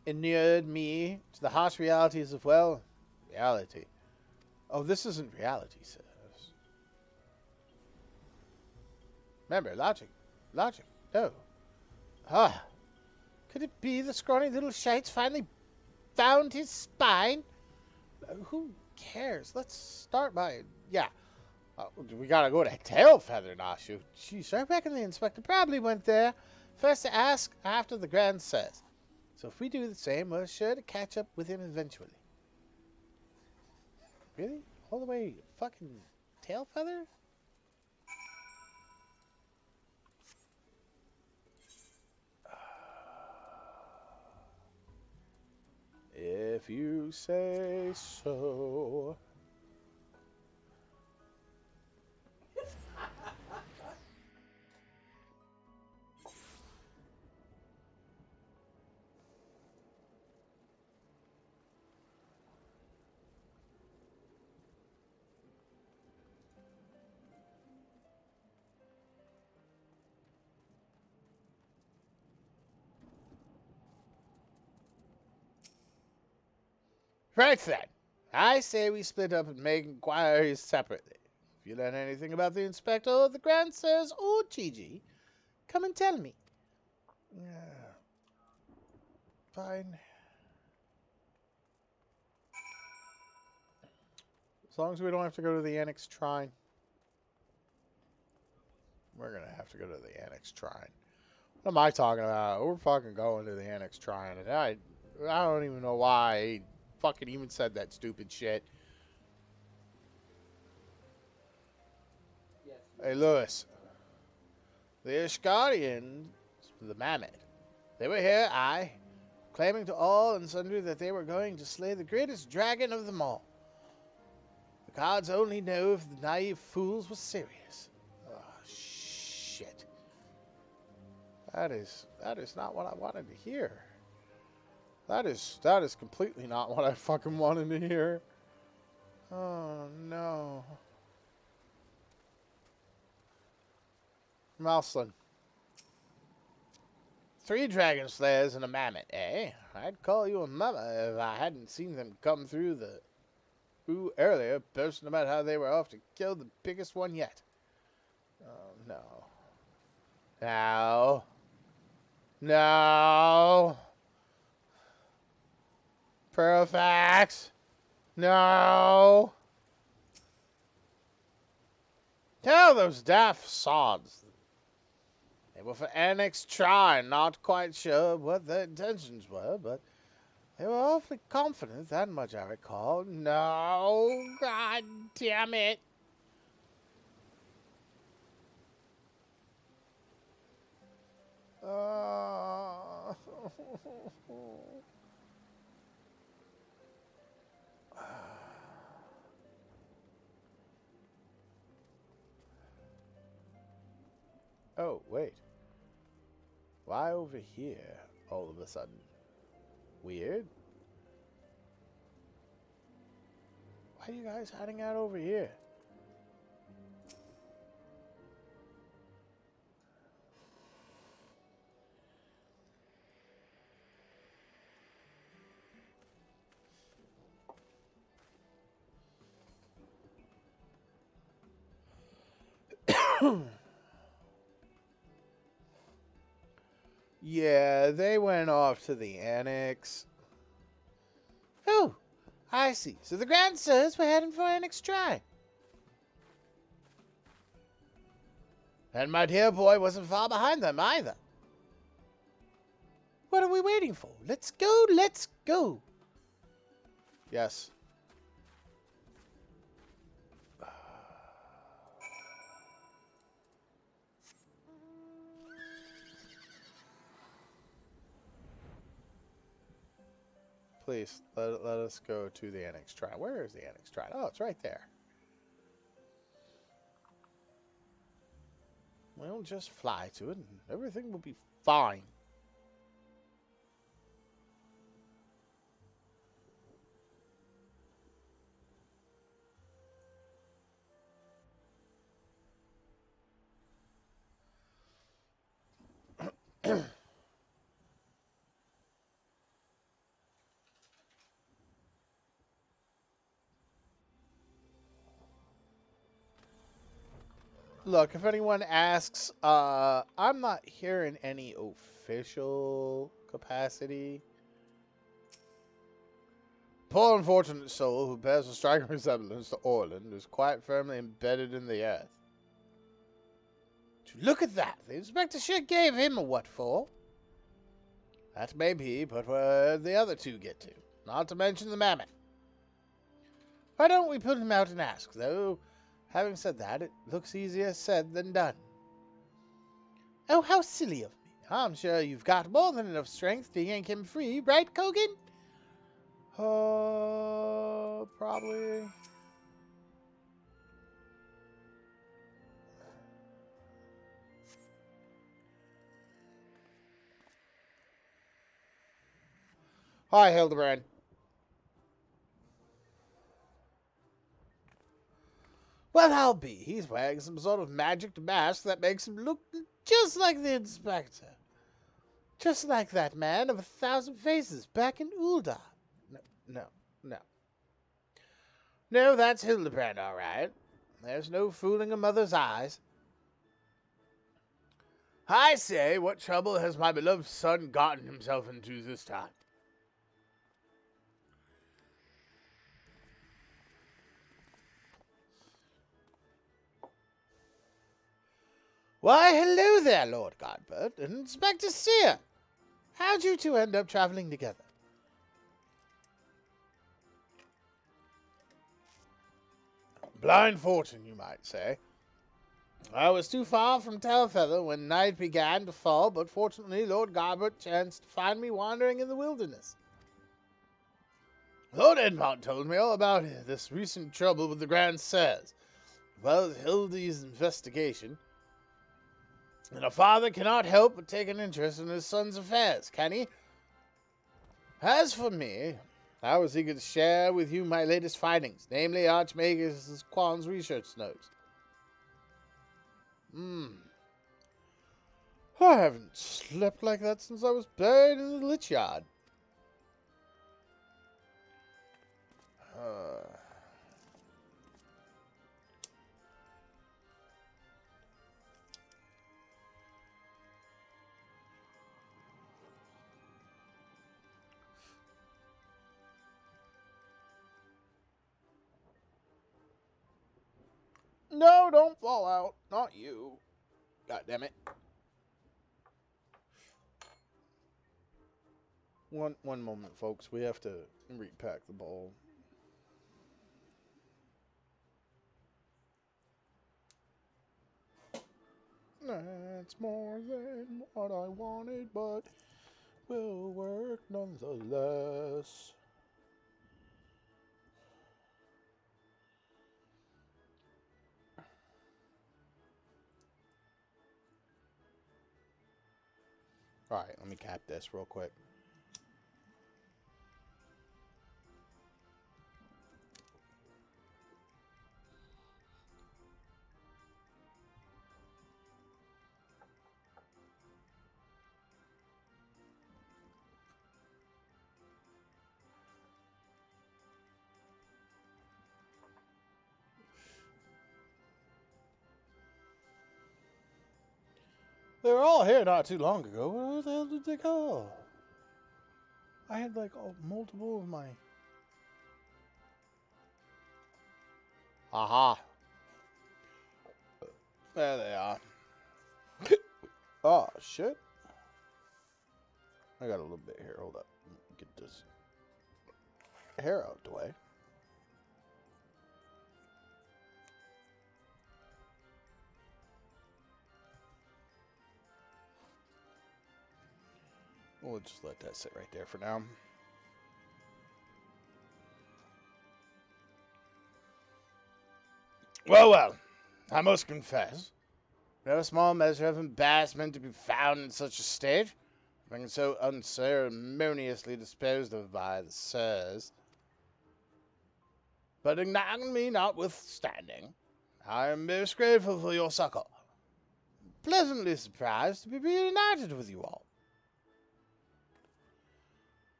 inured me to the harsh realities of, well, reality. Oh, this isn't reality, sirs. Remember, logic. Logic. No. Ah. Could it be the scrawny little shite's finally found his spine? Who cares? Let's start by... Yeah. We gotta go to Tailfeather, Nashu. Jeez, I reckon the inspector probably went there first to ask after the Grand Sirs. So if we do the same, we're sure to catch up with him eventually. Really? All the way fucking Tailfeather? If you say so. Right then. I say we split up and make inquiries separately. If you learn anything about the inspector or the Grand Sirs or Gigi, come and tell me. Yeah. Fine. As long as we don't have to go to the Annex Shrine. We're going to have to go to the Annex Shrine. What am I talking about? We're fucking going to the Annex Shrine. And I don't even know why I fucking even said that stupid shit. Yes. Hey, Lewis. The Ishgarians, the Mammoth, they were here, claiming to all and sundry that they were going to slay the greatest dragon of them all. The gods only know if the naive fools were serious. Oh, shit. That is not what I wanted to hear. That is completely not what I fucking wanted to hear. Oh no. Mouseling. 3 dragon slayers and a mammoth, eh? I'd call you a mama if I hadn't seen them come through the earlier, boasting about how they were off to kill the biggest one yet. Oh no. No. No. Pearlfax. No. Tell those daft sods. They were for Annex Try, not quite sure what their intentions were, but they were awfully confident, that much I recall. No, god damn it. Oh, wait. Why over here, all of a sudden? Weird. Why are you guys hiding out over here? Yeah, they went off to the annex. Oh, I see. So the Grand Sirs were heading for Annex Try. And my dear boy wasn't far behind them either. What are we waiting for? Let's go, let's go. Yes. Please, let us go to the Annex Try. Where is the Annex Try? Oh, it's right there. We'll just fly to it and everything will be fine. Look, if anyone asks, I'm not here in any official capacity. Poor unfortunate soul who bears a striking resemblance to Orland is quite firmly embedded in the earth. Look at that! The inspector sure gave him a what for. That may be, but where'd the other 2 get to? Not to mention the mammoth. Why don't we put him out and ask, though? Having said that, it looks easier said than done. Oh, how silly of me. I'm sure you've got more than enough strength to yank him free, right, Kogan? Probably. Hi, Hildebrand. Well, I'll be. He's wearing some sort of magic mask that makes him look just like the inspector. Just like that man of 1,000 faces back in Ul'dah. No. No, that's Hildebrand, all right. There's no fooling a mother's eyes. I say, what trouble has my beloved son gotten himself into this time? Why, hello there, Lord Godbert and Inspector Seer. How'd you 2 end up traveling together? Blind fortune, you might say. I was too far from Telfeather when night began to fall, but fortunately Lord Godbert chanced to find me wandering in the wilderness. Lord Edmont told me all about this recent trouble with the Grand Sirs, as well as Hildy's investigation. And a father cannot help but take an interest in his son's affairs, can he? As for me, I was eager to share with you my latest findings, namely Archmagus Quan's research notes. I haven't slept like that since I was buried in the Lich Yard. No, don't fall out. Not you. God damn it. One moment, folks. We have to repack the bowl. That's more than what I wanted, but will work nonetheless. Alright, let me cap this real quick. They were all here not too long ago. Where the hell did they go? I had like multiple of my... Aha. There they are. Oh, shit. I got a little bit here. Hold up. Get this hair out the way. We'll just let that sit right there for now. Well, I must confess, no small measure of embarrassment to be found in such a state, being so unceremoniously disposed of by the sirs. But ignoring me notwithstanding, I am most grateful for your succor. Pleasantly surprised to be reunited with you all.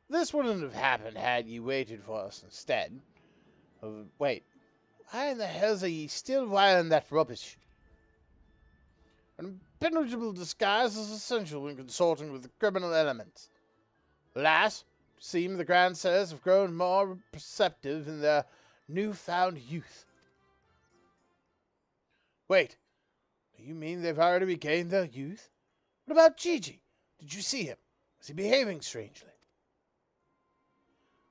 This wouldn't have happened had ye waited for us instead. Wait, why in the hells are ye still wiring that rubbish? An impenetrable disguise is essential when consorting with the criminal elements. Alas, it seems the Grand Sirs have grown more perceptive in their newfound youth. Wait, do you mean they've already regained their youth? What about Gigi? Did you see him? Was he behaving strangely?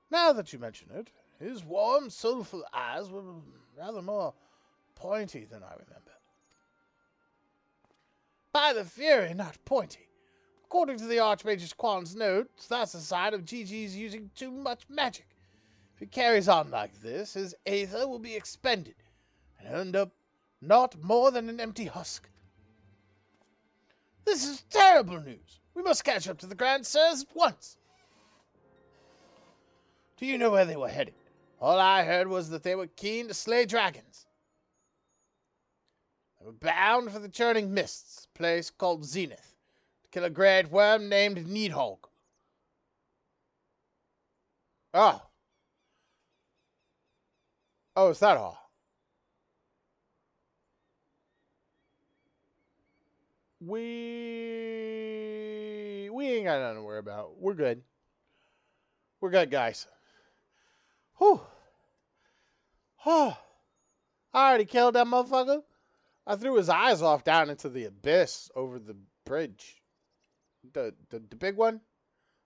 Now that you mention it, his warm, soulful eyes were rather more pointy than I remember. By the Fury, not pointy. According to the Archmagus Quan's notes, that's a sign of Gigi's using too much magic. If he carries on like this, his aether will be expended, and end up not more than an empty husk. This is terrible news. We must catch up to the Grand Sirs at once. Do you know where they were headed? All I heard was that they were keen to slay dragons. They were bound for the Churning Mists, a place called Zenith, to kill a great worm named Needhog. Oh. Oh, is that all? We ain't got nothing to worry about. We're good. We're good, guys. Whew. Oh. I already killed that motherfucker. I threw his eyes off down into the abyss over the bridge. The big one?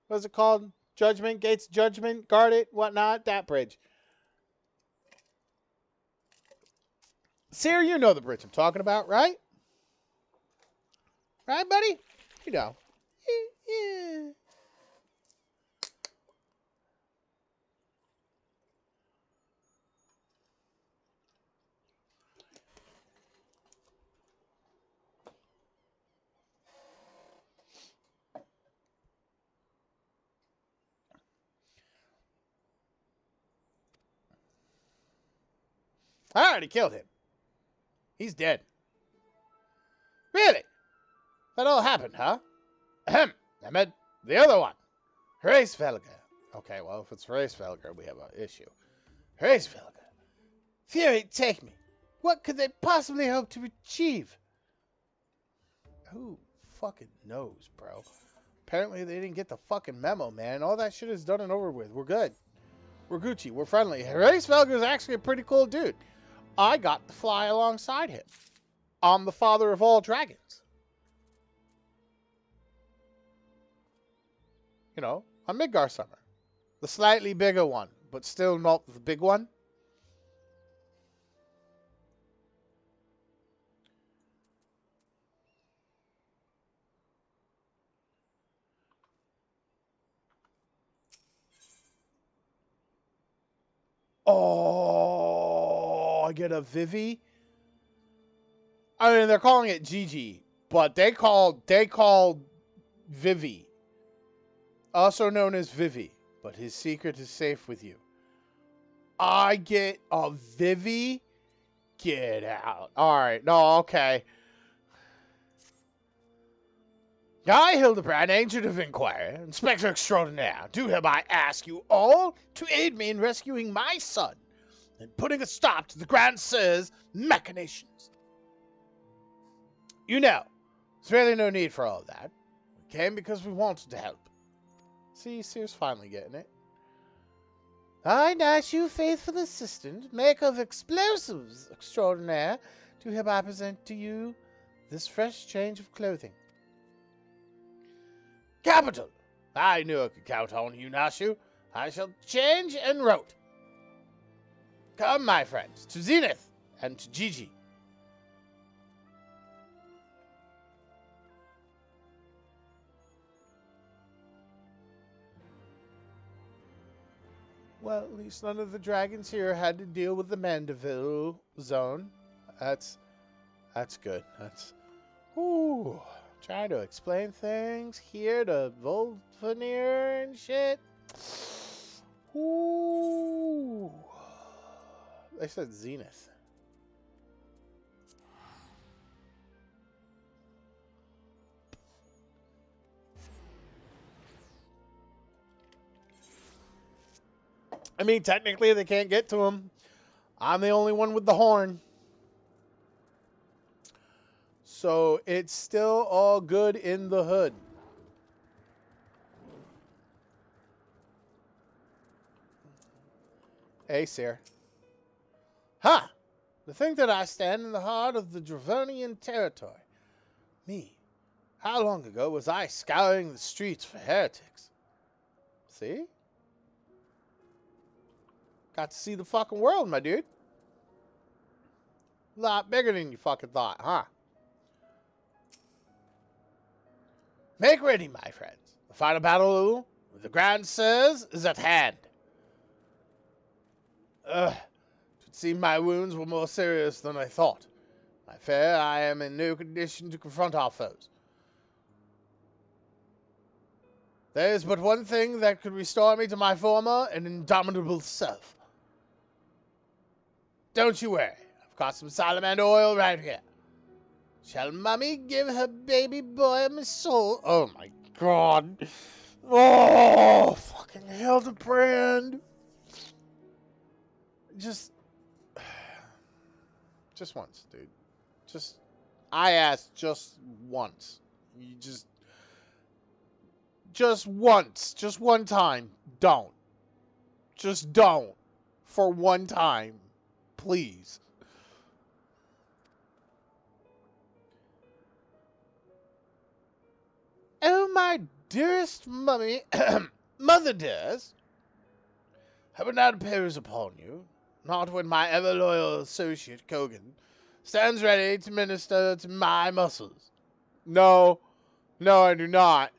What's it called? Judgment? Gates of Judgment? Guard it? Whatnot? That bridge. Sir, you know the bridge I'm talking about, right? Right, buddy? You know. Yeah. I already killed him. He's dead. Really? That all happened, huh? Ahem. I meant the other one. Heavensward. Okay, well, if it's Heavensward, we have an issue. Heavensward. Fury, take me. What could they possibly hope to achieve? Who fucking knows, bro? Apparently they didn't get the fucking memo, man. All that shit is done and over with. We're good. We're Gucci. We're friendly. Heavensward is actually a pretty cool dude. I got to fly alongside him. I'm the father of all dragons. You know, I'm Midgar Summer. The slightly bigger one, but still not the big one. Oh, I get a Vivi. I mean, they're calling it Gigi, but they call Vivi, also known as Vivi, but his secret is safe with you. I get a Vivi? Get out. Alright, no, okay. I, Hildebrand, Agent of Inquiry, Inspector Extraordinaire, do hereby ask you all to aid me in rescuing my son and putting a stop to the Grand Sir's machinations. You know, there's really no need for all that. We came because we wanted to help. See, Sir's finally getting it. I, Nash, you faithful assistant, maker of explosives extraordinaire, do hereby present to you this fresh change of clothing. Capital! I knew I could count on you, Nashu. I shall change en route. Come, my friends, to Zenith and to Gigi. Well, at least none of the dragons here had to deal with the Manderville zone. That's good. Ooh. Trying to explain things here to Volvanir and shit. Ooh. They said Zenith. I mean, technically they can't get to him. I'm the only one with the horn. So it's still all good in the hood. Hey, sir. Ha! To think that I stand in the heart of the Dravonian territory. Me. How long ago was I scouring the streets for heretics? See? Got to see the fucking world, my dude. A lot bigger than you fucking thought, huh? Make ready, my friends. The final battle with the Grand Sirs is at hand. It would seem my wounds were more serious than I thought. I fear I am in no condition to confront our foes. There is but one thing that could restore me to my former and indomitable self. Don't you worry. I've got some salamander oil right here. Shall Mummy give her baby boy a soul? Oh my god. Oh, fucking Hildebrand. Just once, dude. I asked just once. You just once. Just one time. Don't. Just don't. For one time. Please. Oh, my dearest mummy, mother dearest, heaven not appears upon you, not when my ever-loyal associate, Kogan, stands ready to minister to my muscles. No, I do not.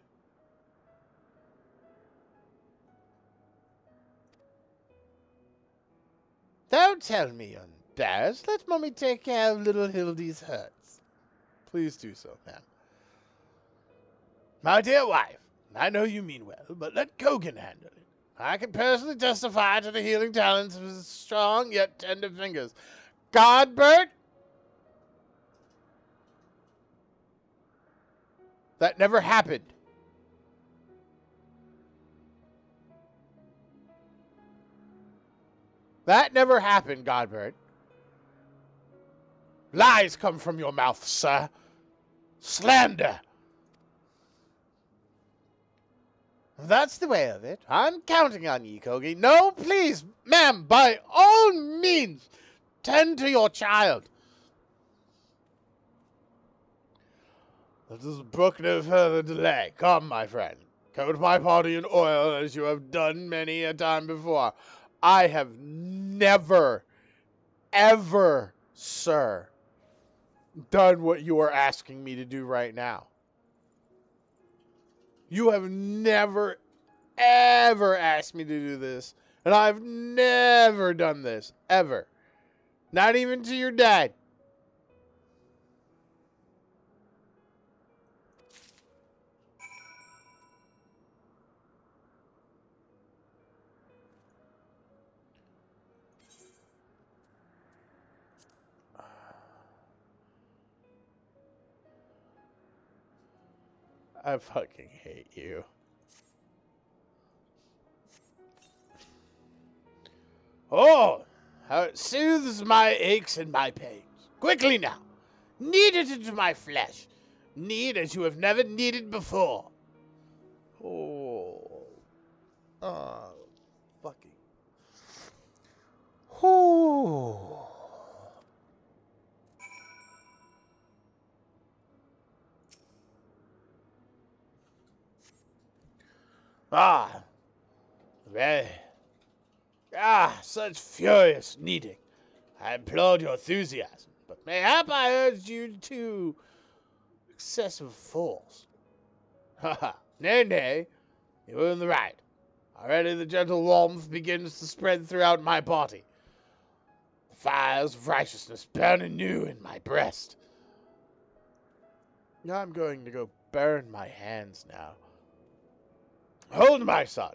Don't tell me you're embarrassed. Let Mummy take care of little Hildy's hurts. Please do so, ma'am. My dear wife, I know you mean well, but let Kogan handle it. I can personally testify to the healing talents of his strong yet tender fingers. Godbert? That never happened. That never happened, Godbert. Lies come from your mouth, sir. Slander. That's the way of it. I'm counting on ye, Kogi. No, please, ma'am, by all means, tend to your child. Let us brook no further delay. Come, my friend. Coat my body in oil as you have done many a time before. I have never, ever, sir, done what you are asking me to do right now. You have never, ever asked me to do this, and I've never done this, ever. Not even to your dad. I fucking hate you. Oh, how it soothes my aches and my pains. Quickly now. Knead it into my flesh. Knead as you have never kneaded before. Oh. Fucking. Oh. Ah. Very. Such furious kneading. I applaud your enthusiasm, but mayhap I urged you to excessive force. Ha ha. Nay, nay. You were in the right. Already the gentle warmth begins to spread throughout my body. The fires of righteousness burn anew in my breast. I'm going to go burn my hands now. Hold, my son.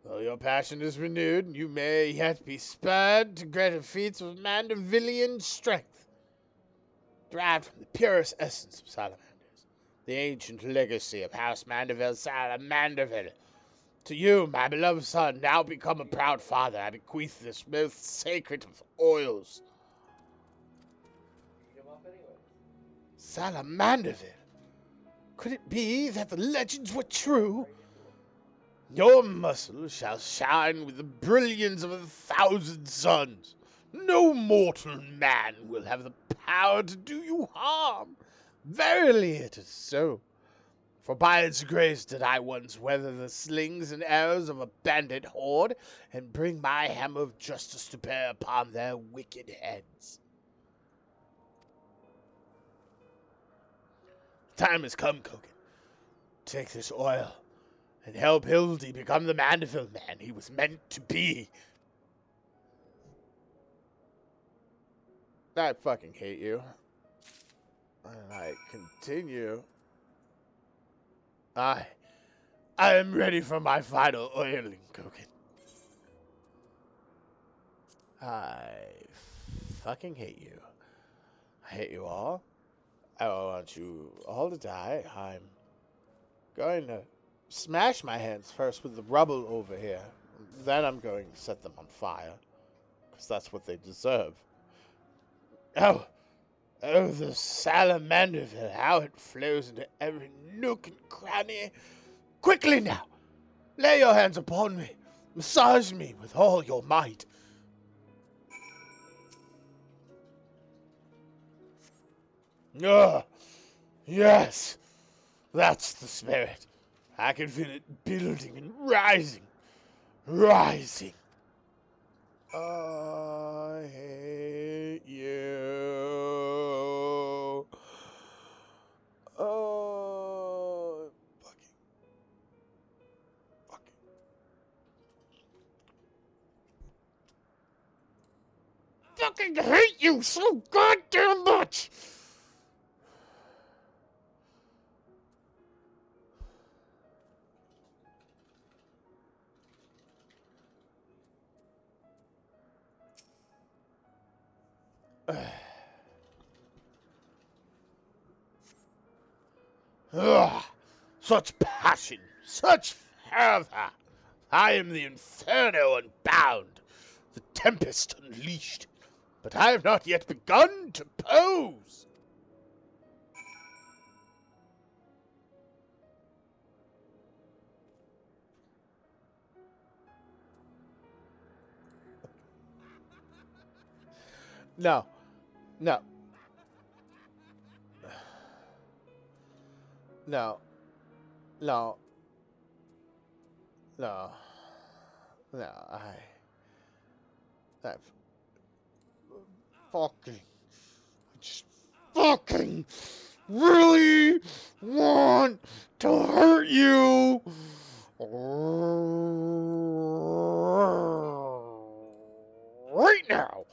Though your passion is renewed, you may yet be spurred to greater feats of Mandervillian strength, derived from the purest essence of salamanders, the ancient legacy of House Manderville, Manderville. To you, my beloved son, now become a proud father, I bequeath this most sacred of oils. Salamanderville? Could it be that the legends were true? Your muscle shall shine with the brilliance of 1,000 suns. No mortal man will have the power to do you harm. Verily it is so. For by its grace did I once weather the slings and arrows of a bandit horde, and bring my hammer of justice to bear upon their wicked heads. The time has come, Kogan. Take this oil, and help Hildy become the Manderville man he was meant to be. I fucking hate you. And I continue. I am ready for my final oiling, Kogan. I fucking hate you. I hate you all. I want you all to die. I'm going to smash my hands first with the rubble over here. Then I'm going to set them on fire. Because that's what they deserve. Oh, the Salamanderville, how it flows into every nook and cranny. Quickly now, lay your hands upon me. Massage me with all your might. Yes, that's the spirit. I can feel it building and rising. Rising. I hate you. Oh, fucking hate you so goddamn much. Ugh, such passion, such fervor. I am the inferno unbound, the tempest unleashed, but I have not yet begun to pose. No, no, no, no, no, no, I fucking, just fucking really want to hurt you right now.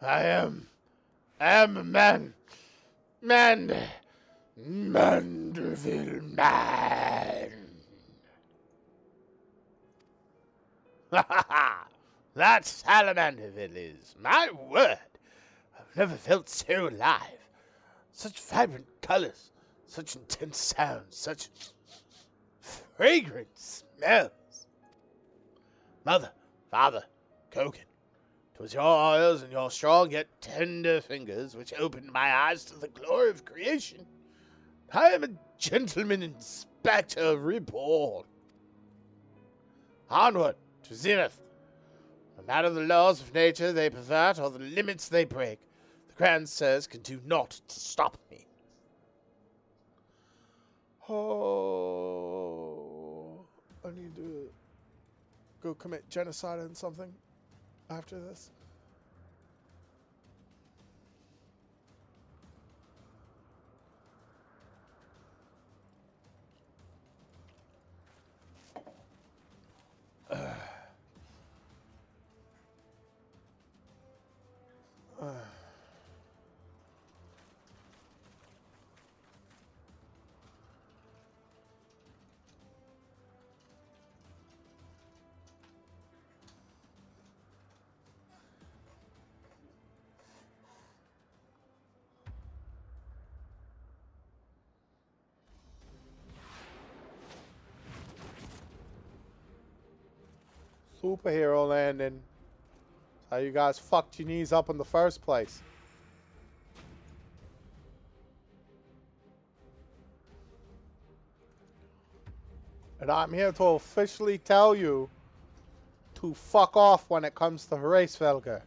I am a man. Manderville man. Ha ha ha! That's how Manderville is. My word! I've never felt so alive. Such vibrant colors, such intense sounds, such fragrant smells. Mother, father, Koken, 'twas your oils and your strong yet tender fingers which opened my eyes to the glory of creation. I am a gentleman inspector reborn. Onward to Zenith. No matter the laws of nature they pervert or the limits they break, the Grand Sirs can do naught to stop me. Oh, I need to go commit genocide and something after this. Superhero landing. How you guys fucked your knees up in the first place. And I'm here to officially tell you to fuck off when it comes to Heavensward.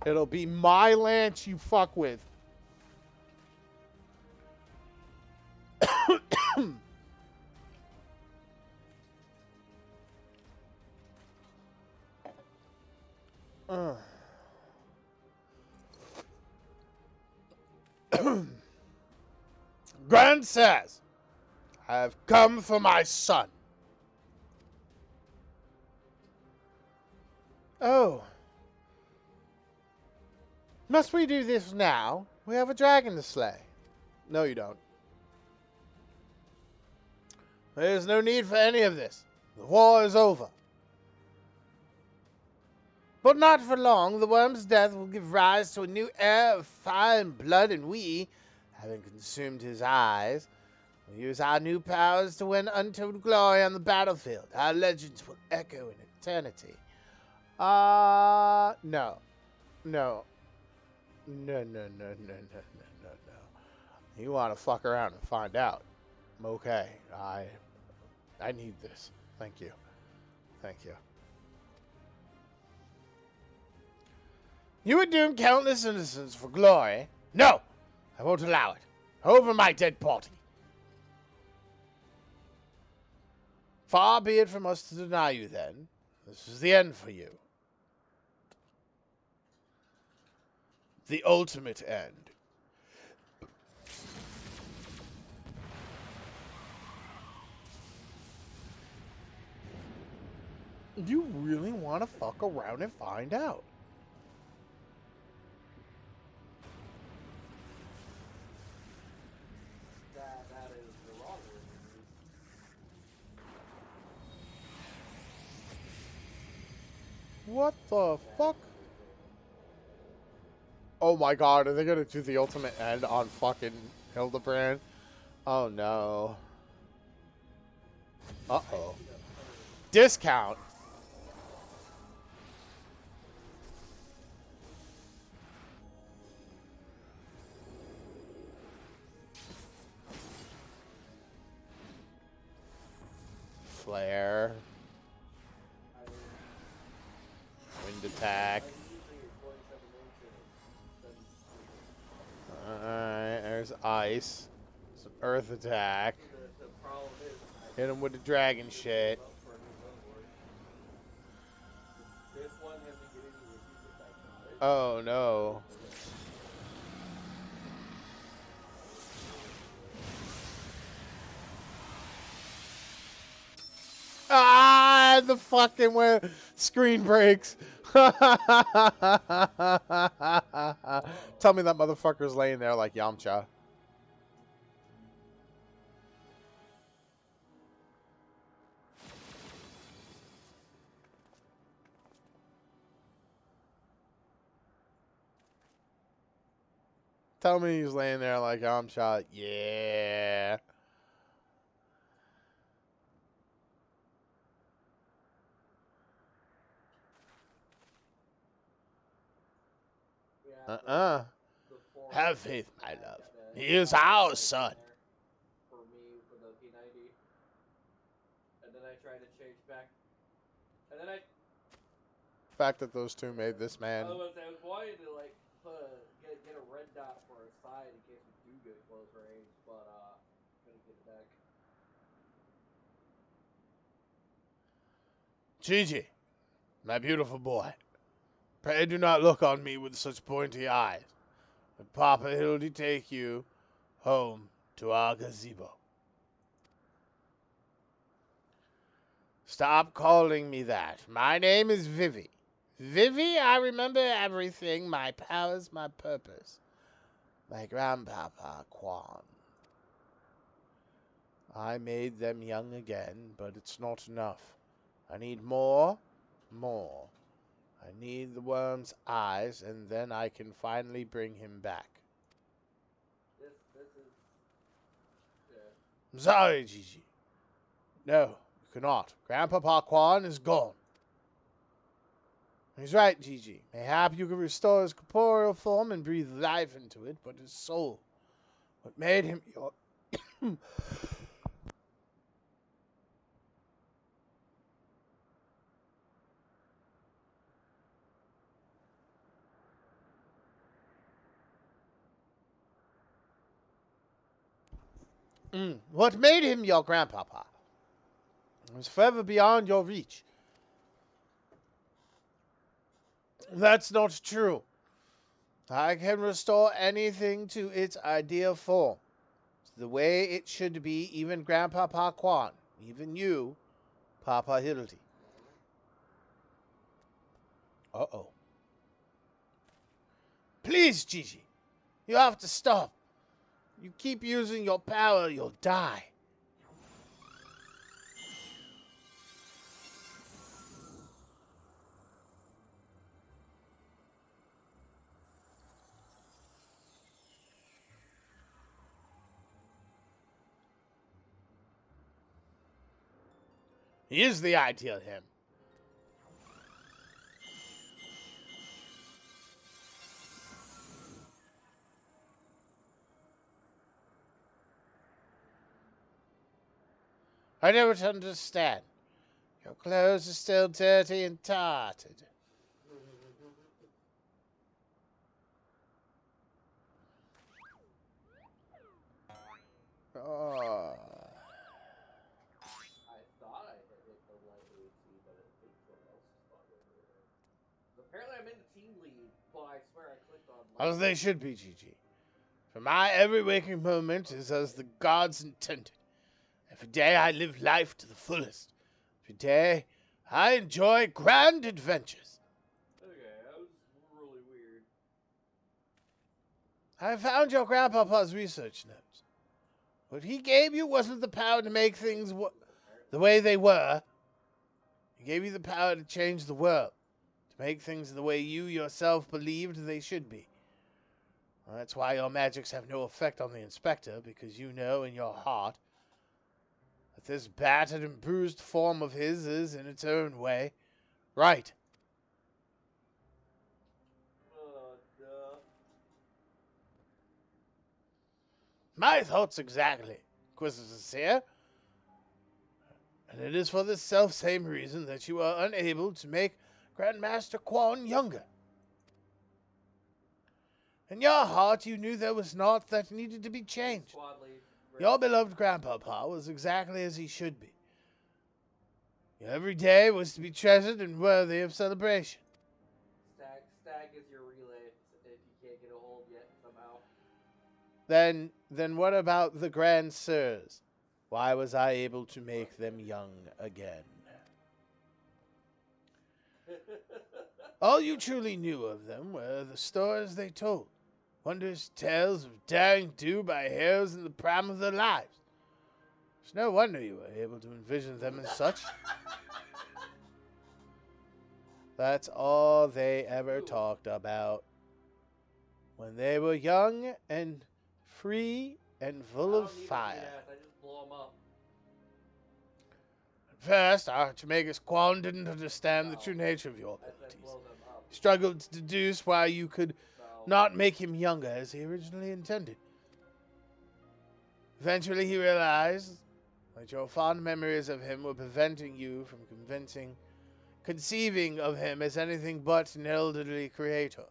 It'll be my lance you fuck with. Grand says, I have come for my son. Oh. Must we do this now? We have a dragon to slay. No, you don't. There's no need for any of this. The war is over. But not for long. The worm's death will give rise to a new heir of fire and blood, and we, having consumed his eyes, will use our new powers to win untold glory on the battlefield. Our legends will echo in eternity. No. No. No, no, no, no, no, no, no, no. You want to fuck around and find out. Okay. I need this. Thank you. Thank you. You would doom countless innocents for glory. No! I won't allow it. Over my dead body. Far be it from us to deny you, then. This is the end for you. The ultimate end. You really want to fuck around and find out? That is the wrong word to use. What the fuck? Oh my god, are they gonna do the ultimate end on fucking Hildebrand? Oh no. Uh-oh. Discount? Flare. Wind attack. Alright, there's ice. Some earth attack. Hit him with the dragon shit. Oh no. Ah, the fucking screen breaks. Tell me that motherfucker's laying there like Yamcha. Tell me he's laying there like Yamcha. Yeah. Have faith, my love. He is our son. For me, for the P90. And then I tried to change back. And then The fact that those two made this man. I was wanting to like get a red dot for a side in case we do get close range, but couldn't get it back. Gigi, my beautiful boy, pray do not look on me with such pointy eyes. But Papa Hildy take you home to our gazebo. Stop calling me that. My name is Vivi. Vivi, I remember everything. My powers, my purpose. My grandpapa, Quan. I made them young again, but it's not enough. I need more. I need the worm's eyes, and then I can finally bring him back. This is... Yeah. I'm sorry, Gigi. No, you cannot. Grandpapa Quan is gone. He's right, Gigi. Mayhap you can restore his corporeal form and breathe life into it, but his soul, what made him your... What made him your grandpapa was forever beyond your reach. That's not true. I can restore anything to its ideal form, the way it should be, even Grandpapa Quan, even you, Papa Hildy. Uh-oh. Please, Gigi, you have to stop. You keep using your power, you'll die. He is the ideal him. I never understand. Your clothes are still dirty and tarted. Oh. I thought I had hit the light AC, but I think someone else is fucking with it. Apparently I'm in the team lead, but I swear I clicked on light. As they should be, Gigi. For my every waking moment is as the gods intended. Every day I live life to the fullest. Every day I enjoy grand adventures. Okay, that was really weird. I found your grandpapa's research notes. What he gave you wasn't the power to make things the way they were. He gave you the power to change the world, to make things the way you yourself believed they should be. Well, that's why your magics have no effect on the inspector, because you know in your heart that this battered and bruised form of his is, in its own way, right. Duh. My thoughts exactly, Inquisitor here. And it is for this self-same reason that you are unable to make Grandmaster Quan younger. In your heart, you knew there was naught that needed to be changed. Squad lead. Your beloved Grandpapa was exactly as he should be. Your every day was to be treasured and worthy of celebration. Stag is your relay if you can't get a hold yet somehow. Then what about the Grand Sirs? Why was I able to make them young again? All you truly knew of them were the stories they told. Wondrous tales of daring do by heroes in the prime of their lives. It's no wonder you were able to envision them as such. That's all they ever talked about. When they were young and free and full of fire. I just blow them up. At first, Archimagus Quan didn't understand the true nature of your abilities. He struggled to deduce why you could not make him younger as he originally intended. Eventually, he realized that your fond memories of him were preventing you from conceiving of him as anything but an elderly creator,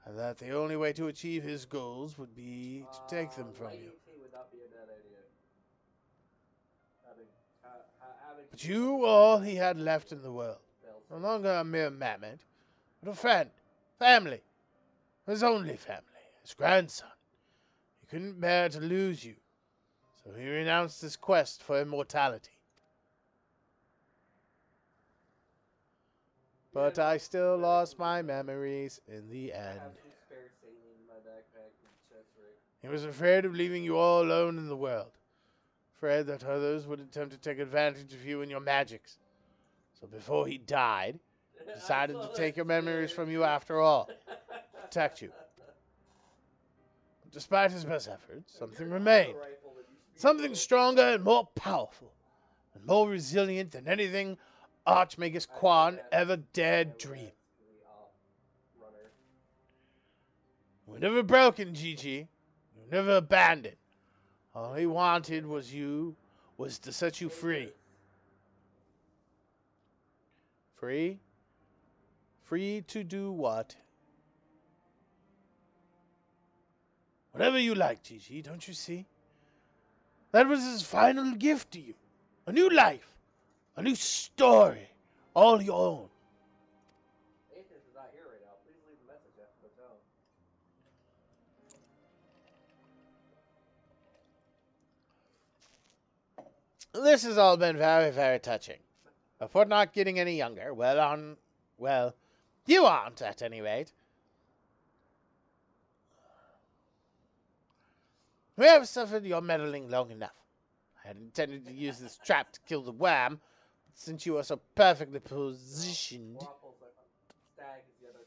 and that the only way to achieve his goals would be to take them from you. Would not be a bad idea. But you were all he had left in the world. No longer a mere mammoth, but a friend, family, his only family, his grandson. He couldn't bear to lose you, so he renounced his quest for immortality. But I still lost my memories in the end. I have some spare saline in my backpack in the chest, right? He was afraid of leaving you all alone in the world. Afraid that others would attempt to take advantage of you and your magics. So before he died, he decided to take your memories from you after all. Protect you. But despite his best efforts, something remained. Something stronger and more powerful. And more resilient than anything Archmagus Quan ever dared dream. You were never broken, Gigi. You were never abandoned. All he wanted was to set you free. Free? Free to do what? Whatever you like, Gigi, don't you see? That was his final gift to you. A new life. A new story. All your own. Nathan is not here right now. Please leave a message after the tone. This has all been very, very touching. For not getting any younger, you aren't at any rate. We have suffered your meddling long enough. I had intended to use this trap to kill the worm, but since you are so perfectly positioned... Stag is the other.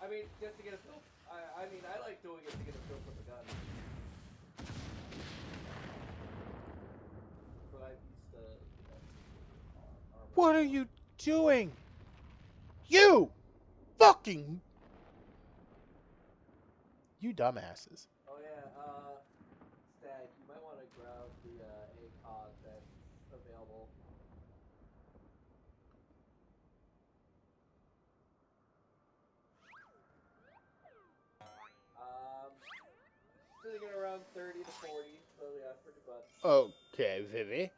I mean, just to get a feel. I mean, I like doing it to get a feel for the gun. But I used to. What are you doing? You! Fucking... You dumbasses. Oh yeah, Stag, you might want to grab the ACOG that's available. Sitting at around 30 to 40, so yeah, pretty much. Okay, Vivi.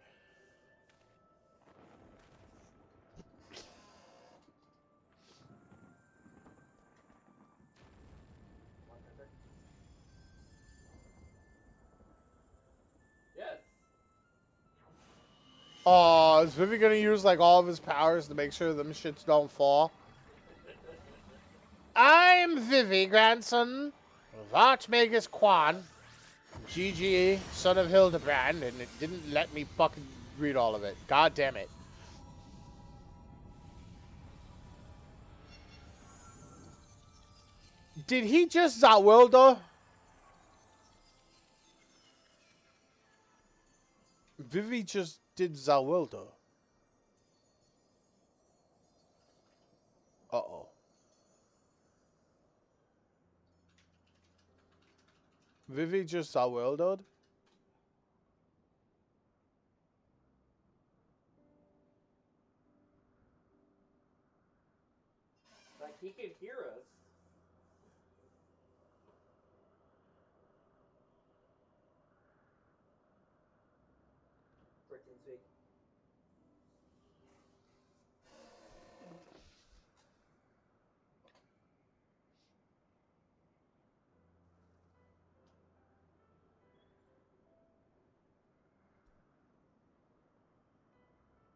Yes. Oh, is Vivi gonna use like all of his powers to make sure them shits don't fall? I'm Vivi, grandson of Archmagus Quan, GG, son of Hildebrand, and it didn't let me fucking read all of it. God damn it. Did he just Zawilda? Vivi just did Zawilda. Uh-oh. Vivi just Zawilda? Like, he can hear us. Freaking speak.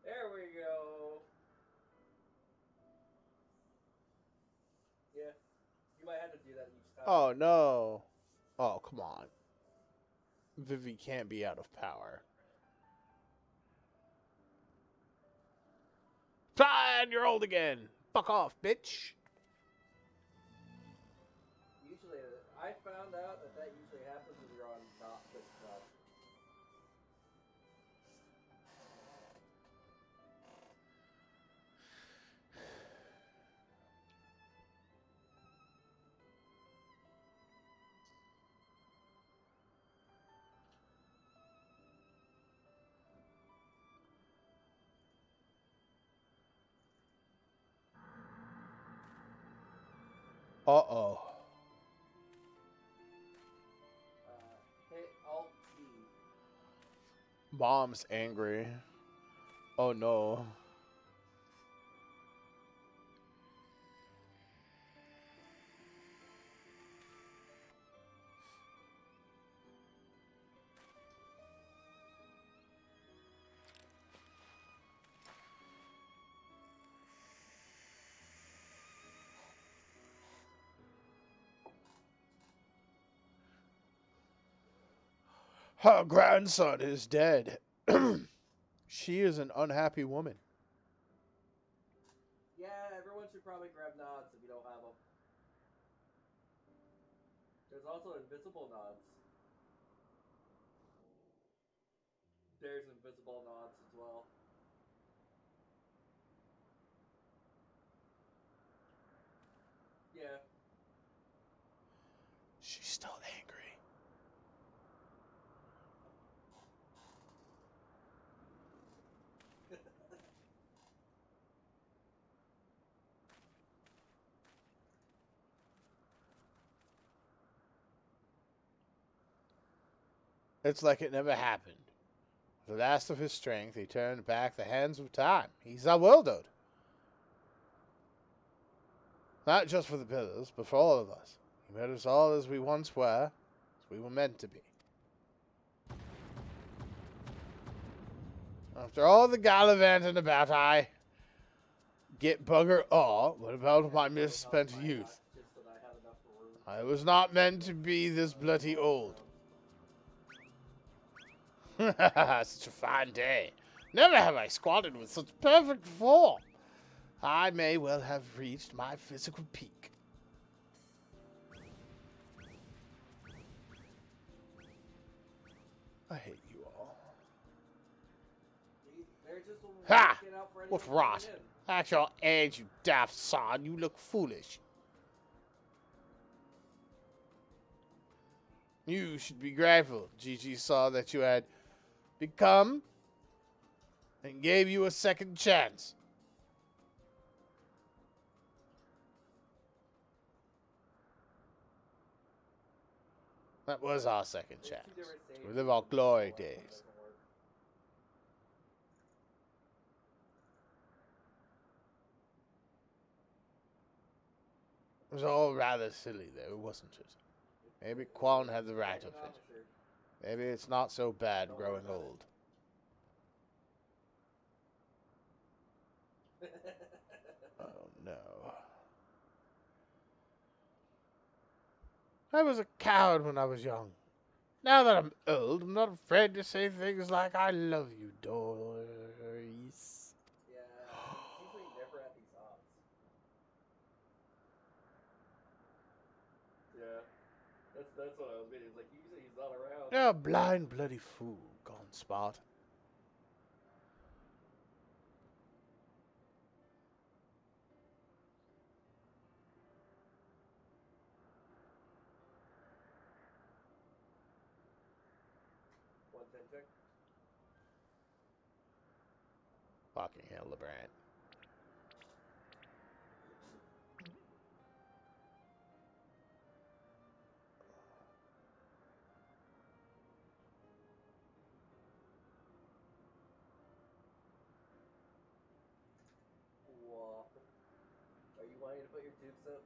There we go. Yeah. You might have to do that each time. Oh, no. Oh, come on. Vivi can't be out of power. 10 you're old again. Fuck off, bitch. Usually, I found out that usually happens when you're on not this nut. Uh-oh. Hit Alt T. Mom's angry. Oh, no. Her grandson is dead. She is an unhappy woman. Yeah, everyone should probably grab nods if you don't have them. There's also invisible nods. There's invisible nods as well. Yeah. She's still angry. It's like it never happened. The last of his strength, he turned back the hands of time. He's Zawildoed. Not just for the pillars, but for all of us. He made us all as we once were, as we were meant to be. After all the gallivanting about, I get bugger all. What about my misspent youth? Just so that I had enough room. I was not meant to be this bloody old. Such a fine day. Never have I squatted with such perfect form. I may well have reached my physical peak. I hate you all. They're just Ha! looking out for anyone What coming rot. in. At your age, you daft son, you look foolish. You should be grateful Gigi saw that you had become and gave you a second chance. That was our second chance. We live our glory days. It was all rather silly, though, wasn't it? Maybe Quan had the right of it. Maybe it's not so bad growing old. Oh no. I was a coward when I was young. Now that I'm old, I'm not afraid to say things like, I love you, Doris. Yeah, he's usually never at these odds. Yeah, that's what I was meaning. It's like usually he's not around. You're a blind bloody fool, gone spot. Check. Fucking hell, LeBrand. Whoa. Are you wanting to put your dukes up?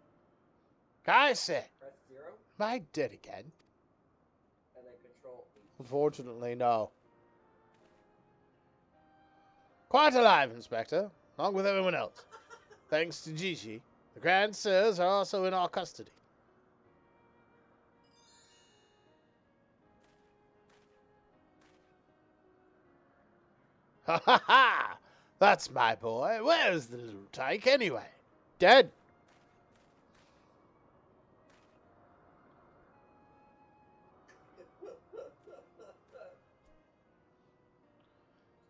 I said, Press 0, am I dead again? and then control H. Unfortunately, no. Quite alive, Inspector, along with everyone else. Thanks to Gigi, the Grand Sirs are also in our custody. Ha ha ha! That's my boy. Where's the little tyke anyway? Dead?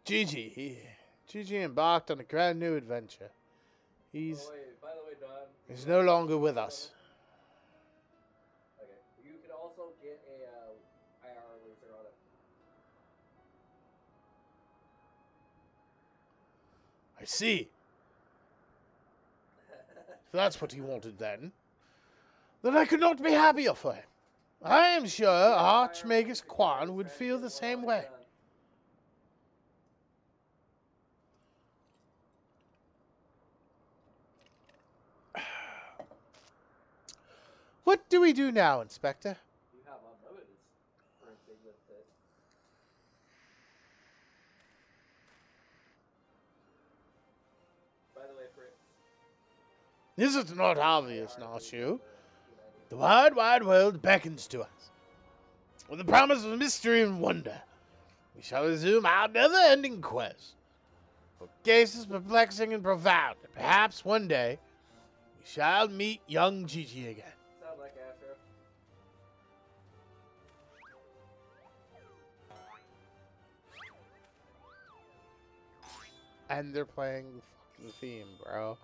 Gigi embarked on a grand new adventure. By the way, Don. He's no longer with us. Okay. You can also get a IR laser on it. I see. If that's what he wanted then I could not be happier for him. I am sure Archmagus Quan would feel the same way. What do we do now, Inspector? You have unlimited printing with it. By the way, Fritz. Is it not obvious, Narshu? The wide world beckons to us. With the promise of mystery and wonder, we shall resume our never-ending quest for cases perplexing and profound. And perhaps one day, we shall meet young Gigi again. Sounds like Astro. And they're playing the fucking theme, bro.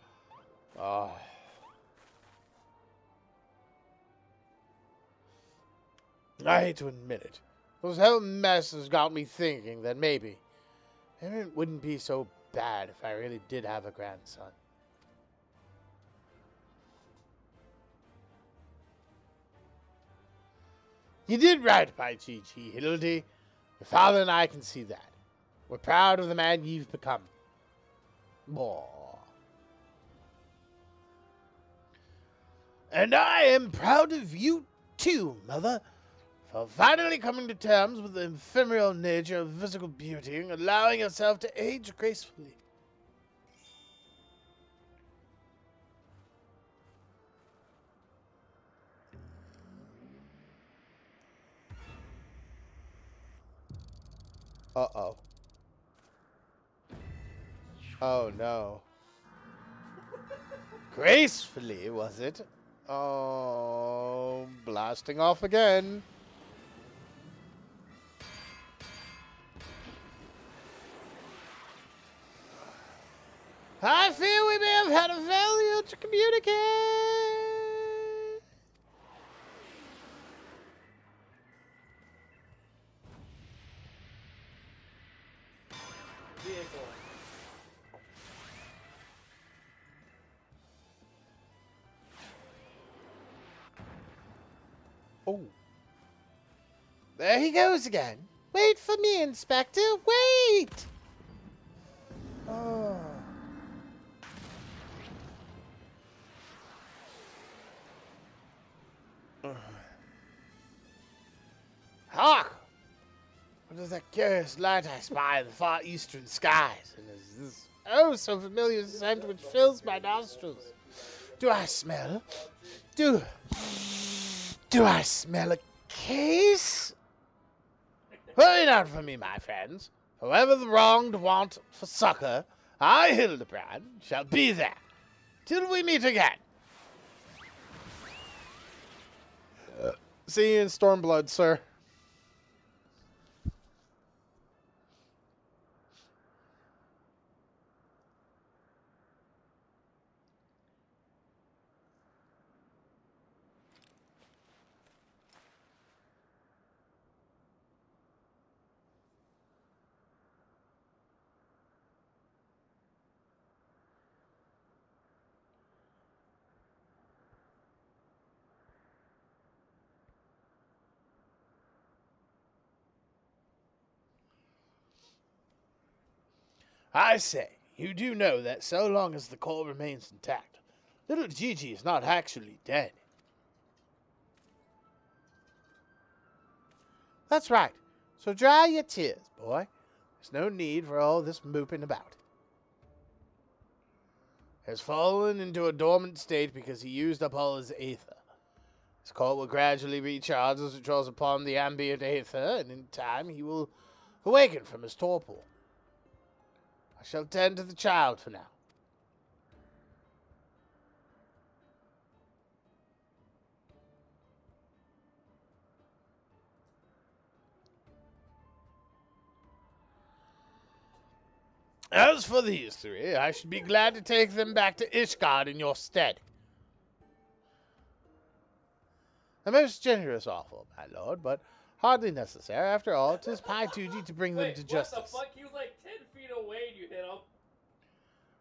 Oh. I hate to admit it. This whole mess has got me thinking that maybe it wouldn't be so bad if I really did have a grandson. You did right by Gigi, Hildy. Your father and I can see that. We're proud of the man you've become. And I am proud of you too, Mother, for finally coming to terms with the ephemeral nature of physical beauty and allowing yourself to age gracefully. Uh-oh. Oh, no. Gracefully, was it? Oh, blasting off again. I fear we may have had a failure to communicate. Vehicle. Oh. There he goes again. Wait for me, Inspector. Wait! Oh. Hark! What is that curious light I spy in the far eastern skies? And is this oh so familiar scent which fills my nostrils. Do I smell? Do I smell a case? Hurry not for me, my friends. However the wronged want for succor, I, Hildebrand, shall be there, till we meet again. See you in Stormblood, sir. I say, you do know that so long as the core remains intact, little Gigi is not actually dead. That's right. So dry your tears, boy. There's no need for all this moping about. Has fallen into a dormant state because he used up all his aether. His core will gradually recharge as it draws upon the ambient aether, and in time he will awaken from his torpor. I shall tend to the child for now. As for these three, I should be glad to take them back to Ishgard in your stead. A most generous offer, my lord, but hardly necessary. After all, 'tis my duty to bring them to justice. What the fuck? He was like 10 feet away and you hit him.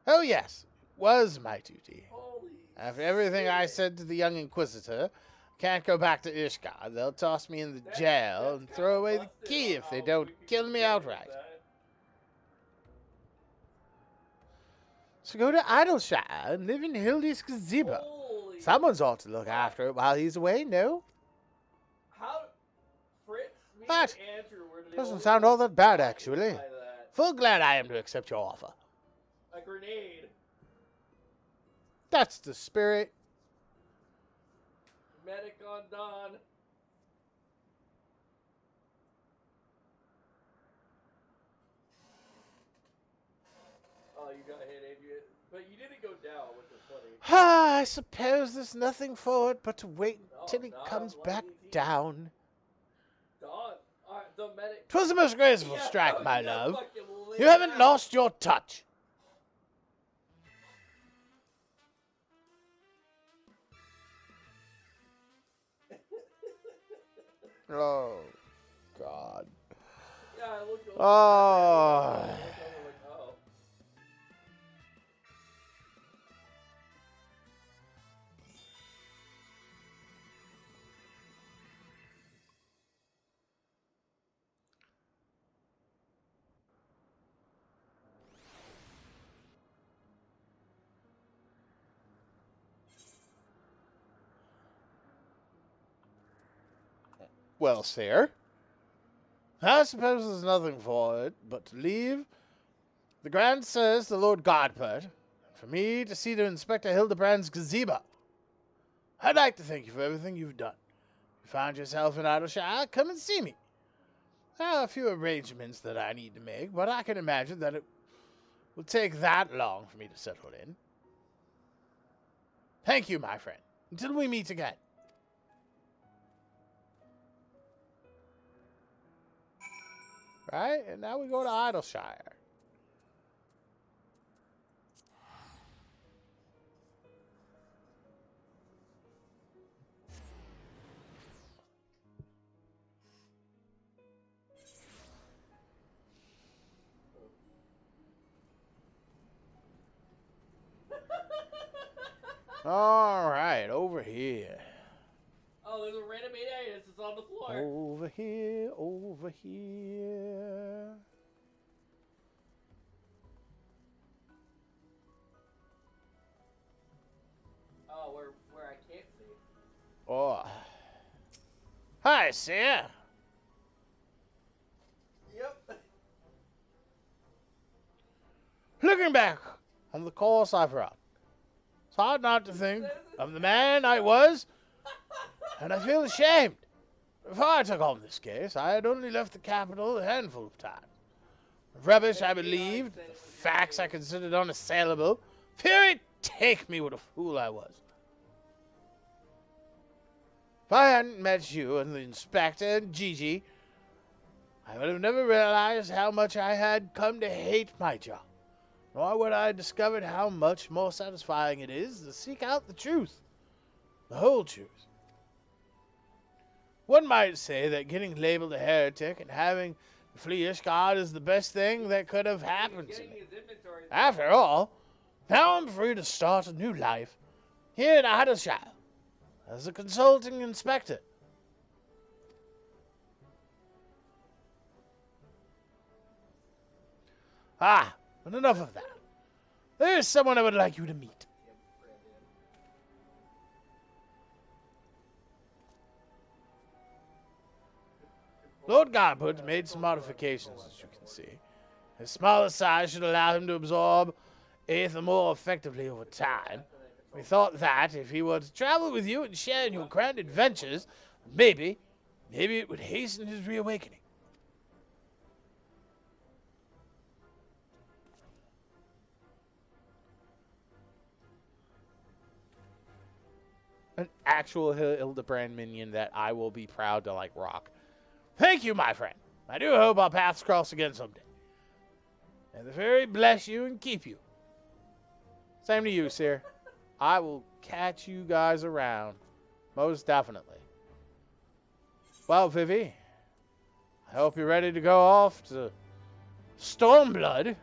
Oh, yes, it was my duty. Holy After everything shit. I said to the young Inquisitor, I can't go back to Ishgard. They'll toss me in the jail and throw away the key if they don't kill me outright. So go to Idleshire and live in Hildy's gazebo. Holy Someone's ought to look after it while he's away, no? How Fritz, me But and Andrew were the doesn't only sound all ones that bad, affected actually. by that. Full glad I am to accept your offer. A grenade. That's the spirit. Medic on Dawn. Oh, you got hit, Adrian. But you didn't go down, which is funny. I suppose there's nothing for it but to wait No, till he not comes on back 118. down. Dawn. The medic. 'Twas a most graceful Yeah, strike, my you got love. fucking laid You haven't out. lost your touch. Oh, God. Yeah, I looked over. Oh. I looked over like, oh. Well, sir, I suppose there's nothing for it but to leave the Grand Sirs, the Lord Godpert, and for me to see to Inspector Hildebrand's gazebo. I'd like to thank you for everything you've done. If you find yourself in Idleshire, come and see me. There are a few arrangements that I need to make, but I can imagine that it will take that long for me to settle in. Thank you, my friend. Until we meet again. Right? And now we go to Idleshire. All right, over here. Oh, there's a random 8A. This is on the floor. Over here, over here. Oh, where I can't see. Oh. Hi, sir. Yep. Looking back on the course I've run, it's hard not to think of the man I was, and I feel ashamed. Before I took on this case, I had only left the capital a handful of times. Rubbish I believed, the facts I considered unassailable. Fury take me, what a fool I was. If I hadn't met you and the inspector and Gigi, I would have never realized how much I had come to hate my job. Nor would I have discovered how much more satisfying it is to seek out the truth, the whole truth. One might say that getting labeled a heretic and having to flee Ishgard is the best thing that could have happened to me. After all, now I'm free to start a new life here in Addershire as a consulting inspector. Ah, but enough of that. There's someone I would like you to meet. Lord Godput made some modifications, as you can see. His smaller size should allow him to absorb Aether more effectively over time. We thought that, if he were to travel with you and share in your grand adventures, maybe it would hasten his reawakening. An actual Hildebrand minion that I will be proud to, rock. Thank you, my friend. I do hope our paths cross again someday. And the fairy bless you and keep you. Same to you, sir. I will catch you guys around. Most definitely. Well, Vivi, I hope you're ready to go off to Stormblood.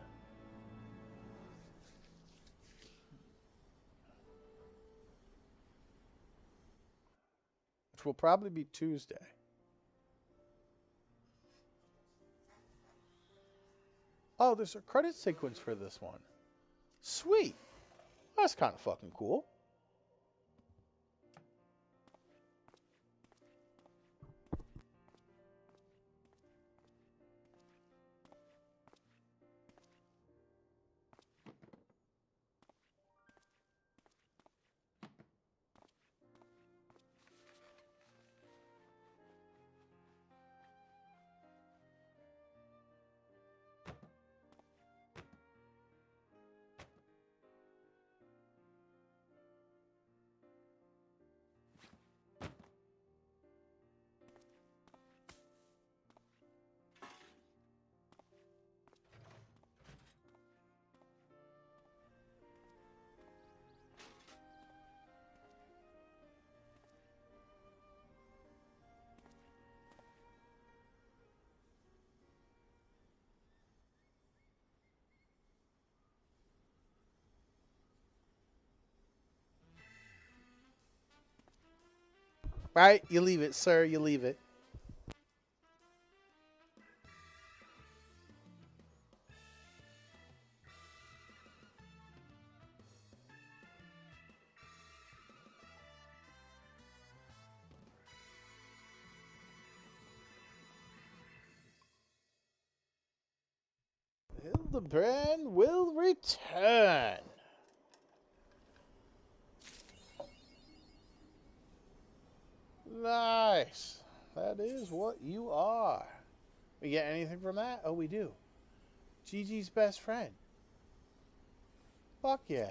Which will probably be Tuesday. Oh, there's a credit sequence for this one. Sweet. That's kind of fucking cool. Right? You leave it, sir. You leave it. Hildebrand will return. Nice. That is what you are. We get anything from that? Oh, we do. Gigi's best friend. Fuck yeah.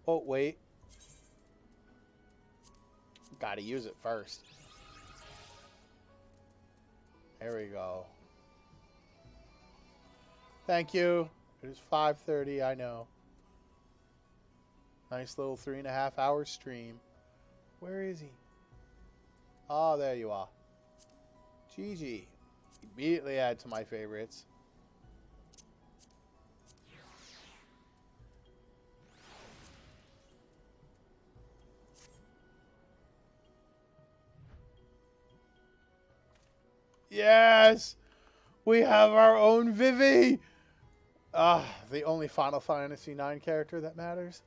Oh, wait. Gotta use it first. There we go. Thank you. It is 5:30, I know. Nice little 3.5 hour stream. Where is he? Oh, there you are. Gigi. Immediately add to my favorites. Yes! We have our own Vivi! The only Final Fantasy IX character that matters.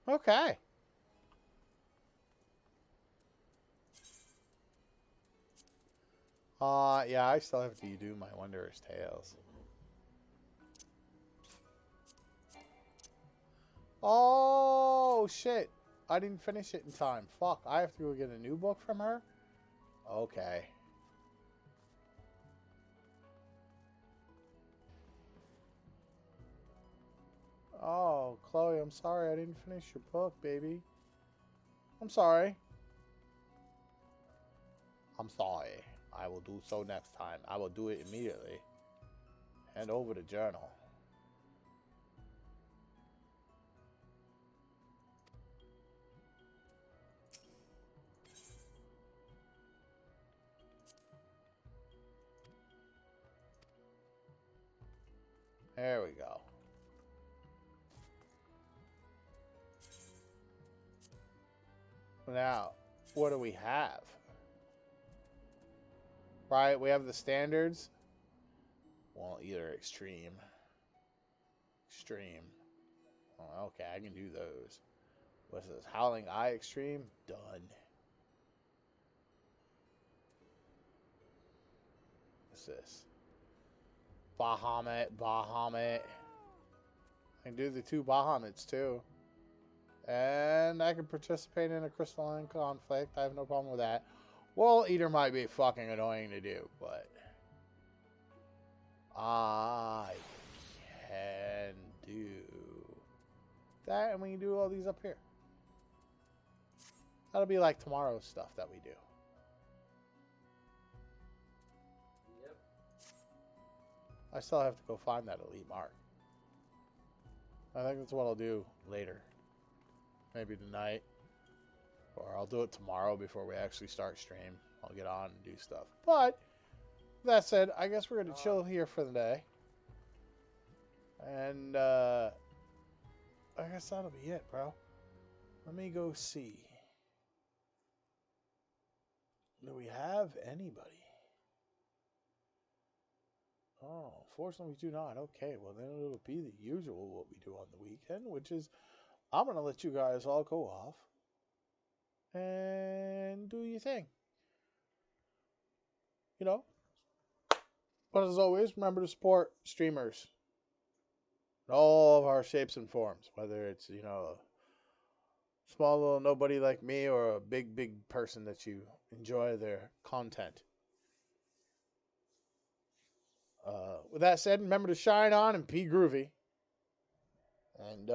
Okay. Yeah, I still have to do my Wondrous Tales. Oh, shit. I didn't finish it in time. Fuck, I have to go get a new book from her? Okay. Oh, Chloe, I'm sorry I didn't finish your book, baby. I'm sorry. I'm sorry. I will do so next time. I will do it immediately. Hand over the journal. There we go. Now, what do we have? Right, we have the standards. Well, either extreme. Extreme. Oh, okay, I can do those. What's this? Howling Eye Extreme? Done. What's this? Bahamut, Bahamut. I can do the 2 Bahamuts too. And I can participate in a crystalline conflict. I have no problem with that. Well, Eater might be fucking annoying to do, but I can do that, and we can do all these up here. That'll be like tomorrow's stuff that we do. Yep. I still have to go find that elite mark. I think that's what I'll do later. Maybe tonight. Or I'll do it tomorrow before we actually start stream. I'll get on and do stuff. But, that said, I guess we're going to chill here for the day. And, I guess that'll be it, bro. Let me go see. Do we have anybody? Oh, fortunately we do not. Okay, well then it'll be the usual what we do on the weekend, which is I'm going to let you guys all go off and do your thing. You know? But as always, remember to support streamers in all of our shapes and forms, whether it's, you know, a small little nobody like me or a big, big person that you enjoy their content. With that said, remember to shine on and be groovy. And,